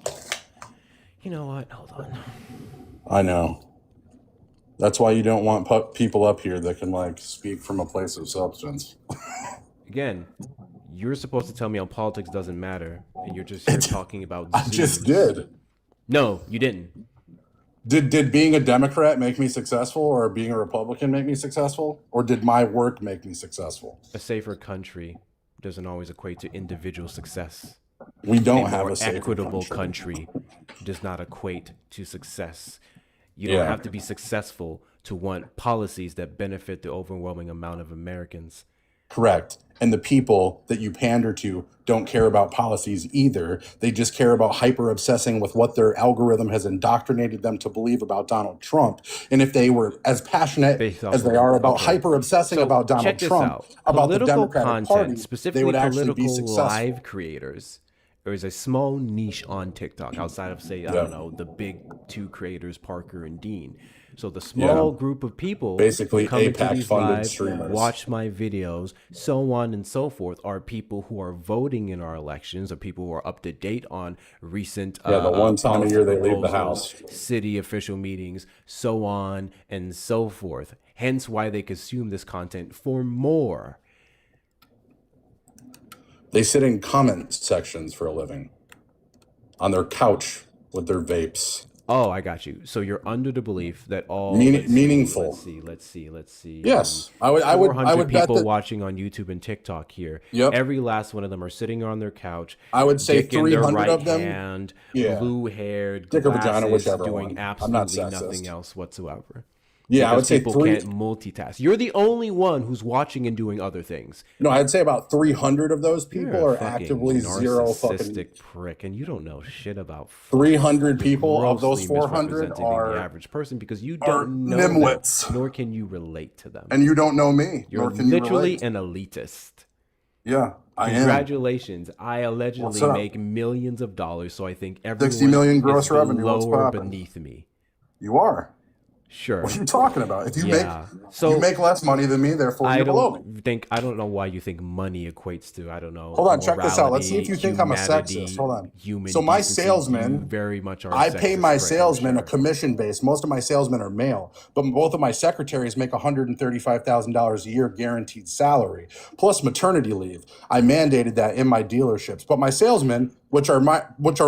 You know what? Hold on. I know. That's why you don't want people up here that can like speak from a place of substance. Again, you're supposed to tell me how politics doesn't matter, and you're just here talking about zoos. I just did. No, you didn't. Did being a Democrat make me successful, or being a Republican make me successful, or did my work make me successful? A safer country doesn't always equate to individual success. We don't have a safer equitable country does not equate to success. You don't have to be successful to want policies that benefit the overwhelming amount of Americans. Correct. And the people that you pander to don't care about policies either. They just care about hyper obsessing with what their algorithm has indoctrinated them to believe about Donald Trump. And if they were as passionate as they are about hyper obsessing about Donald Trump, about the Democratic Party, specifically they would actually be political successful. Live creators. There is a small niche on TikTok outside of, say, I don't know, the big two creators, Parker and Dean. So the small group of people basically come into APAC these funded live, streamers, watch my videos, so on and so forth, are people who are voting in our elections, or people who are up to date on recent the one time a year they leave the proposals, house, city official meetings, so on and so forth. Hence why they consume this content for more. They sit in comment sections for a living, on their couch with their vapes. Oh, I got you. So you're under the belief that all meaningful. Let's see. Yes, I would bet people that watching on YouTube and TikTok here. Yep. Every last one of them are sitting on their couch. I would say dick in their 300 right of them. hand, Yeah. blue-haired, Dick or vagina, glasses, whichever doing one. absolutely I'm not nothing sexist. else whatsoever. Yeah, I would Because say people can't multitask. You're the only one who's watching and doing other things. No, I'd say about 300 of those You're people a are fucking actively zero fucking. narcissistic prick, and you don't know shit about 300 people of those grossly 400 misrepresenting are the average person because you are don't know nimwits. them, nor can you relate to them. And you don't know me. You're nor can literally you relate. an elitist. Yeah, I am. Congratulations. I allegedly What's up? make millions of dollars, so I think everyone 60 million gross is revenue. below What's or poppin'? beneath me. You are. Sure. What are you talking about? If you So you make less money than me, therefore I you're below me. I don't know why you think money equates to, I don't know. Hold on, check this out. Let's see morality, if you think I'm a humanity, sexist. Hold on. Human So my decency. salesman, You very much are. I pay my salesmen a commission base. Most of my salesmen are male, but both of my secretaries make $135,000 a year guaranteed salary, plus maternity leave. I mandated that in my dealerships. But my salesmen, which are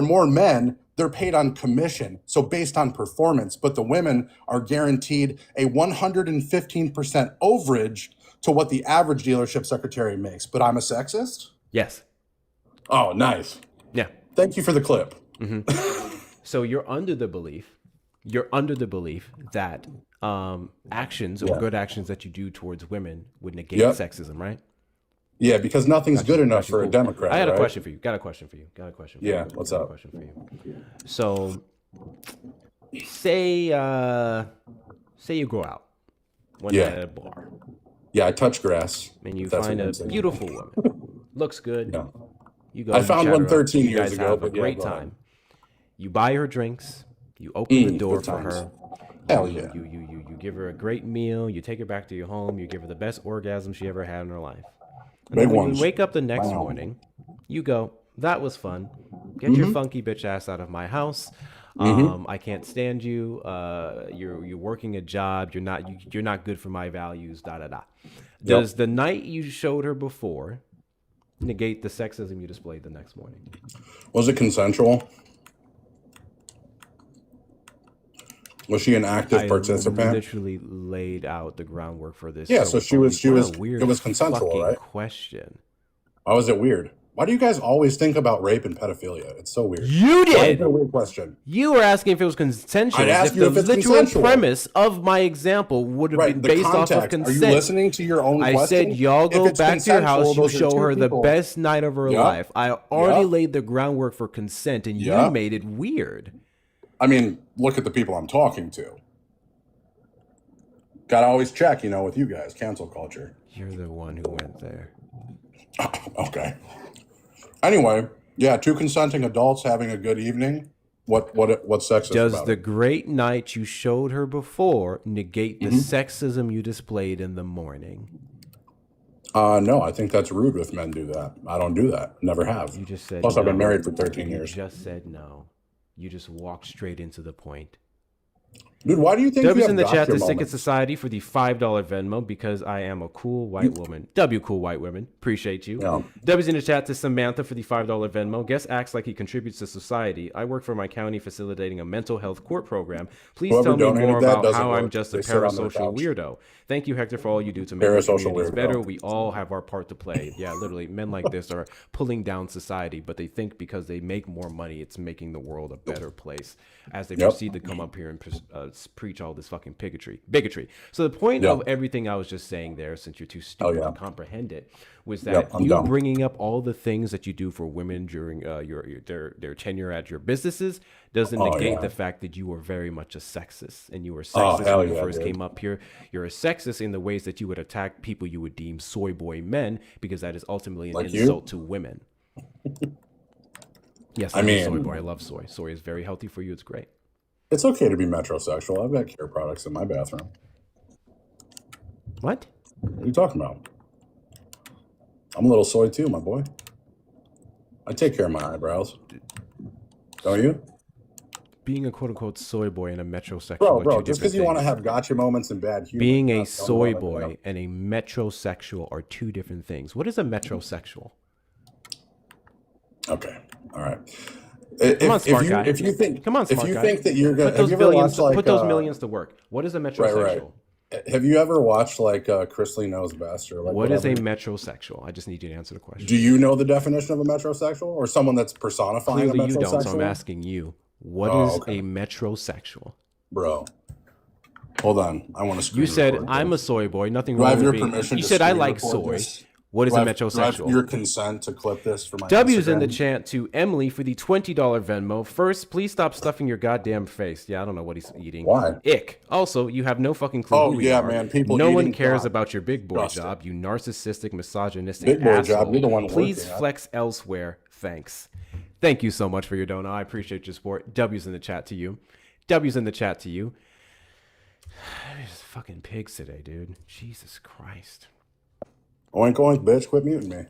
more men, they're paid on commission, so based on performance. But the women are guaranteed a 115% overage to what the average dealership secretary makes. But I'm a sexist? Yes. Oh, nice. Yeah. Thank you for the clip. So you're under the belief that actions or good actions that you do towards women would negate sexism, right? Yeah, because nothing's good enough for a Democrat. I got a right? question for you. Yeah, what's up? Question for you. So, say you go out one night at a bar. Yeah, I touch grass. And you That's find what a I'm saying. beautiful woman. Looks good. Yeah. You go. I you found chat one her up. 13 You years guys ago, have but a yeah, great go ahead. time. You buy her drinks. You open the door good for times. her. Hell yeah. You give her a great meal. You take her back to your home. You give her the best orgasm she ever had in her life. And then when you wake up the next morning, you go, that was fun. Get your funky bitch ass out of my house. I can't stand you. You're working a job. You're not good for my values. Da da da. Does the night you showed her before negate the sexism you displayed the next morning? Was it consensual? Was she an active participant? I literally laid out the groundwork for this. Yeah, so she was. What a weird it was consensual, fucking right? Question. Why was it weird? Why do you guys always think about rape and pedophilia? It's so weird. You did. Why is that a weird question? You were asking if it was consensual. I'd ask if you if it's literal consensual. premise of my example would have been The based off of context. consent. Are you listening to your own I question? said, y'all If go it's back to your house. consensual, You those are show two her the people. best night of her Yeah. life. I already Yeah. laid the groundwork for consent, and Yeah. you made it weird. I mean, look at the people I'm talking to. Gotta always check, with you guys. Cancel culture. You're the one who went there. Okay. Anyway, yeah, two consenting adults having a good evening. What's sexist Does about the it? great night you showed her before negate the Mm-hmm. sexism you displayed in the morning? No, I think that's rude if men do that. I don't do that. Never have. You just said Plus, I've been no. married for 13 years. You just said no. You just walked straight into the point. Dude, why do you think you W's have in the chat gotcha to Sick moments? Society for the $5 Venmo because I am a cool white woman. W cool white women. Appreciate you. Yeah. W's in the chat to Samantha for the $5 Venmo. Guest acts like he contributes to society. I work for my county facilitating a mental health court program. Please Whoever tell me donated more that about doesn't how I'm work. just a They sit on their parasocial couch. weirdo. Thank you, Hector, for all you do to make our Parasocial communities weirdo. better. We all have our part to play. Yeah, literally, men like this are pulling down society, but they think because they make more money, it's making the world a better place as they Yep. proceed to come up here and preach all this fucking bigotry. So the point Yep. of everything I was just saying there, since you're too stupid yeah. to comprehend it, was that Yep, I'm you dumb. bringing up all the things that you do for women during their tenure at your businesses doesn't Oh, negate yeah. the fact that you were very much a sexist, and you were Oh, sexist hell when you yeah, first dude. came up here. You're a sexist in the ways that you would attack people you would deem soy boy men, because that is ultimately an Like you? insult to women. Yes, I I'm a mean- soy boy. I love soy. Soy is very healthy for you. It's great. It's okay to be metrosexual. I've got care products in my bathroom. What? What are you talking about? I'm a little soy too, my boy. I take care of my eyebrows. Don't you? Being a quote unquote soy boy and a metrosexual Bro, are bro, two just different because you want to things. have gotcha moments and bad humor. Being a don't soy wanna, boy and a metrosexual are two different things. What is a metrosexual? Okay, all right. Come on, smart guy. If you think, Come on, if smart you guy. think that you're gonna, Put have those you ever billions, watched like put those millions to work. What is a metrosexual? right. Have you ever watched like Chrisley Knows Best or like What is a whatever? metrosexual? I just need you to answer the question. Do you know the definition of a metrosexual or someone that's personifying Clearly a you metrosexual? don't, so I'm asking you. What Oh, is okay. a metrosexual? Bro, hold on. I want to. You said I'm a soy boy. Nothing Do I wrong have with your being. permission You to said I screen like record soy. this? What is Do a I have metrosexual? your consent to clip this for my W's in the Instagram? chat to Emily for the $20 Venmo. First, please stop stuffing your goddamn face. Yeah, I don't know what he's eating. Why? Ick. Also, you have no fucking clue Oh, who we yeah, are. man, people No one eating cares God. about your big boy Disgusting. job, you narcissistic, misogynistic Big boy asshole. job, you're the one Please working, huh? flex elsewhere. Thanks. Thank you so much for your donut. I appreciate your support. W's in the chat to you. W's in the chat to you. There's fucking pigs today, dude. Jesus Christ. Oink oink, bitch! Quit muting me.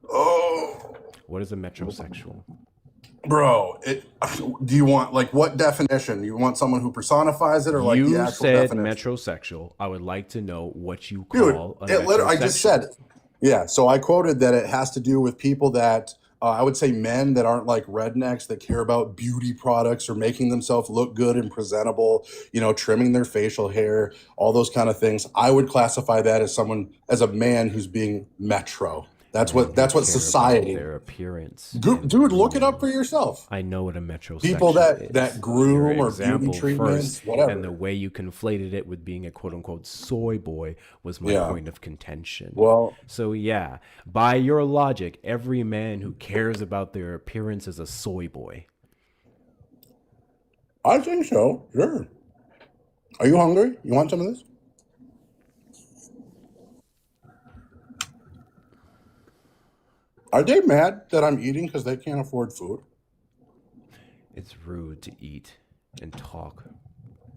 Oh, What is a metrosexual? bro, do you want like what definition? You want someone who personifies it, or like the You actual said definition? metrosexual. I would like to know what you Dude, call a I just metrosexual. said it. Yeah, so I quoted that it has to do with people that I would say men that aren't like rednecks that care about beauty products or making themselves look good and presentable, trimming their facial hair, all those kind of things. I would classify that as someone, as a man who's being metro. That's what Care about society. their appearance. Dude, look it up for yourself. I know what a metrosexual People is. that groom Your or beauty example treatments, first, whatever. and the way you conflated it with being a quote unquote soy boy was my Yeah. point of contention. Well, So yeah, by your logic, every man who cares about their appearance is a soy boy. I think so. Sure. Are you hungry? You want some of this? Are they mad that I'm eating because they can't afford food? It's rude to eat and talk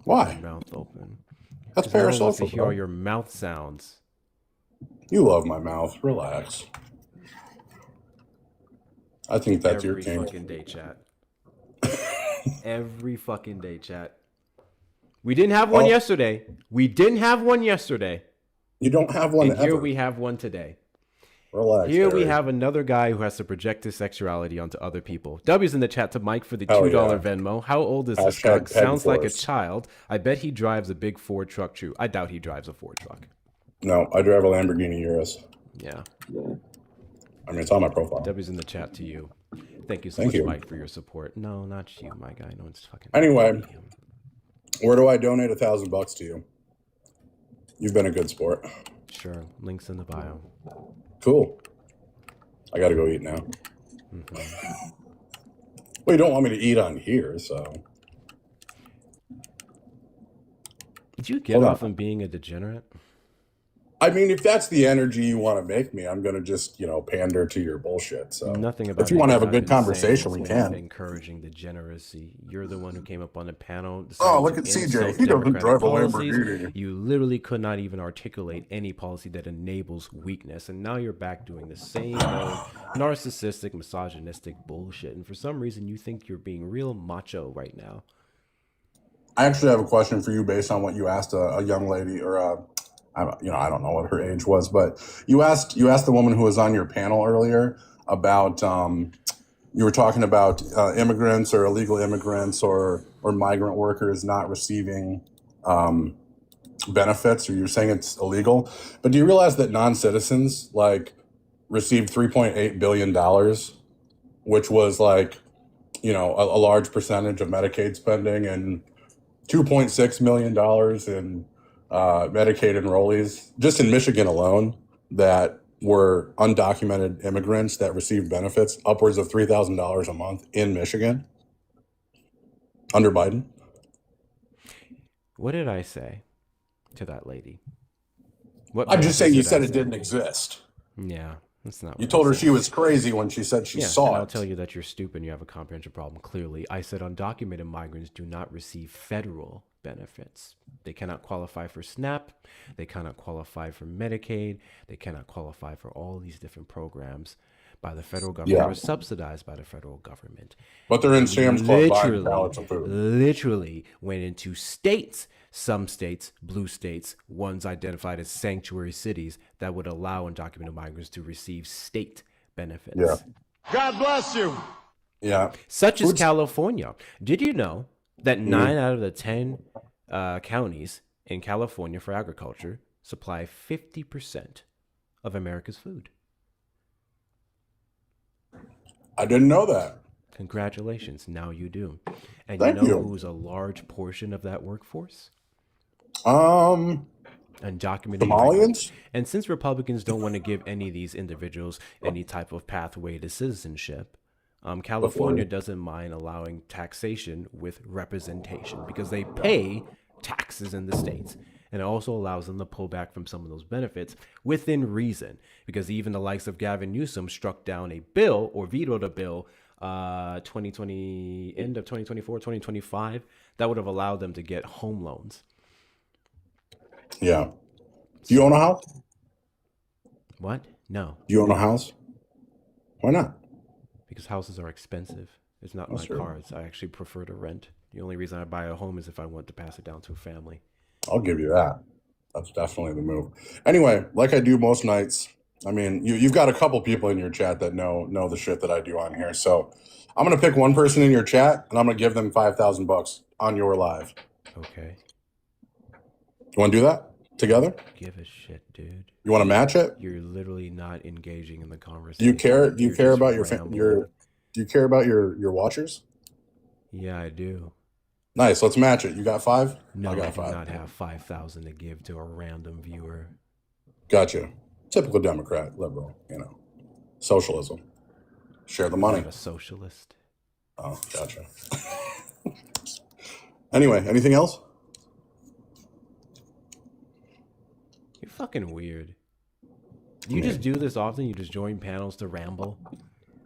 Why? with your mouth open. That's 'Cause everyone wants to parasocial, hear all bro. your mouth sounds. You love my mouth. Relax. I think that's your Every king. fucking day, chat. Every fucking day, chat. We didn't have one Oh. yesterday. We didn't have one yesterday. You don't have one And here ever. we have one today. Relax. Here we Harry. have another guy who has to project his sexuality onto other people. W's in the chat to Mike for the Hell $2 yeah. Venmo. How old is this Hashtag guy? Peg Sounds like a Force. child. I bet he drives a big Ford truck. True. I doubt he drives a Ford truck. No, I drive a Lamborghini Urus. Yeah. I mean, it's on my profile. W's in the chat to you. Thank you so Thank much, you. Mike, for your support. No, not you, my guy. No one's fucking. Anyway, where do I donate $1,000 to you? You've been a good sport. Sure. Links in the bio. Cool. I got to go eat now. Mm-hmm. Well, you don't want me to eat on here, so. Did you get off on being a degenerate? I mean, if that's the energy you want to make me, I'm going to just, pander to your bullshit. So Nothing about if you want to have a anything good I've been conversation, saying we has been can. encouraging degeneracy. You're the one who came up on the panel. Oh, look at deciding to CJ. insult He doesn't democratic drive a policies. Lamborghini. You literally could not even articulate any policy that enables weakness. And now you're back doing the same old narcissistic, misogynistic bullshit. And for some reason, you think you're being real macho right now. I actually have a question for you based on what you asked a young lady, or I don't know what her age was, but you asked the woman who was on your panel earlier about you were talking about immigrants or illegal immigrants or migrant workers not receiving benefits, or you're saying it's illegal. But do you realize that non-citizens received $3.8 billion, which was a large percentage of Medicaid spending, and $2.6 million in Medicaid enrollees just in Michigan alone that were undocumented immigrants that received benefits, upwards of $3,000 a month in Michigan under Biden. What did I say to that lady? I'm just saying you said it didn't exist. Yeah, that's not. You told her she was crazy when she said she saw and it. I'll tell you that you're stupid and you have a comprehension problem. Clearly, I said undocumented migrants do not receive federal benefits. They cannot qualify for SNAP. They cannot qualify for Medicaid. They cannot qualify for all these different programs by the federal government or subsidized by the federal government. But they're in Sam's Club buying pallets of food. Literally went into states, some states, blue states, ones identified as sanctuary cities that would allow undocumented migrants to receive state benefits. Yeah. God bless you. Yeah. Such as California. Did you know that 9 out of the 10 counties in California for agriculture supply 50% of America's food? I didn't know that. Congratulations. Now you do. And Thank you know you. who's a large portion of that workforce? Undocumented Somalians? And since Republicans don't want to give any of these individuals any type of pathway to citizenship, California doesn't mind allowing taxation with representation because they pay taxes in the states. And it also allows them to pull back from some of those benefits within reason, because even the likes of Gavin Newsom struck down a bill or vetoed a bill 2020, end of 2024, 2025, that would have allowed them to get home loans. Yeah. Do you own a house? What? No. Do you own a house? Why not? Because houses are expensive. It's not my cars. I actually prefer to rent. The only reason I buy a home is if I want to pass it down to a family. I'll give you that. That's definitely the move. Anyway, like I do most nights, I mean, you've got a couple people in your chat that know the shit that I do on here. So I'm going to pick one person in your chat and I'm going to give them $5,000 on your live. Okay. You want to do that together? Give a shit, dude. You want to match it? You're literally not engaging in the conversation. Do you care? Do you care about do you care about your watchers? Yeah, I do. Nice. Let's match it. You got 5? No, I got I do 5. not have 5,000 to give to a random viewer. Gotcha. Typical Democrat, liberal, socialism. Share the money. I'm not a socialist. Oh, gotcha. Anyway, anything else? You're fucking weird. Do you just do this often? You just join panels to ramble?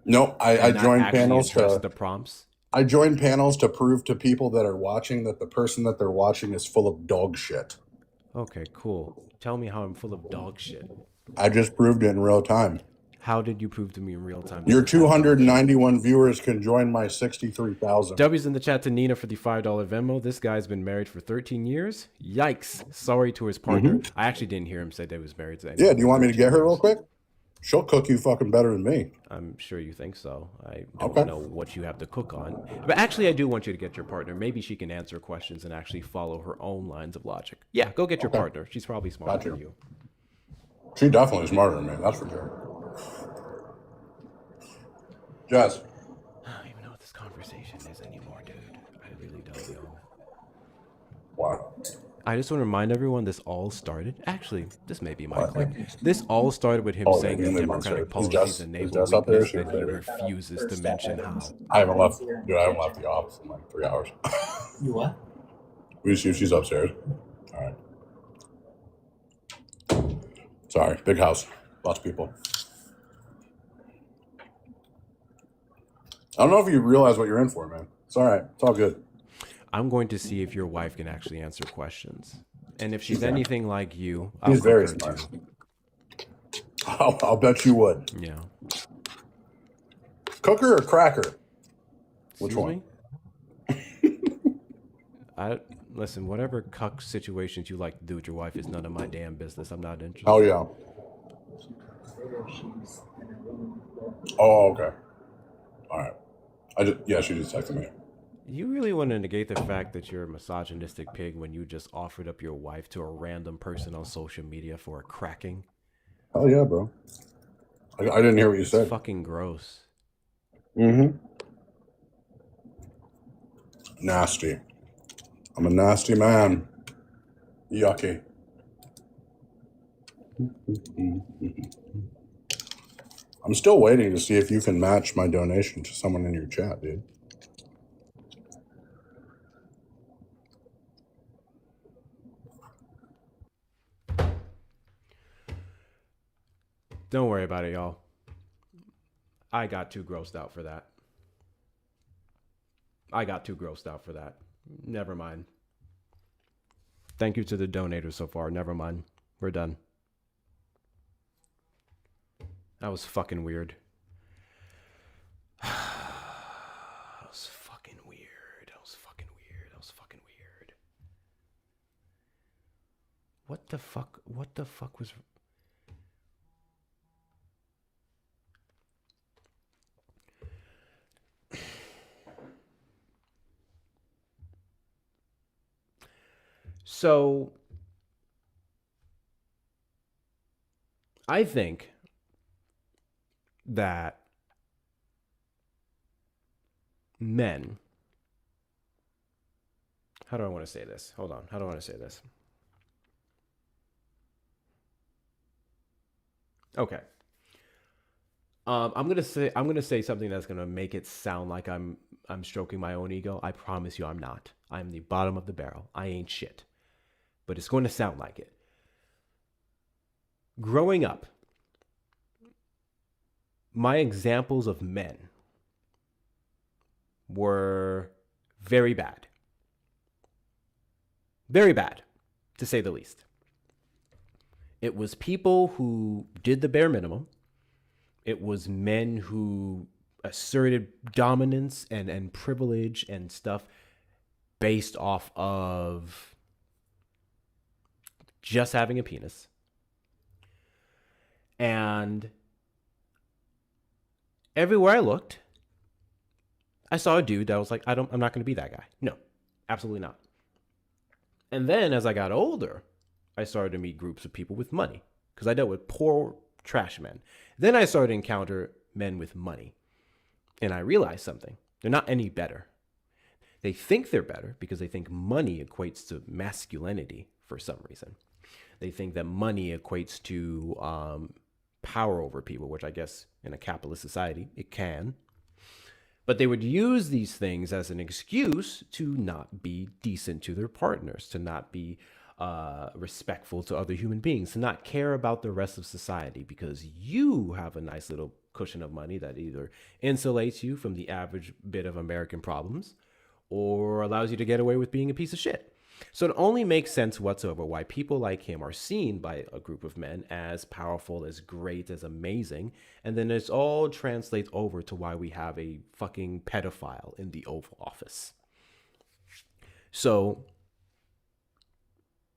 No, I join panels to the prompts. I join panels to prove to people that are watching that the person that they're watching is full of dog shit. Okay, cool. Tell me how I'm full of dog shit. I just proved it in real time. How did you prove to me in real time? Your 291 viewers can join my 63,000. W's in the chat to Nina for the $5 Venmo. This guy's been married for 13 years. Yikes. Sorry to his partner. I actually didn't hear him say that he was married to anyone. Yeah, do you want me to get her real quick? She'll cook you fucking better than me. I'm sure you think so. I don't know what you have to cook on. But actually, I do want you to get your partner. Maybe she can answer questions and actually follow her own lines of logic. Yeah, go get your partner. She's probably smarter than you. She's definitely smarter than me, that's for sure. Jess. I don't even know what this conversation is anymore, dude. I really don't know. Wow. I just want to remind everyone this all started. Actually, this may be my clip. This all started with him saying the Democratic policies enable weakness that he refuses to mention how. I haven't left the office in like 3 hours. You what? We see if she's upstairs. All right. Sorry, big house, lots of people. I don't know if you realize what you're in for, man. It's all right. It's all good. I'm going to see if your wife can actually answer questions. And if she's anything like you, She's I'll very cook her smart. too. I'll bet you would. Yeah. Cooker or cracker? Which Excuse one? Me? Listen, whatever cuck situations you like to do with your wife is none of my damn business. I'm not interested. Oh, yeah. Oh, okay. All right. She just texted me. You really want to negate the fact that you're a misogynistic pig when you just offered up your wife to a random person on social media for a cracking? Oh, yeah, bro. I didn't hear what you said. It's fucking gross. Mm-hmm. Nasty. I'm a nasty man. Yucky. I'm still waiting to see if you can match my donation to someone in your chat, dude. Don't worry about it, y'all. I got too grossed out for that. Never mind. Thank you to the donators so far. Never mind. We're done. That was fucking weird. That was fucking weird. What the fuck was... So, I think that men... How do I want to say this? Hold on. How do I want to say this? Okay. I'm gonna say something that's gonna make it sound like I'm stroking my own ego. I promise you I'm not. I'm the bottom of the barrel. I ain't shit. But it's going to sound like it. Growing up, my examples of men were very bad. Very bad, to say the least. It was people who did the bare minimum. It was men who asserted dominance and privilege and stuff based off of just having a penis. And everywhere I looked, I saw a dude that was like, I'm not going to be that guy. No, absolutely not. And then as I got older, I started to meet groups of people with money because I dealt with poor trash men. Then I started to encounter men with money. And I realized something. They're not any better. They think they're better because they think money equates to masculinity for some reason. They think that money equates to power over people, which I guess in a capitalist society, it can. But they would use these things as an excuse to not be decent to their partners, to not be respectful to other human beings, to not care about the rest of society because you have a nice little cushion of money that either insulates you from the average bit of American problems or allows you to get away with being a piece of shit. So it only makes sense whatsoever why people like him are seen by a group of men as powerful, as great, as amazing. And then it's all translates over to why we have a fucking pedophile in the Oval Office. So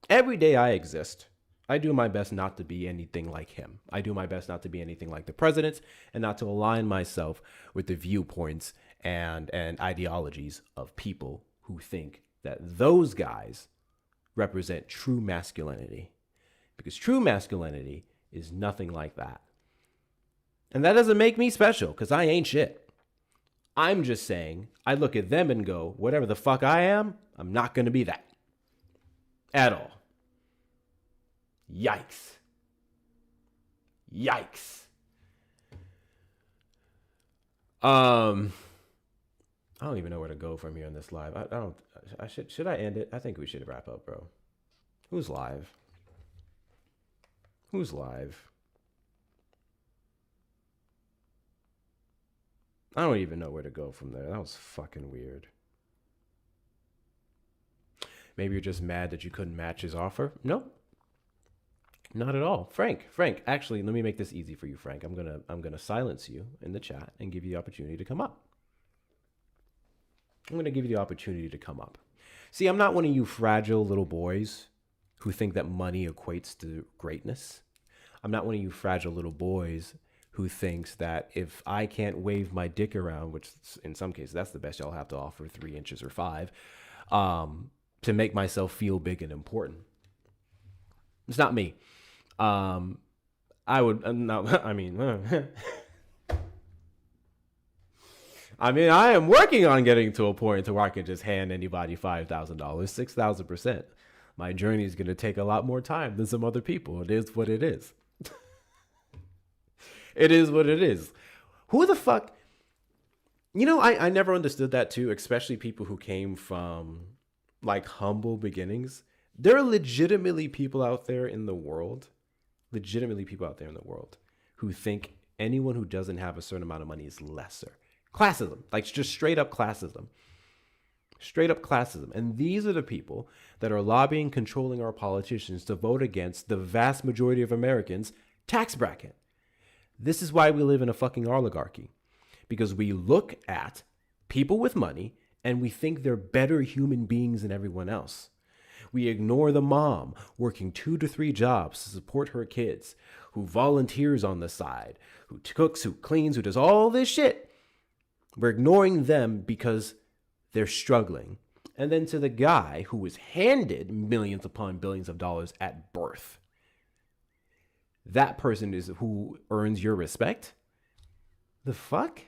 every day I exist, I do my best not to be anything like him. I do my best not to be anything like the president and not to align myself with the viewpoints and ideologies of people who think that those guys represent true masculinity, because true masculinity is nothing like that. And that doesn't make me special because I ain't shit. I'm just saying, I look at them and go, whatever the fuck I am, I'm not going to be that. At all. Yikes. Yikes. I don't even know where to go from here in this live. Should I end it? I think we should wrap up, bro. Who's live? Who's live? I don't even know where to go from there. That was fucking weird. Maybe you're just mad that you couldn't match his offer? No. Not at all. Frank, actually, let me make this easy for you, Frank. I'm gonna silence you in the chat and give you the opportunity to come up. I'm gonna give you the opportunity to come up. See, I'm not one of you fragile little boys who think that money equates to greatness. I'm not one of you fragile little boys who thinks that if I can't wave my dick around, which in some cases that's the best y'all have to offer, 3 inches or 5, to make myself feel big and important. It's not me. I am working on getting to a point to where I can just hand anybody $5,000, 6,000%. My journey is going to take a lot more time than some other people. It is what it is. It is what it is. Who the fuck? I never understood that too, especially people who came from like humble beginnings. There are legitimately people out there in the world who think anyone who doesn't have a certain amount of money is lesser. Classism, like just straight up classism. Straight up classism. And these are the people that are lobbying, controlling our politicians to vote against the vast majority of Americans' tax bracket. This is why we live in a fucking oligarchy. Because we look at people with money and we think they're better human beings than everyone else. We ignore the mom working 2 to 3 jobs to support her kids, who volunteers on the side, who cooks, who cleans, who does all this shit. We're ignoring them because they're struggling. And then to the guy who was handed millions upon billions of dollars at birth. That person is who earns your respect? The fuck?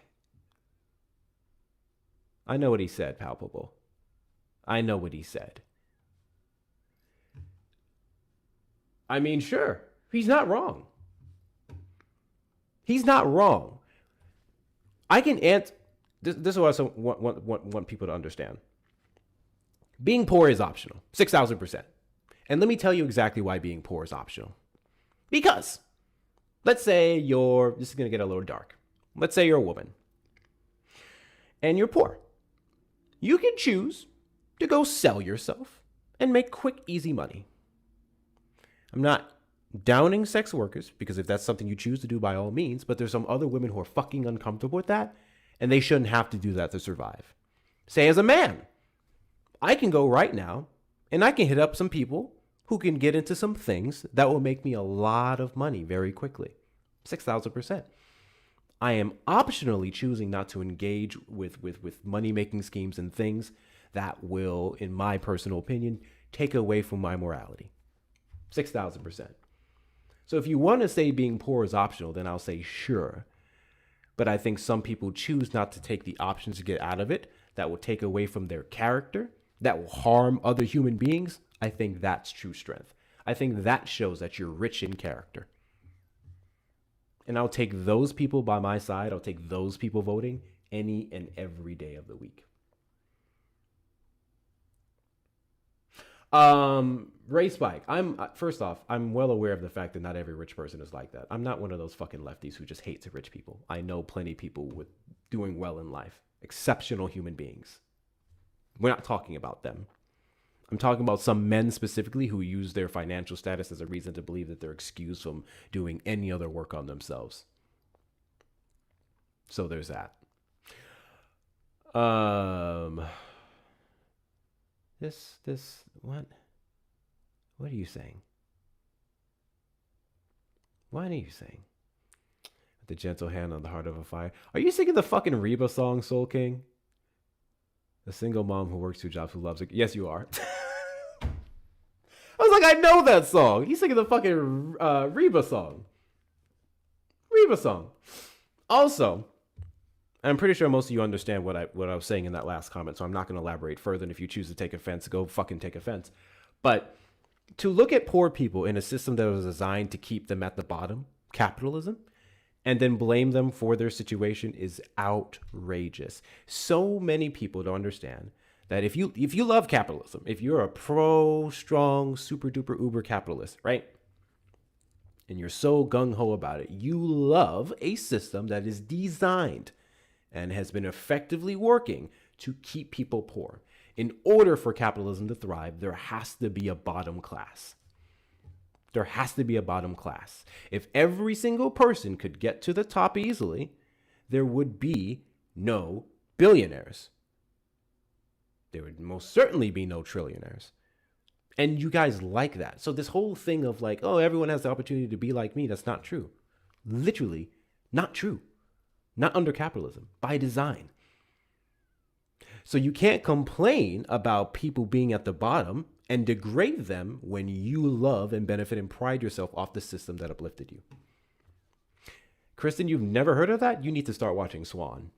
I know what he said, Palpable. I know what he said. I mean, sure, he's not wrong. He's not wrong. I can answer. This is what I want people to understand. Being poor is optional, 6,000%. And let me tell you exactly why being poor is optional. Because, let's say this is going to get a little dark. Let's say you're a woman and you're poor. You can choose to go sell yourself and make quick, easy money. I'm not downing sex workers, because if that's something you choose to do, by all means, but there's some other women who are fucking uncomfortable with that, and they shouldn't have to do that to survive. Say, as a man, I can go right now and I can hit up some people who can get into some things that will make me a lot of money very quickly. 6,000%. I am optionally choosing not to engage with money-making schemes and things that will, in my personal opinion, take away from my morality. 6,000%. So if you want to say being poor is optional, then I'll say sure. But I think some people choose not to take the options to get out of it that will take away from their character, that will harm other human beings. I think that's true strength. I think that shows that you're rich in character. And I'll take those people by my side. I'll take those people voting any and every day of the week. Ray Spike, first off, I'm well aware of the fact that not every rich person is like that. I'm not one of those fucking lefties who just hates rich people. I know plenty of people with doing well in life, exceptional human beings. We're not talking about them. I'm talking about some men specifically who use their financial status as a reason to believe that they're excused from doing any other work on themselves. So there's that. What are you saying? What are you saying? The gentle hand on the heart of a fire. Are you singing the fucking Reba song, Soul King? A single mom who works 2 jobs who loves it. Yes, you are. I was like, I know that song. He's singing the fucking Reba song. Reba song. Also, I'm pretty sure most of you understand what I was saying in that last comment, so I'm not going to elaborate further. And if you choose to take offense, go fucking take offense. But to look at poor people in a system that was designed to keep them at the bottom, capitalism, and then blame them for their situation is outrageous. So many people don't understand that if you love capitalism, if you're a pro, strong, super duper uber capitalist, right? And you're so gung-ho about it, you love a system that is designed and has been effectively working to keep people poor. In order for capitalism to thrive, there has to be a bottom class. There has to be a bottom class. If every single person could get to the top easily, there would be no billionaires. There would most certainly be no trillionaires. And you guys like that. So this whole thing of like, oh, everyone has the opportunity to be like me, that's not true. Literally not true. Not under capitalism, by design. So you can't complain about people being at the bottom and degrade them when you love and benefit and pride yourself off the system that uplifted you. Kristen, you've never heard of that? You need to start watching Swan.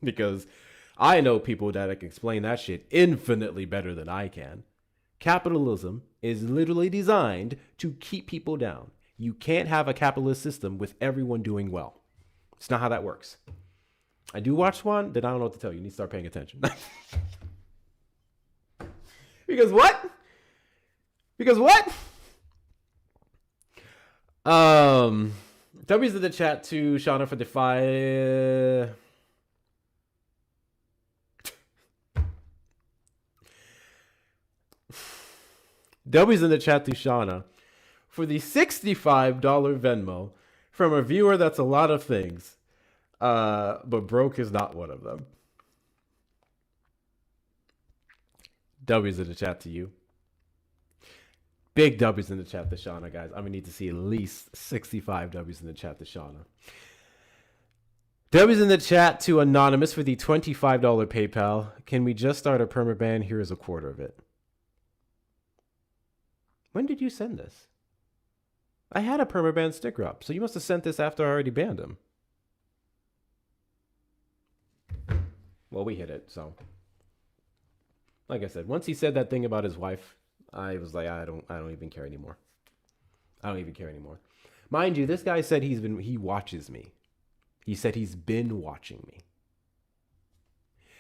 Because I know people that can explain that shit infinitely better than I can. Capitalism is literally designed to keep people down. You can't have a capitalist system with everyone doing well. It's not how that works. I do watch Swan, then I don't know what to tell you. You need to start paying attention. Because what? Because what? W's in the chat to Shauna for Defy. W's in the chat to Shauna for the $65 Venmo from a viewer that's a lot of things. But broke is not one of them. W's in the chat to you. Big W's in the chat to Shauna, guys. I'm going to need to see at least 65 W's in the chat to Shauna. W's in the chat to Anonymous for the $25 PayPal. Can we just start a permaban? Here is a quarter of it. When did you send this? I had a permaban sticker up, so you must have sent this after I already banned him. Well, we hit it, so. Like I said, once he said that thing about his wife, I was like, I don't even care anymore. I don't even care anymore. Mind you, this guy said he watches me. He said he's been watching me.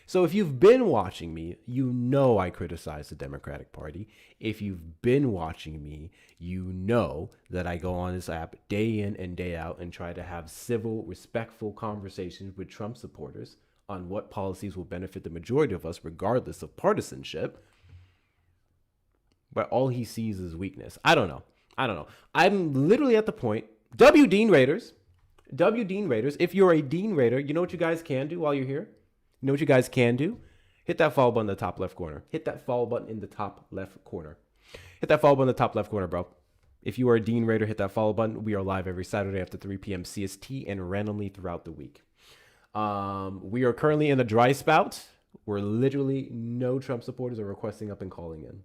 So if you've been watching me, you know I criticize the Democratic Party. If you've been watching me, you know that I go on this app day in and day out and try to have civil, respectful conversations with Trump supporters on what policies will benefit the majority of us, regardless of partisanship. But all he sees is weakness. I don't know. I'm literally at the point. Dean Raiders, if you're a Dean Raider, you know what you guys can do while you're here? You know what you guys can do? Hit that follow button in the top left corner. Hit that follow button in the top left corner. Hit that follow button in the top left corner, bro. If you are a Dean Raider, hit that follow button. We are live every Saturday after 3 p.m. CST and randomly throughout the week. We are currently in a dry spout where literally no Trump supporters are requesting up and calling in.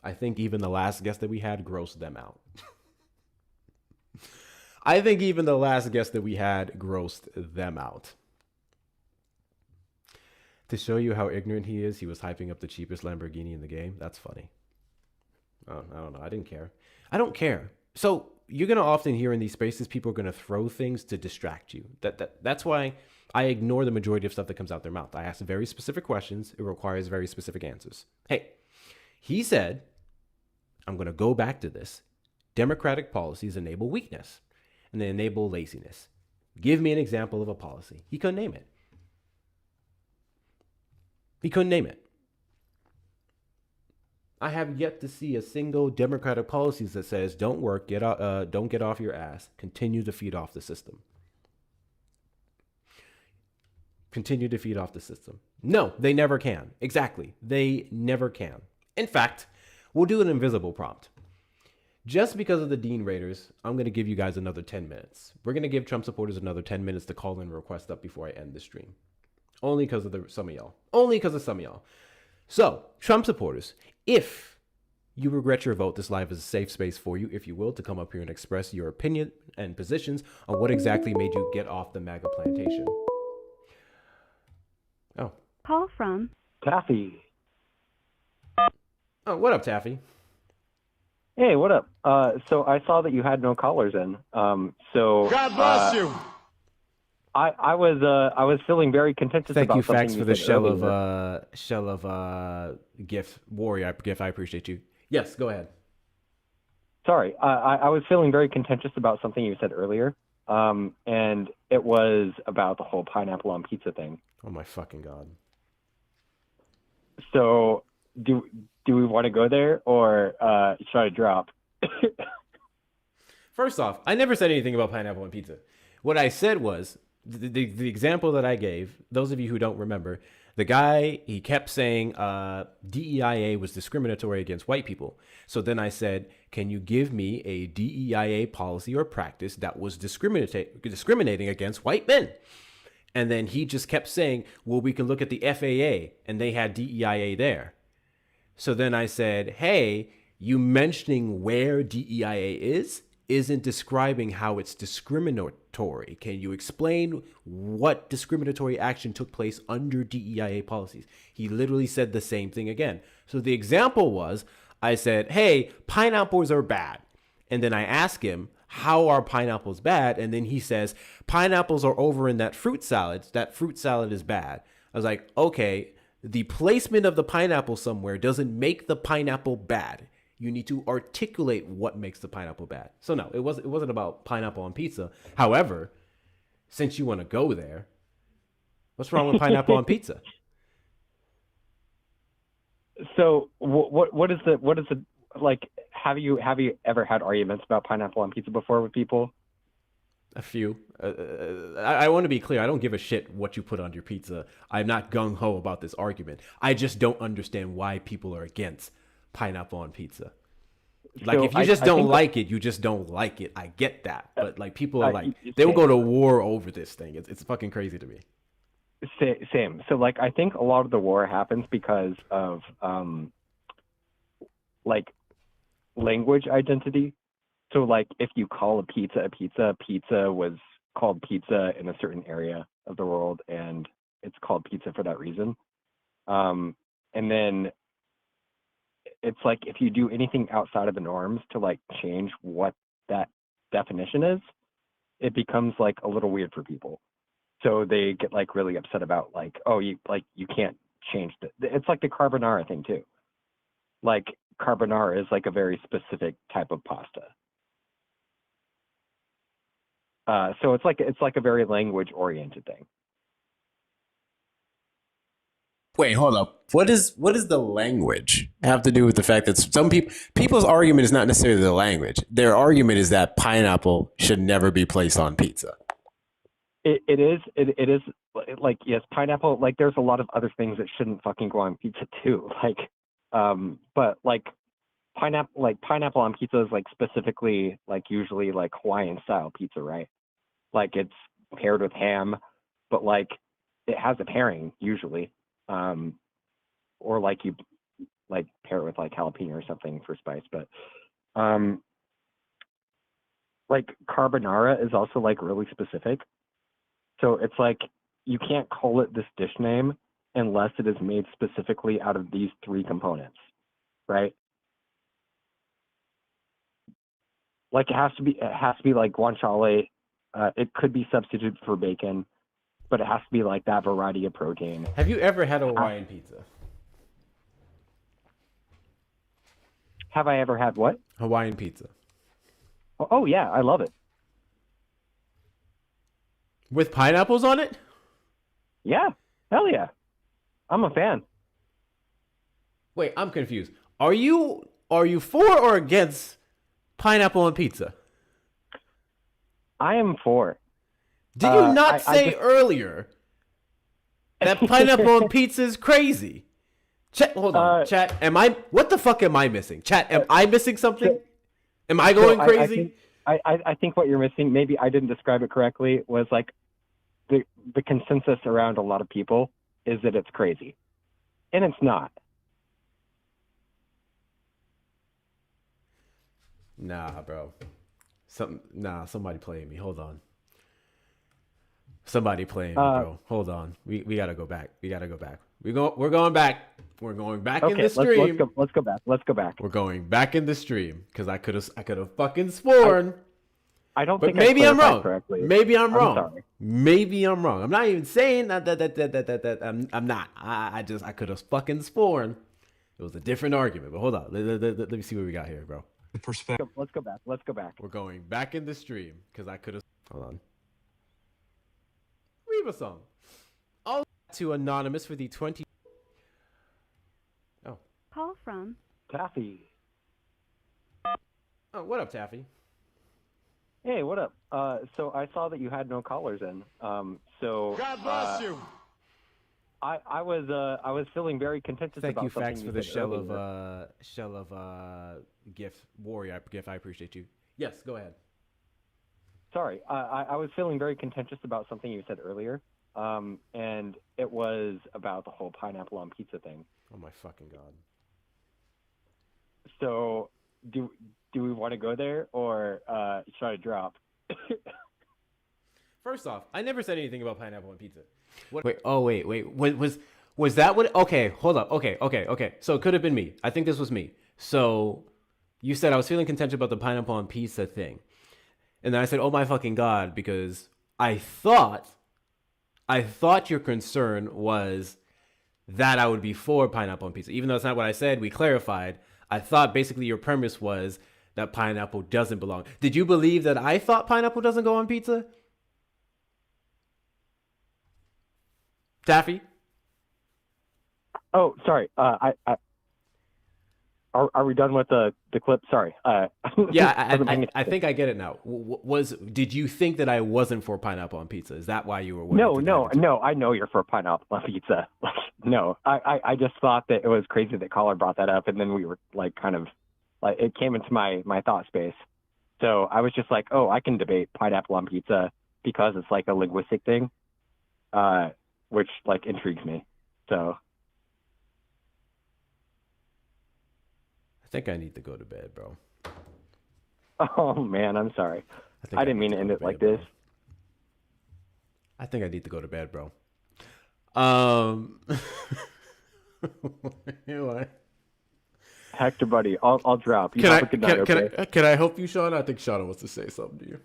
I think even the last guest that we had grossed them out. To show you how ignorant he is, he was hyping up the cheapest Lamborghini in the game. That's funny. Oh, I don't know. I didn't care. I don't care. So you're going to often hear in these spaces, people are going to throw things to distract you. That's why I ignore the majority of stuff that comes out their mouth. I ask very specific questions. It requires very specific answers. Hey, he said, I'm going to go back to this. Democratic policies enable weakness and they enable laziness. Give me an example of a policy. He couldn't name it. I have yet to see a single Democratic policies that says don't work, don't get off your ass, continue to feed off the system. No, they never can. Exactly. They never can. In fact, we'll do an invisible prompt. Just because of the Dean Raiders, I'm going to give you guys another 10 minutes. We're going to give Trump supporters another 10 minutes to call in request up before I end the stream. Only because of some of y'all. So, Trump supporters, if you regret your vote, this live is a safe space for you, if you will, to come up here and express your opinion and positions on what exactly made you get off the MAGA plantation. Oh. Call from Taffy. Oh, what up, Taffy? Hey, what up? So I saw that you had no callers in. So God bless you. I was feeling very contentious Thank about you, something Fax, you for the said shell of gift warrior gift. I appreciate you. Yes, go ahead. Sorry, I was feeling very contentious about something you said earlier, and it was about the whole pineapple on pizza thing. Oh my fucking god! So do we want to go there, or should I drop? First off, I never said anything about pineapple on pizza. What I said was the example that I gave. Those of you who don't remember, the guy, he kept saying DEIA was discriminatory against white people. So then I said, can you give me a DEIA policy or practice that was discriminating against white men? And then he just kept saying, well, we can look at the FAA, and they had DEIA there. So then I said, hey, you mentioning where DEIA isn't describing how it's discriminatory. Can you explain what discriminatory action took place under DEIA policies? He literally said the same thing again. So the example was, I said, hey, pineapples are bad. And then I ask him, how are pineapples bad? And then he says, pineapples are over in that fruit salad. That fruit salad is bad. I was like, okay, the placement of the pineapple somewhere doesn't make the pineapple bad. You need to articulate what makes the pineapple bad. So no, it wasn't about pineapple on pizza. However, since you want to go there, what's wrong with pineapple on pizza? So what is the like? Have you ever had arguments about pineapple on pizza before with people? A few. I want to be clear. I don't give a shit what you put on your pizza. I'm not gung ho about this argument. I just don't understand why people are against pineapple on pizza. Like, So if you just don't like it, you just don't like it. I get that. But like, people are like, they will go to war over this thing. It's fucking crazy to me. Same. So like, I think a lot of the war happens because of like language identity. So like, if you call a pizza, pizza was called pizza in a certain area of the world, and it's called pizza for that reason. And then it's like, if you do anything outside of the norms to like change what that definition is, it becomes like a little weird for people. So they get like really upset about like, oh, you can't change it. It's like the carbonara thing too. Like, carbonara is like a very specific type of pasta. So it's like a very language oriented thing. Wait, hold up. What does the language have to do with the fact that some people's argument is not necessarily the language. Their argument is that pineapple should never be placed on pizza. It is like, yes, pineapple, like there's a lot of other things that shouldn't fucking go on pizza too. Like, but like pineapple on pizza is like specifically like usually like Hawaiian style pizza, right? Like, it's paired with ham, but like it has a pairing usually. Or like you like pair it with like jalapeno or something for spice, but like carbonara is also like really specific. So it's like, you can't call it this dish name unless it is made specifically out of these three components, right? Like, it has to be like guanciale. It could be substituted for bacon, but it has to be like that variety of protein. Have you ever had a Hawaiian pizza? Have I ever had what? Hawaiian pizza. Oh yeah, I love it. With pineapples on it? Yeah, hell yeah. I'm a fan. Wait, I'm confused. Are you for or against pineapple on pizza? I am for. Did you not say earlier that pineapple on pizza is crazy? Chat, hold on. Chat, what the fuck am I missing? Chat, am I missing something? Am I going crazy? I think what you're missing, maybe I didn't describe it correctly, was like the consensus around a lot of people is that it's crazy. And it's not. Nah, bro. Somebody playing me. Hold on. Somebody playing me, bro. Hold on. We gotta go back. We're going back. We're going back in the stream. Let's go back. We're going back in the stream because I could have fucking sworn. I don't but think maybe I'm wrong. Correctly. Maybe I'm wrong. Sorry. Maybe I'm wrong. I'm not even saying that I'm not. I could have fucking sworn it was a different argument. But hold on. Let me see what we got here, bro. Perspective. Let's go back. We're going back in the stream because I could have. Hold on. Leave a song. All to Anonymous for the 20. Oh. Call from Taffy. Oh, what up, Taffy? Hey, what up? So I saw that you had no callers in. So God bless you. I was feeling very contentious Thank about you, something Fax, for you the said shell earlier. of GIF warrior GIF. I appreciate you. Yes, go ahead. Sorry, I was feeling very contentious about something you said earlier, and it was about the whole pineapple on pizza thing. Oh my fucking god. So, do we want to go there, or should I drop? First off, I never said anything about pineapple on pizza. Wait. Was that what? Okay, hold up. Okay. So it could have been me. I think this was me. So you said I was feeling contentious about the pineapple on pizza thing, and then I said, "Oh my fucking god," because I thought your concern was that I would be for pineapple on pizza, even though it's not what I said. We clarified. I thought basically your premise was that pineapple doesn't belong. Did you believe that I thought pineapple doesn't go on pizza? Taffy? Oh, sorry. Are we done with the clip? Sorry. Yeah, I think I get it now. Did you think that I wasn't for pineapple on pizza? Is that why you were? No. I know you're for pineapple on pizza. No, I just thought that it was crazy that caller brought that up, and then we were like, kind of, like, it came into my thought space. So I was just like, oh, I can debate pineapple on pizza because it's like a linguistic thing, which like intrigues me. So. I think I need to go to bed, bro. Oh man, I'm sorry. I didn't mean to end it like this. I think I need to go to bed, bro. Anyway. Hector, buddy, I'll drop. You have a good night, okay? Can I help you, Sean? I think Sean wants to say something to you.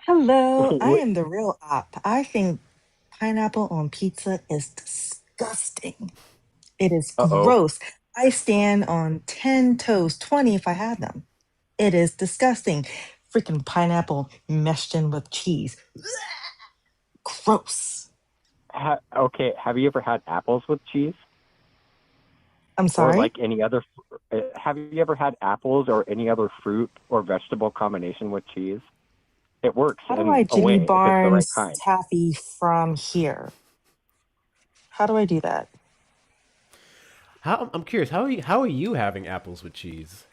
Hello, I am the real op. I think pineapple on pizza is disgusting. It is gross. I stand on 10 toes, 20 if I had them. It is disgusting. Freaking pineapple meshed in with cheese. Gross. Okay, have you ever had apples with cheese? I'm sorry? Or like any other, have you ever had apples or any other fruit or vegetable combination with cheese? It works. How do I Jimmy Barnes taffy from here? How do I do that? I'm curious. How are you having apples with cheese?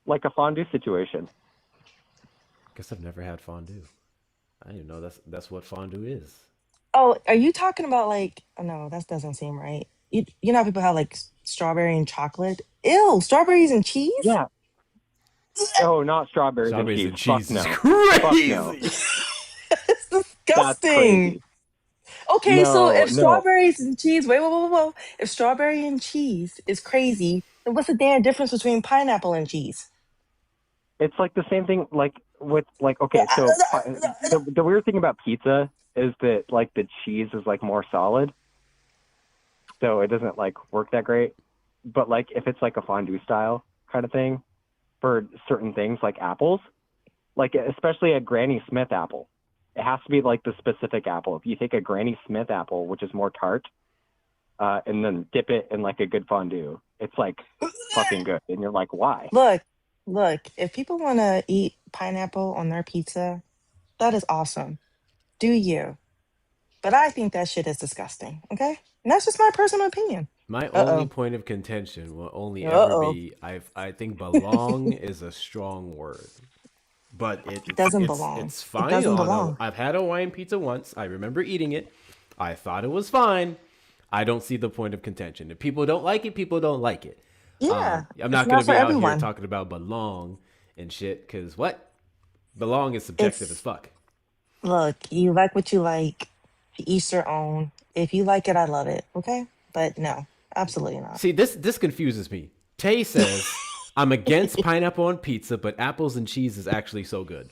Like a fondue situation. Guess I've never had fondue. I didn't know that's what fondue is. Oh, are you talking about like? Oh, no, that doesn't seem right. You know how people have like strawberry and chocolate? Ew, strawberries and cheese? Yeah. Oh, not strawberries and cheese. Is crazy. No. It's disgusting. Okay, so if strawberries and cheese, whoa. If strawberry and cheese is crazy, then what's the damn difference between pineapple and cheese? It's like the same thing, like with like, okay, so the weird thing about pizza is that like the cheese is like more solid, so it doesn't like work that great. But like if it's like a fondue style kind of thing for certain things like apples, like especially a Granny Smith apple, it has to be like the specific apple. If you take a Granny Smith apple, which is more tart, and then dip it in like a good fondue, it's like fucking good. And you're like, why? Look, if people want to eat pineapple on their pizza, that is awesome. Do you? But I think that shit is disgusting, okay? And that's just my personal opinion. My only point of contention will only ever be, I think belong is a strong word. But it doesn't belong. It's fine. It doesn't belong. I've had a Hawaiian pizza once. I remember eating it. I thought it was fine. I don't see the point of contention. If people don't like it, people don't like it. Yeah. I'm not going to be out here talking about belong and shit. Because what? Belong is subjective as fuck. Look, you like what you like. To each their own. If you like it, I love it. Okay, but no, absolutely not. See, this confuses me. Tay says, I'm against pineapple on pizza, but apples and cheese is actually so good.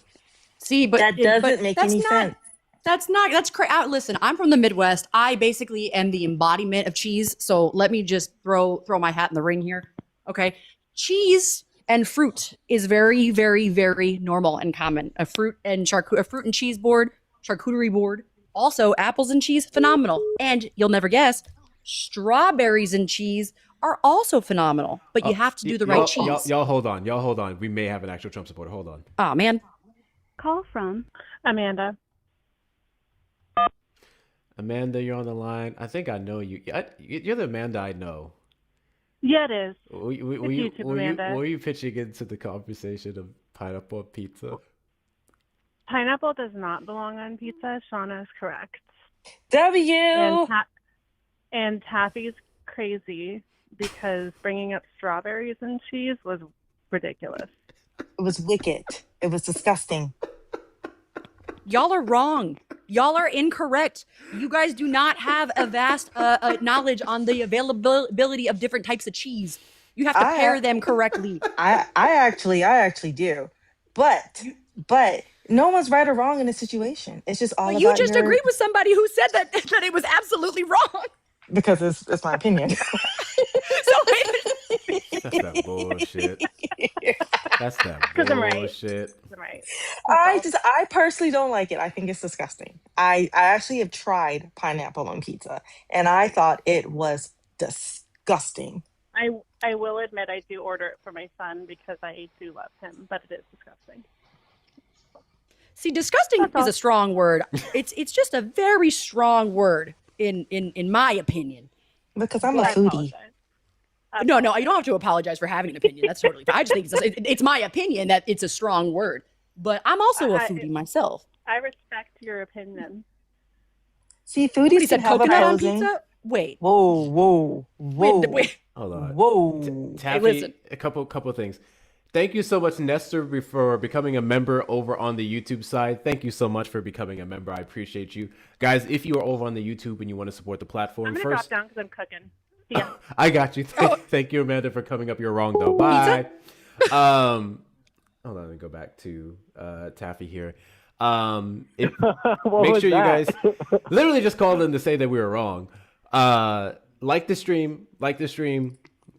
See, but that doesn't make that's any not, sense. That's crazy. Listen, I'm from the Midwest. I basically am the embodiment of cheese. So let me just throw my hat in the ring here. Okay, cheese and fruit is very, very, very normal and common. A fruit and cheese board, charcuterie board. Also, apples and cheese, phenomenal. And you'll never guess, strawberries and cheese are also phenomenal. But you have to do the right cheese. Y'all hold on. We may have an actual Trump supporter. Hold on. Oh, man. Call from Amanda. Amanda, you're on the line. I think I know you. You're the Amanda I know. Yeah, it is. Were you pitching into the conversation of pineapple on pizza? Pineapple does not belong on pizza. Shauna is correct. W. And Taffy's crazy because bringing up strawberries and cheese was ridiculous. It was wicked. It was disgusting. Y'all are wrong. Y'all are incorrect. You guys do not have a vast knowledge on the availability of different types of cheese. You have to pair them correctly. I actually do. But no one's right or wrong in this situation. It's just all about you just agreed with somebody who said that it was absolutely wrong. Because it's my opinion. That's that bullshit. That's that bullshit. I'm right. I personally don't like it. I think it's disgusting. I actually have tried pineapple on pizza, and I thought it was disgusting. I will admit I do order it for my son because I do love him, but it is disgusting. See, disgusting is a strong word. It's just a very strong word in my opinion. Because I'm a foodie. No, you don't have to apologize for having an opinion. That's totally fine. I just think it's my opinion that it's a strong word. But I'm also a foodie myself. I respect your opinion. See, foodies said have coconut on opposing. pizza? Wait. Whoa. Wait. Hold on. Whoa. Taffy, listen. a couple of things. Thank you so much, Nestor, for becoming a member over on the YouTube side. Thank you so much for becoming a member. I appreciate you. Guys, if you are over on the YouTube and you want to support the platform, I'm going to drop down because I'm cooking. Yeah. I got you. Thank you, Amanda, for coming up. You're wrong, though. Bye. Hold on, let me go back to Taffy here. Make sure you guys literally just called in to say that we were wrong. Like the stream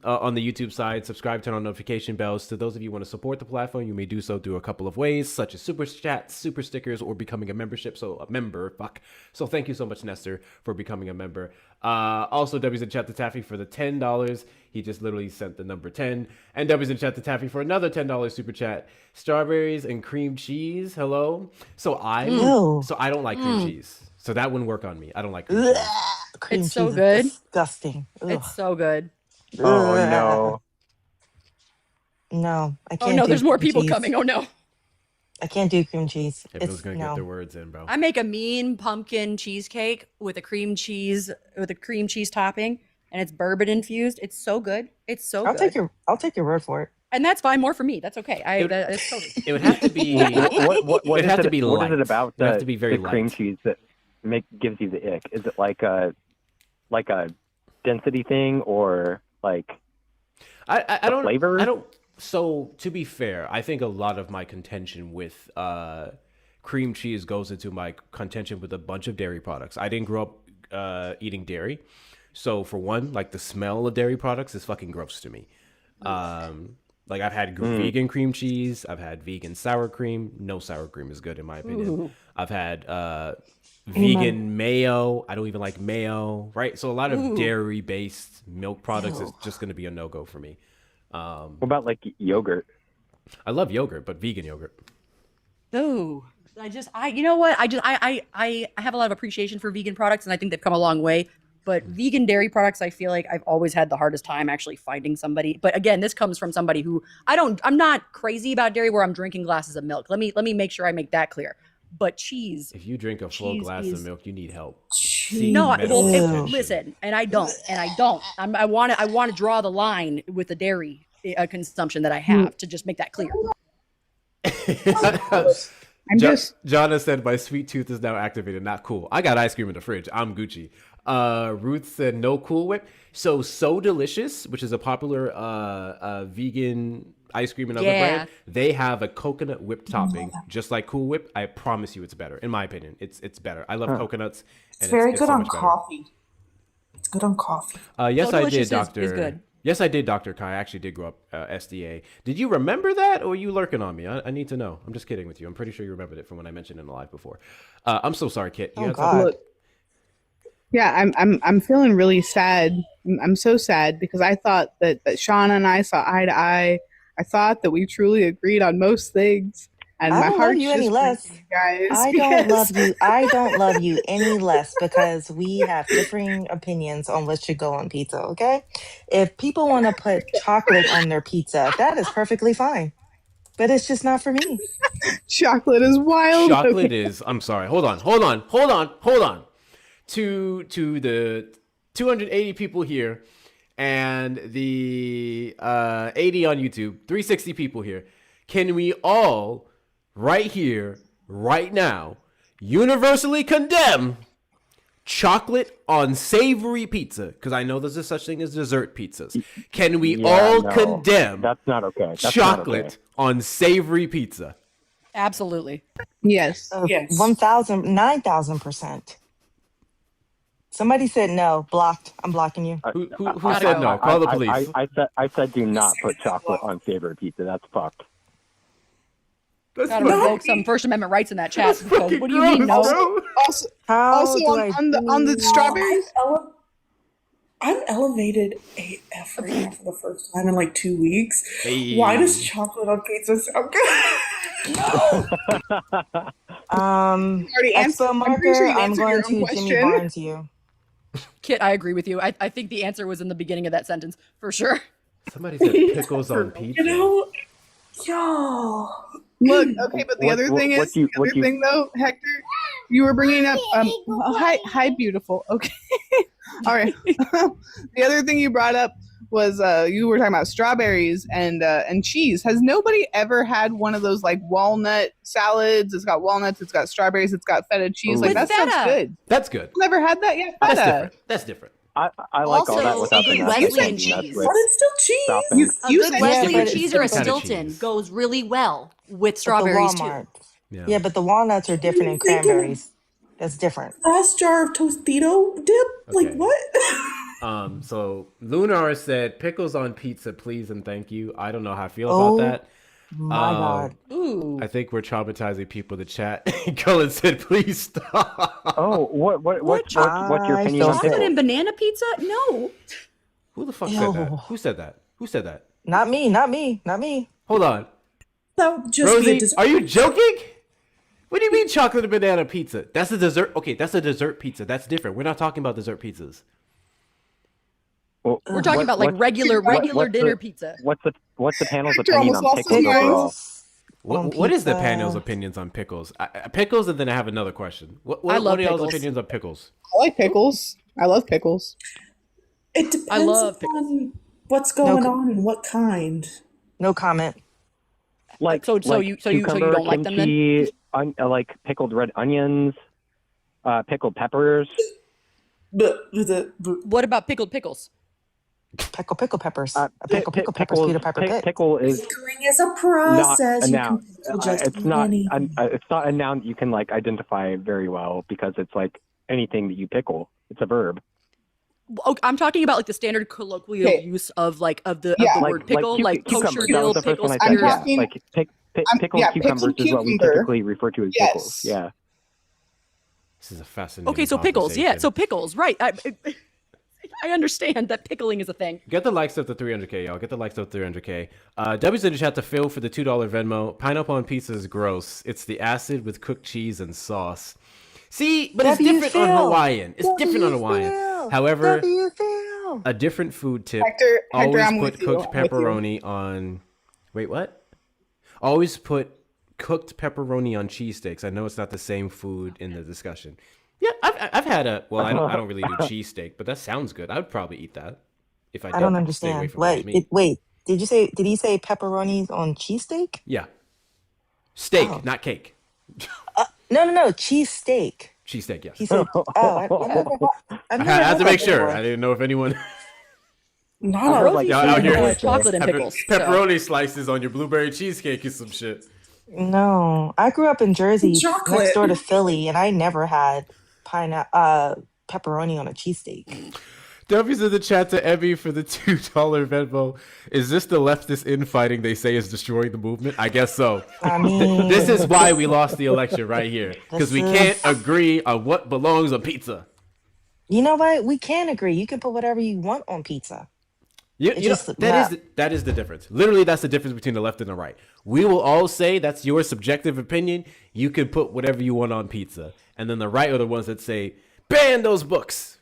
on the YouTube side, subscribe, turn on notification bells. To those of you who want to support the platform, you may do so through a couple of ways, such as super chats, super stickers, or becoming a membership. So So thank you so much, Nestor, for becoming a member. Also, W's in chat to Taffy for the $10. He just literally sent the number 10. And W's in chat to Taffy for another $10 super chat. Strawberries and cream cheese. Hello. So I don't like cream cheese. So that wouldn't work on me. I don't like cream cheese. Cream It's so cheese good. is disgusting. Ugh. It's so good. Oh no. No, I can't. Oh no, do there's more cream people cheese. I know. I can't do cream cheese. Everyone's gonna get their words in, bro. I make a mean pumpkin cheesecake with a cream cheese topping, and it's bourbon infused. It's so good. It's so I'll good. take your word for it. And that's fine. More for me. That's okay. That's totally. It would have to be. What It'd have to be What light. is it about It'd have to be very the cream light. cheese that gives you the ick? Is it like a density thing or like I don't flavor? I don't. So to be fair, I think a lot of my contention with cream cheese goes into my contention with a bunch of dairy products. I didn't grow up eating dairy, so for one, like the smell of dairy products is fucking gross to me. Like I've had vegan cream cheese, I've had vegan sour cream. No sour cream is good in my opinion. Ooh. I've had vegan mayo. I don't even like mayo, right? So a lot of dairy-based milk products is just going to be a no-go for me. What about like yogurt? I love yogurt, but vegan yogurt. Oh, you know what? I have a lot of appreciation for vegan products, and I think they've come a long way. But vegan dairy products, I feel like I've always had the hardest time actually finding somebody. But again, this comes from somebody who I'm not crazy about dairy where I'm drinking glasses of milk. Let me make sure I make that clear. But cheese. If you drink a full glass of milk, you need help. Listen, and I don't. I want to draw the line with the dairy consumption that I have to just make that clear. I'm just Jonna said my sweet tooth is now activated. Not cool. I got ice cream in the fridge. I'm Gucci. Ruth said no Cool Whip. So Delicious, which is a popular vegan ice cream and other brand, they have a coconut whipped topping, just like Cool Whip. I promise you, it's better. In my opinion, it's better. I love coconuts. It's very good on coffee. It's good on coffee. Yes, So I Delicious did, is Doctor. good. Yes, I did, Dr. Kai. I actually did grow up SDA. Did you remember that, or are you lurking on me? I need to know. I'm just kidding with you. I'm pretty sure you remembered it from when I mentioned it in the live before. I'm so sorry, Kit. You had something? look. Yeah, I'm feeling really sad. I'm so sad because I thought that Shauna and I saw eye to eye. I thought that we truly agreed on most things, and I my don't love heart's you just any less. breaking, guys. I don't because- love you. I don't love you any less because we have differing opinions on what should go on pizza, okay? If people want to put chocolate on their pizza, that is perfectly fine. But it's just not for me. Chocolate is wild. Chocolate is. I'm sorry. Hold on. To the 280 people here and the 80 on YouTube, 360 people here. Can we all, right here, right now, universally condemn chocolate on savory pizza? Because I know there's a such thing as dessert pizzas. Can we all condemn That's not okay. That's chocolate not okay. on savory pizza? Absolutely. Yes. 9,000%. Somebody said no. Blocked. I'm blocking you. Who said no? Call the police. I said do not put chocolate on savory pizza. That's fucked. Gotta revoke some First Amendment rights in that chat. What do you mean no? Also, on the strawberries. I'm elevated AF right now for the first time in like 2 weeks. Hey. Why does chocolate on pizza sound good? Already answered. Expo I'm marker. pretty sure you I'm answered going your to own Jimmy question. Barnes you. Kit, I agree with you. I think the answer was in the beginning of that sentence for sure. Somebody said pickles on pizza. You know, y'all. Look, okay, but the other thing is, though, Hector, you were bringing up. Hi, beautiful. Okay, all right. The other thing you brought up was you were talking about strawberries and cheese. Has nobody ever had one of those like walnut salads? It's got walnuts, it's got strawberries, it's got feta cheese. Like that sounds good. That's good. Never had that yet. That's Feta. different. That's different. I like all that Also, without a the good nuts. Wesleyan cheese. But it's still cheese. Toppings. A good said Wesleyan different- cheese or a different kind of Stilton cheese. goes really well with But the strawberries too. Walmart. Yeah. Yeah, but the walnuts are different than cranberries. That's different. Last jar of Tostito dip? Like Okay. what? So Lunar said pickles on pizza, please and thank you. I don't know how I feel Oh, about that. My God. Ooh. I think we're traumatizing people to chat. Cullen said, please stop. Oh, what's your opinion on Chocolate pickles? and banana pizza? No. Who the fuck Ew. said that? Who said that? Who said that? Not me. Not me. Not me. Hold on. That would just be a Rosie, dessert. are you joking? What do you mean chocolate and banana pizza? That's a dessert. Okay, that's a dessert pizza. That's different. We're not talking about dessert pizzas. Well, We're talking about like regular dinner pizza. What's the panel's Hector opinion almost on lost pickles his mind. overall? What is the pizza. panel's opinions on pickles? Pickles, and then I have another question. I love what are y'all's pickles. opinions on pickles? I like pickles. I love pickles. It depends I love pickles. on what's going co- on and what kind. No comment. So you cucumber, don't like them then? kimchi, like pickled red onions, pickled peppers. What about pickled pickles? Pickle peppers. Pickle peppers. Peter Pepper Pig. Pickle is Pickling is a not process. a You noun. can pickle just It's not. anything. It's not a noun you can like identify very well because it's like anything that you pickle. It's a verb. Oh, I'm talking about like the standard colloquial Okay. use of the Yeah. word pickle, like cucumbers. kosher That dill, was the first pickle one I I'm said. spears. Yeah, talking- like pickled yeah, cucumbers pickled is what we cucumber. typically refer to as pickles. Yes. Yeah. This is a fascinating. Okay, so pickles, yeah, conversation. so pickles, right? I understand that pickling is a thing. Get the likes of the 300K, y'all. Get the likes of 300K. W's in the chat to Phil for the $2 Venmo. Pineapple on pizza is gross. It's the acid with cooked cheese and sauce. See, but it's W different on Phil. Hawaiian. It's different on Hawaiian. Phil. However, W Phil. a different food tip. Hector, Always I'm put with you. cooked I'm with you. pepperoni on. Wait, what? Always put cooked pepperoni on cheesesteaks. I know it's not the same food in the discussion. Yeah, I've had a. Well, I don't really do cheesesteak, but that sounds good. I would probably eat that if I. I don't Stay away understand. from red meat. Wait. Did he say pepperonis on cheesesteak? Yeah. Steak, not cake. No, cheese steak. Cheesesteak, yes. He said, I've never I had to make that sure. before. I didn't know if anyone. Not Rosie y'all said, out here chocolate and pickles. pepperoni slices on your blueberry cheesecake is some shit. No, I grew up in Jersey, Chocolate. next door to Philly, and I never had pepperoni on a cheesesteak. W's in the chat to Ebby for the $2 Venmo. Is this the leftist infighting they say is destroying the movement? I guess so. I mean, This is why we lost the election right here. Because we This can't is- agree on what belongs on pizza. You know what? We can agree. You can put whatever you want on pizza. You It's know, just that is the difference. Literally, that's the difference between the left and the right. We will all say that's your subjective opinion. You can put whatever you want on pizza. And then the right are the ones that say, ban those books.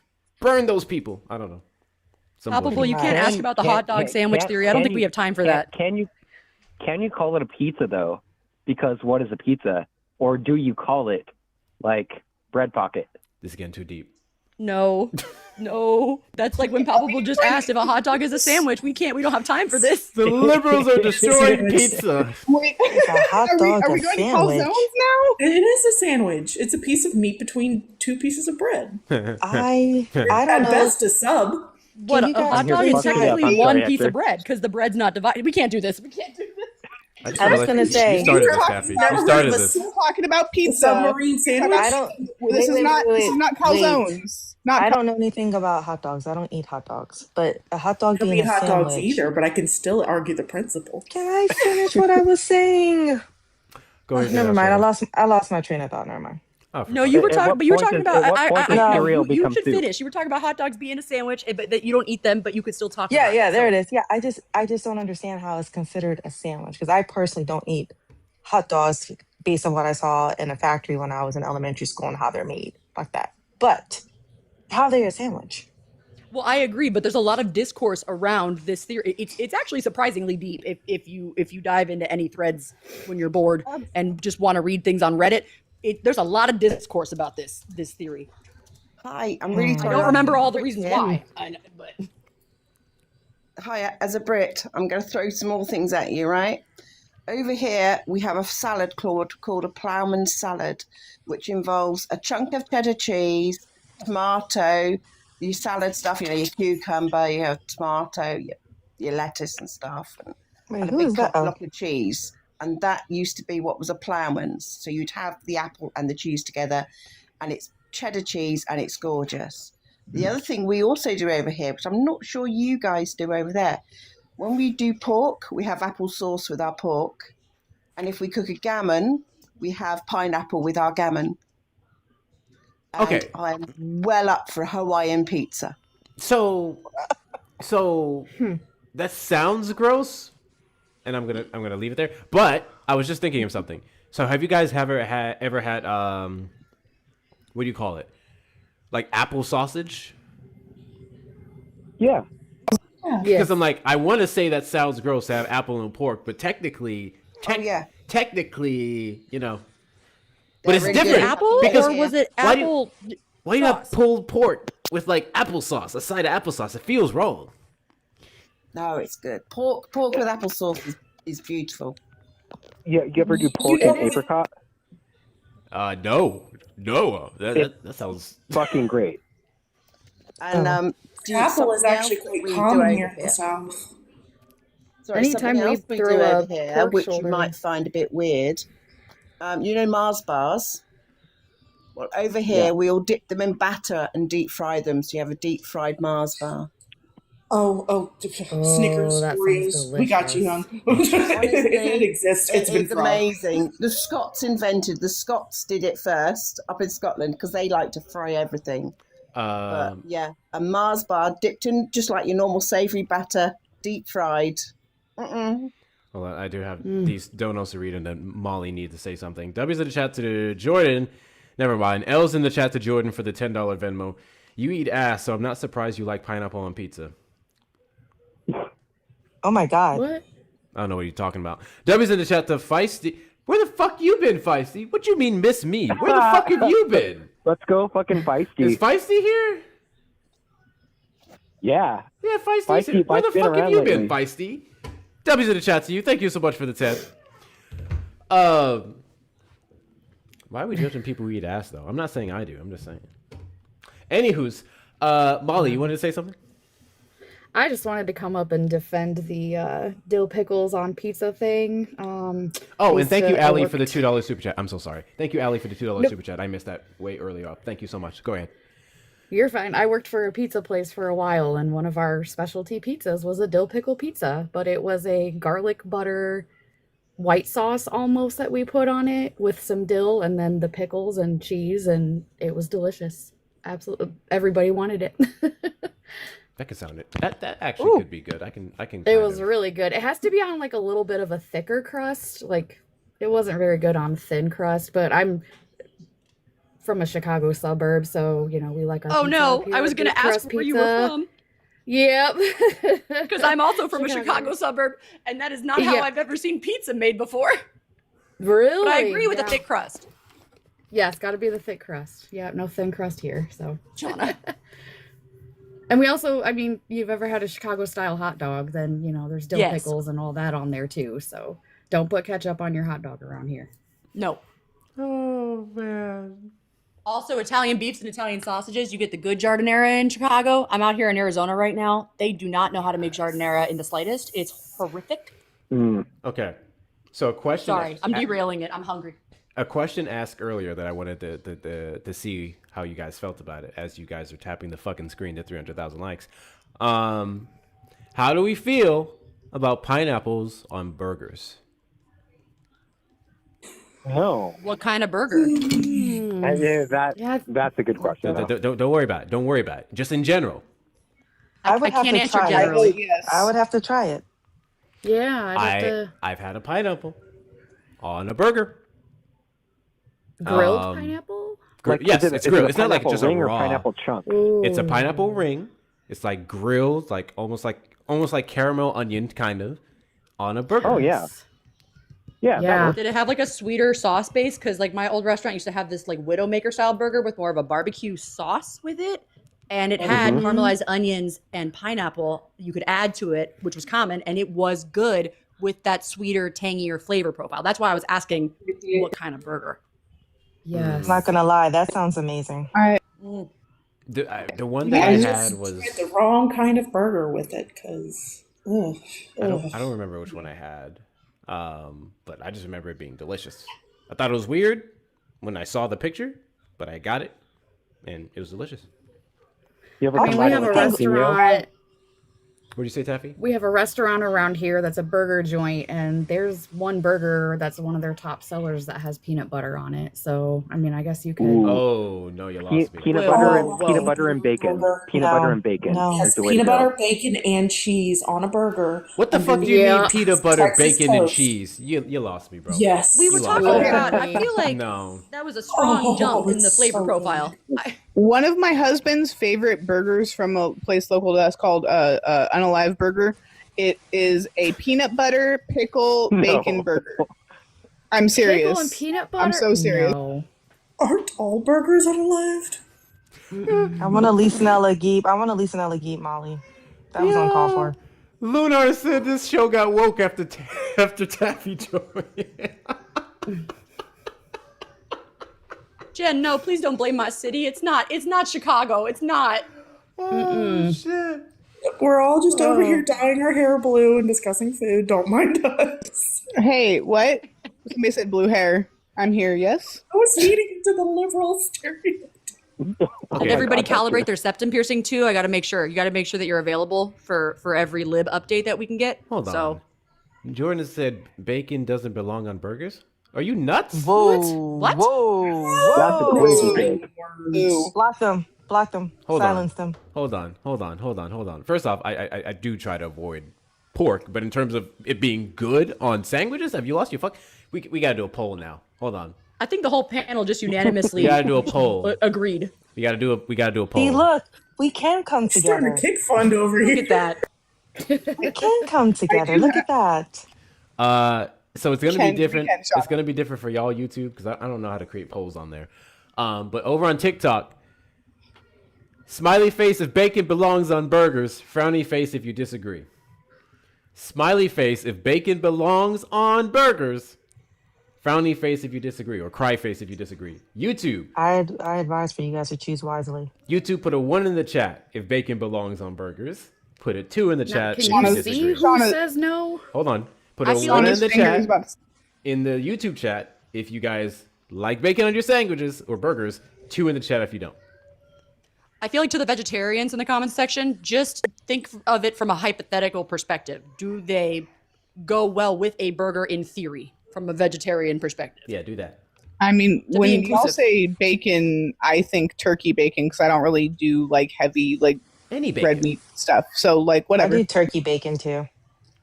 Burn those people. I don't know. Palpable, you can't ask about the hot dog sandwich theory. I don't think we have time for that. Can you call it a pizza though? Because what is a pizza? Or do you call it like bread pocket? This is getting too deep. No. That's like when Palpable just asked if a hot dog is a sandwich. We don't have time for this. The liberals are destroying pizza. Wait, a hot dog are we a going to calzones sandwich? now? It is a sandwich. It's a piece of meat between two pieces of bread. I don't At know. best a sub. What, you a guys hot dog hear is me? technically I'm one sorry, piece Hector. of bread because the bread's not divided. We can't do this. I was gonna say- You started this, Daffy. You started this. Still talking about pizza. Submarine sandwich. I don't. This is not calzones. Not I don't know anything about hot dogs. I don't eat hot dogs. But a hot dog I don't being eat a hot sandwich. dogs either, but I can still argue the principle. Can I finish what I was saying? Go ahead. Never mind. I lost my train of thought. Never mind. No, you were talking, but you were talking about. You become should soup? finish. You were talking about hot dogs being a sandwich, but that you don't eat them, but you could still talk. Yeah, about yeah, it, there so. it is. Yeah, I just don't understand how it's considered a sandwich because I personally don't eat hot dogs based on what I saw in a factory when I was in elementary school and how they're made like that. But how are they a sandwich? Well, I agree, but there's a lot of discourse around this theory. It's actually surprisingly deep if you dive into any threads when you're bored and just want to read things on Reddit. There's a lot of discourse about this theory. Hi, I'm really I sorry. don't remember all the reasons why. I know, but Hi, as a Brit, I'm going to throw some more things at you, right? Over here, we have a salad called a ploughman's salad, which involves a chunk of cheddar cheese, tomato, your salad stuff, your cucumber, your tomato, your lettuce and stuff, and a who big is that? block of cheese. And that used to be what was a ploughman's. So you'd have the apple and the cheese together, and it's cheddar cheese, and it's gorgeous. The other thing we also do over here, which I'm not sure you guys do over there, when we do pork, we have apple sauce with our pork. And if we cook a gammon, we have pineapple with our gammon. And Okay. I'm well up for a Hawaiian pizza. So that sounds gross, and I'm gonna leave it there. But I was just thinking of something. So have you guys ever had what do you call it? Like apple sausage? Yeah. Because I'm like, I want to say that sounds gross to have apple and pork, but technically, technically, but it's really different. good. Apple, because or was it why apple? Why do you have pulled pork with like applesauce, a side of applesauce? It feels wrong. No, it's good. Pork with applesauce is beautiful. Yeah, you ever do pork and apricot? No. That sounds fucking great. And Apple is something actually else quite we do common over here in the South. Sorry, Anytime something we else we do throw a over here, pork which shoulder you might find a bit weird. Mars bars? Well, over here, we all dip them in batter and deep fry them, so you have a deep fried Mars bar. Snickers, that sounds Oreos. We got you, hon. It exists. It's been It's fried. amazing. The Scots did it first up in Scotland because they like to fry everything. But yeah, a Mars bar dipped in just like your normal savoury batter, deep fried. Well, I do have these donuts to read, and then Molly needs to say something. W's in the chat to Jordan. Never mind. L's in the chat to Jordan for the $10 Venmo. You eat ass, so I'm not surprised you like pineapple on pizza. Oh my god. What? I don't know what you're talking about. W's in the chat to Feisty. Where the fuck you been, Feisty? What you mean miss me? Where the fuck have you been? Let's go fucking Feisty. Is Feisty here? Yeah. Yeah, Feisty's here. Where the Feist's been fuck have around you lately. been, Feisty? W's in the chat to you. Thank you so much for the 10. Why are we judging people who eat ass though? I'm not saying I do. I'm just saying. Anywho's, Molly, you wanted to say something? I just wanted to come up and defend the dill pickles on pizza thing. Oh, and thank you, Allie, for the $2 super chat. I'm so sorry. Thank you, Allie, for the $2 super chat. I missed that way earlier up. Thank you so much. Go ahead. You're fine. I worked for a pizza place for a while, and one of our specialty pizzas was a dill pickle pizza, but it was a garlic butter white sauce almost that we put on it with some dill and then the pickles and cheese, and it was delicious. Absolutely, everybody wanted it. That could sound it. That actually could be good. I can. It was really good. It has to be on like a little bit of a thicker crust. Like it wasn't very good on thin crust, but I'm from a Chicago suburb, so you know we like our. Oh pizza no, up here, I was going deep to ask crust where you were pizza. from. Yep. Because I'm also from a Chicago suburb, and that is not how I've ever seen pizza made before. Really? But I agree with the Yeah. thick crust. Yeah, it's got to be the thick crust. Yeah, no thin crust here. So. Jonna. And we also, I mean, you've ever had a Chicago style hot dog, then, you know, there's dill Yes. pickles and all that on there too. So don't put ketchup on your hot dog around here. No. Oh, man. Also, Italian beefs and Italian sausages. You get the good giardiniera in Chicago. I'm out here in Arizona right now. They do not know how to make giardiniera in the slightest. It's horrific. Okay. So a question. Sorry, I'm derailing it. I'm hungry. A question asked earlier that I wanted to see how you guys felt about it as you guys are tapping the fucking screen to 300,000 likes. How do we feel about pineapples on burgers? No. What kind of burger? That's a good question. Don't worry about it. Don't worry about it. Just in general. I would I have can't to answer try generally. it. I would have to try it. Yeah, I'd have to. I've had a pineapple on a burger. Grilled pineapple? Yes, it's grilled. It's not like just a ring or raw pineapple chunk. It's a pineapple ring. It's like grilled, like almost like caramel onion kind of on a burger. Oh yeah. Yeah. Did it have like a sweeter sauce base? Because like my old restaurant used to have this like Widowmaker style burger with more of a barbecue sauce with it. And it had caramelized onions and pineapple you could add to it, which was common. And it was good with that sweeter, tangier flavor profile. That's why I was asking what kind of burger. Yes. I'm not gonna lie, that sounds amazing. The one that I had was tried the wrong kind of burger with it because I don't remember which one I had, but I just remember it being delicious. I thought it was weird when I saw the picture, but I got it, and it was delicious. I mean, we have a restaurant. What did you say, Taffy? We have a restaurant around here that's a burger joint, and there's one burger that's one of their top sellers that has peanut butter on it. So, I mean, I guess you could. Oh no, you lost me. Peanut butter and bacon. Peanut butter and bacon. Yes, peanut butter, bacon, and cheese on a burger. What the fuck do you mean peanut butter, bacon, and cheese? You lost me, bro. Yes. We were talking about, I feel like No. that was a strong jump in the it's flavor so profile. One of my husband's favorite burgers from a place local to us called Unalive Burger. It is a peanut butter pickle bacon burger. I'm serious. Pickle and peanut butter? I'm so serious. No. Aren't all burgers unalived? I want a Lisanella Geep. Molly. That was uncalled for. Lunar said this show got woke after Taffy joined. Jen, no, please don't blame my city. It's not Chicago. It's not. Oh, shit. We're all just over here dyeing our hair blue and discussing food. Don't mind us. Hey, what? Somebody said blue hair. I'm here, yes? I was feeding into the liberal stereotype. Did everybody calibrate their septum piercing too? I got to make sure. You got to make sure that you're available for every lib update that we can get. Hold on. Jordan said bacon doesn't belong on burgers. Are you nuts? Whoa. What? Whoa. That's a crazy thing. Block them. Silence them. Hold on. First off, I do try to avoid pork, but in terms of it being good on sandwiches, have you lost your fuck? We gotta do a poll now. Hold on. I think the whole panel just unanimously We gotta do a poll. Agreed. We gotta do a poll. See, look, we can come together. Starting a kick fund over here. Look at that. We can come together. Look at that. So it's gonna be different. It's gonna be different for y'all YouTube because I don't know how to create polls on there. But over on TikTok, smiley face if bacon belongs on burgers. Frowny face if you disagree. Smiley face if bacon belongs on burgers. Frowny face if you disagree, or cry face if you disagree. YouTube. I advise for you guys to choose wisely. YouTube, put a 1 in the chat if bacon belongs on burgers. Put a 2 in the chat if Can you you disagree. see who says no? Hold on. Put I a feel 1 like in the his finger is chat about to- in the YouTube chat if you guys like bacon on your sandwiches or burgers. 2 in the chat if you don't. I feel like to the vegetarians in the comments section, just think of it from a hypothetical perspective. Do they go well with a burger in theory from a vegetarian perspective? Yeah, do that. I mean, To be when y'all inclusive. say bacon, I think turkey bacon because I don't really do like heavy like any red meat stuff. So like I whatever. do turkey bacon too.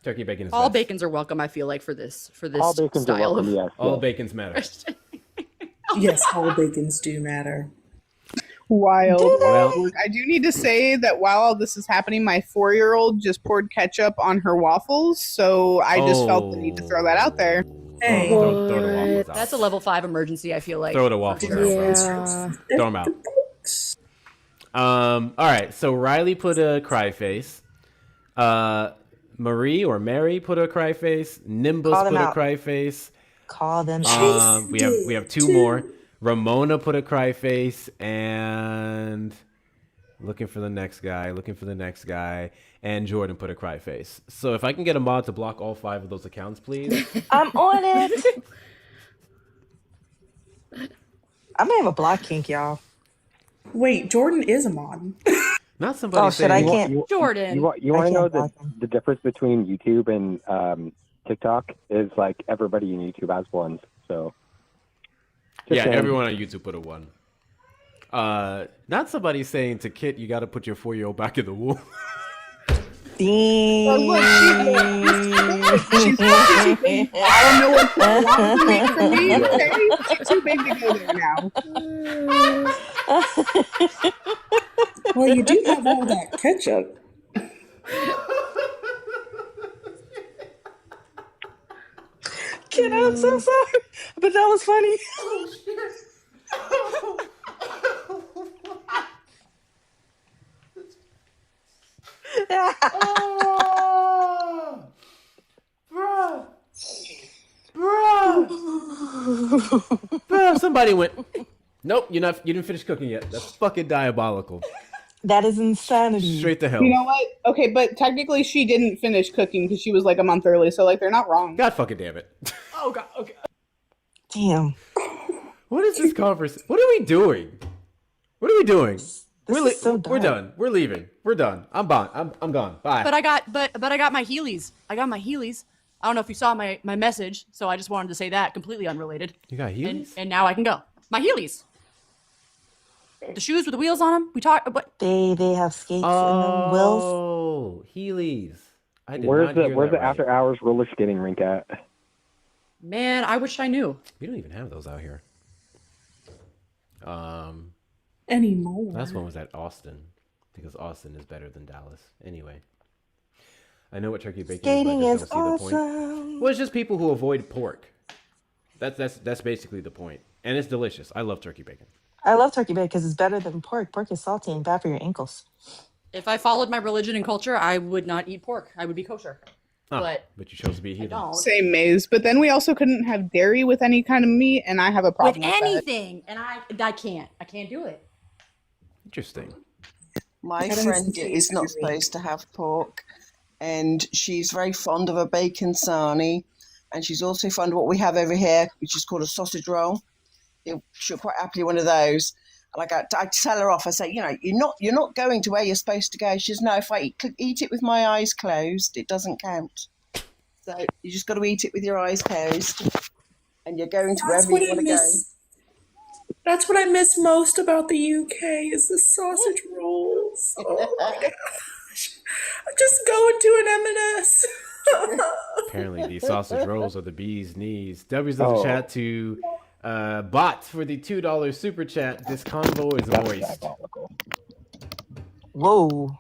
Turkey bacon is All best. bacons are welcome, I feel like, for this All bacons are style welcome, of yes. All bacons matter. Yes, all bacons do matter. Wild. Well, I do need to say that while all this is happening, my 4-year-old just poured ketchup on her waffles, so I just felt the need to throw that out there. Hey. Throw the waffles out. That's a level 5 emergency, I feel like. Throw the waffles out, bro. Throw them out. All right. So Riley put a cry face. Marie or Mary put a cry face. Nimbus Call them put a out. cry face. Call them out. We have 2 more. Ramona put a cry face, and looking for the next guy, and Jordan put a cry face. So if I can get a mod to block all 5 of those accounts, please. I'm on it. I may have a block kink, y'all. Wait, Jordan is a mod. Not somebody Oh shit! I can't. Jordan. You want I to can't know block the difference between YouTube and TikTok is like everybody in YouTube has ones. So just Yeah, saying. everyone on YouTube put a 1. Not somebody saying to Kit, you got to put your 4-year-old back in the womb. I don't know what to make for me. Okay, she's too big to go there now. Well, you do have all that ketchup. Kid, I'm so sorry, but that was funny. Oh, bruh. Bruh, somebody went, nope, you didn't finish cooking yet. That's fucking diabolical. That is insanity. Straight to hell. You know what? Okay, but technically she didn't finish cooking because she was like a month early, so like they're not wrong. God fucking damn it. Oh god. Okay. Damn. What is this conversation? What are we doing? What are we doing? Is so We're done. We're leaving. We're done. I'm gone. I'm gone. Bye. But I got my Heelys. I don't know if you saw my message, so I just wanted to say that, completely unrelated. You got Heelys? And now I can go. My Heelys. The shoes with the wheels on them. We talked. But They have skates and the wheels. Oh, Heelys. I did Where's not the hear where's that the right. after hours roller skating rink at? man, I wish I knew. We don't even have those out here. Anymore. Last one was at Austin because Austin is better than Dallas. Anyway, I know what turkey bacon Skating is, is but I just don't see the point. awesome. Well, it's just people who avoid pork. That's basically the point, and it's delicious. I love turkey bacon. I love turkey bacon because it's better than pork. Pork is salty and bad for your ankles. If I followed my religion and culture, I would not eat pork. I would be kosher. But you chose to be a I heathen. don't. Same maze, but then we also couldn't have dairy with any kind of meat, and I have a With problem with, anything, and I can't do it. Interesting. My That friend is is not supposed to have pork, and she's very fond of a bacon sarnie, and she's also fond of what we have over here, which is called a sausage roll. She'll quite happily one of those. And I tell her off. I say, you're not going to where you're supposed to go. She says, no, if I eat it with my eyes closed, it doesn't count. So you just got to eat it with your eyes closed, and you're going to That's wherever what you I want to go. miss. That's what I miss most about the UK is the sausage rolls. Oh my gosh! I'm just going to an M&S. Apparently, these sausage rolls are the bee's knees. W's in the chat to Bot for the $2 super chat. This convo is moist. Whoa.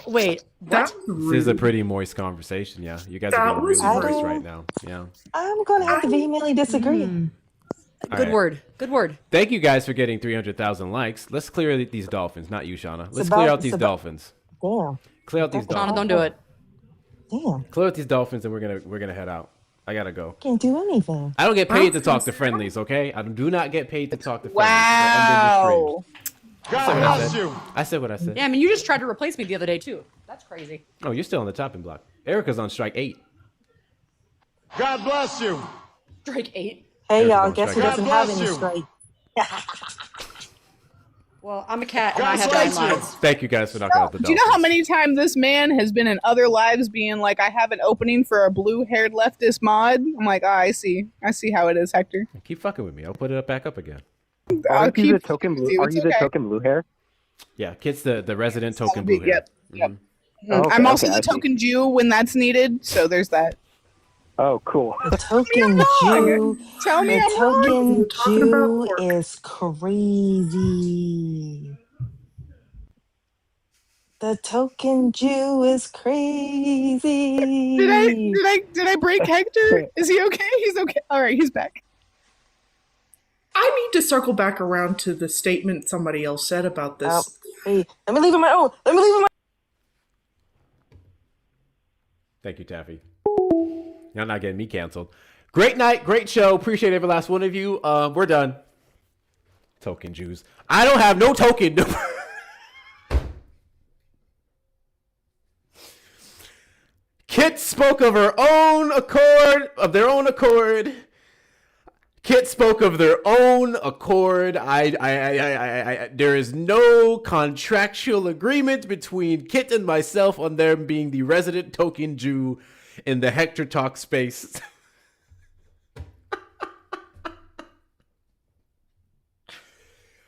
Wait, what? This is a pretty moist conversation. Yeah, you guys are getting really moist right now. Yeah. I'm going to have to vehemently disagree. All Good right. word. Good word. Thank you guys for getting 300,000 likes. Let's clear these dolphins. Not you, Shauna. Let's about- clear out it's these about- dolphins. Damn. Clear out these Shauna, dolphins. don't do it. Damn. Clear out these dolphins, and we're gonna head out. I gotta go. Can't do anything. I don't get paid to talk to friendlies, okay? I do not get paid to talk to friendlies. Wow. I said what I said. I said what I said. Yeah, I mean, you just tried to replace me the other day too. That's crazy. Oh, you're still on the chopping block. Erica's on strike 8. God bless you. Strike 8. Hey, Erica's y'all, on guess who strike doesn't 8. have any strike? Well, I'm a cat and I have landlines. Thank you guys for knocking out the Do you know how many times this man has been in other lives being like, I have an opening for a blue-haired leftist mod? I'm like, I see how it is, Hector. Keep fucking with me. I'll put it back up again. I'll keep the token blue? Are you the token blue hair? Yeah, Kit's the resident token blue hair. Yep. Oh, okay, I'm also okay, the I see. token Jew when that's needed, so there's that. Oh, cool. The token Jew. Tell me The I'm wrong. token talking about Jew pork. is crazy. The token Jew is crazy. Did I break Hector? Is he okay? He's okay. All right, he's back. I need to circle back around to the statement somebody else said about this. Oh, hey, let me leave him my own. Let me leave him my. Thank you, Taffy. Y'all not getting me canceled. Great night, great show. Appreciate every last one of you. We're done. Token Jews. I don't have no token. Kit spoke of their own accord. Kit spoke of their own accord. There is no contractual agreement between Kit and myself on them being the resident token Jew in the Hector Talk space.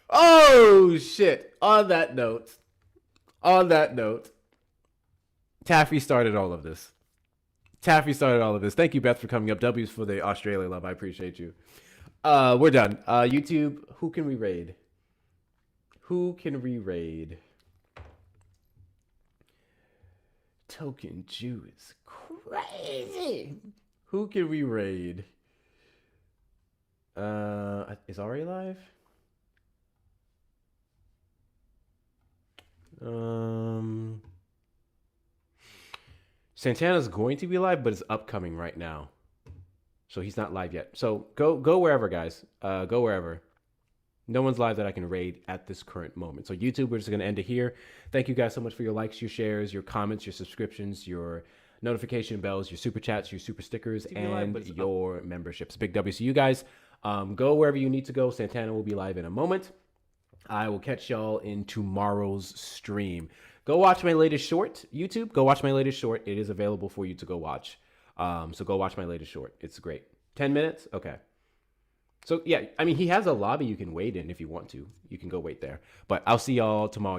Oh, shit. On that note, Taffy started all of this. Thank you, Beth, for coming up. W's for the Australia love. I appreciate you. We're done. YouTube, who can we raid? Token Jew is crazy. Who can we raid? Is Ari live? Santana's going to be live, but it's upcoming right now. So he's not live yet. So go wherever, guys. Go wherever. No one's live that I can raid at this current moment. So YouTube, we're just going to end it here. Thank you guys so much for your likes, your shares, your comments, your subscriptions, your notification bells, your super chats, your super stickers, and your memberships. Big W. So you guys, go wherever you need to go. Santana will be live in a moment. I will catch y'all in tomorrow's stream. Go watch my latest short, YouTube. Go watch my latest short. It is available for you to go watch. So go watch my latest short. It's great. 10 minutes? Okay. So, yeah, I mean, he has a lobby you can wait in if you want to. You can go wait there. But I'll see y'all tomorrow.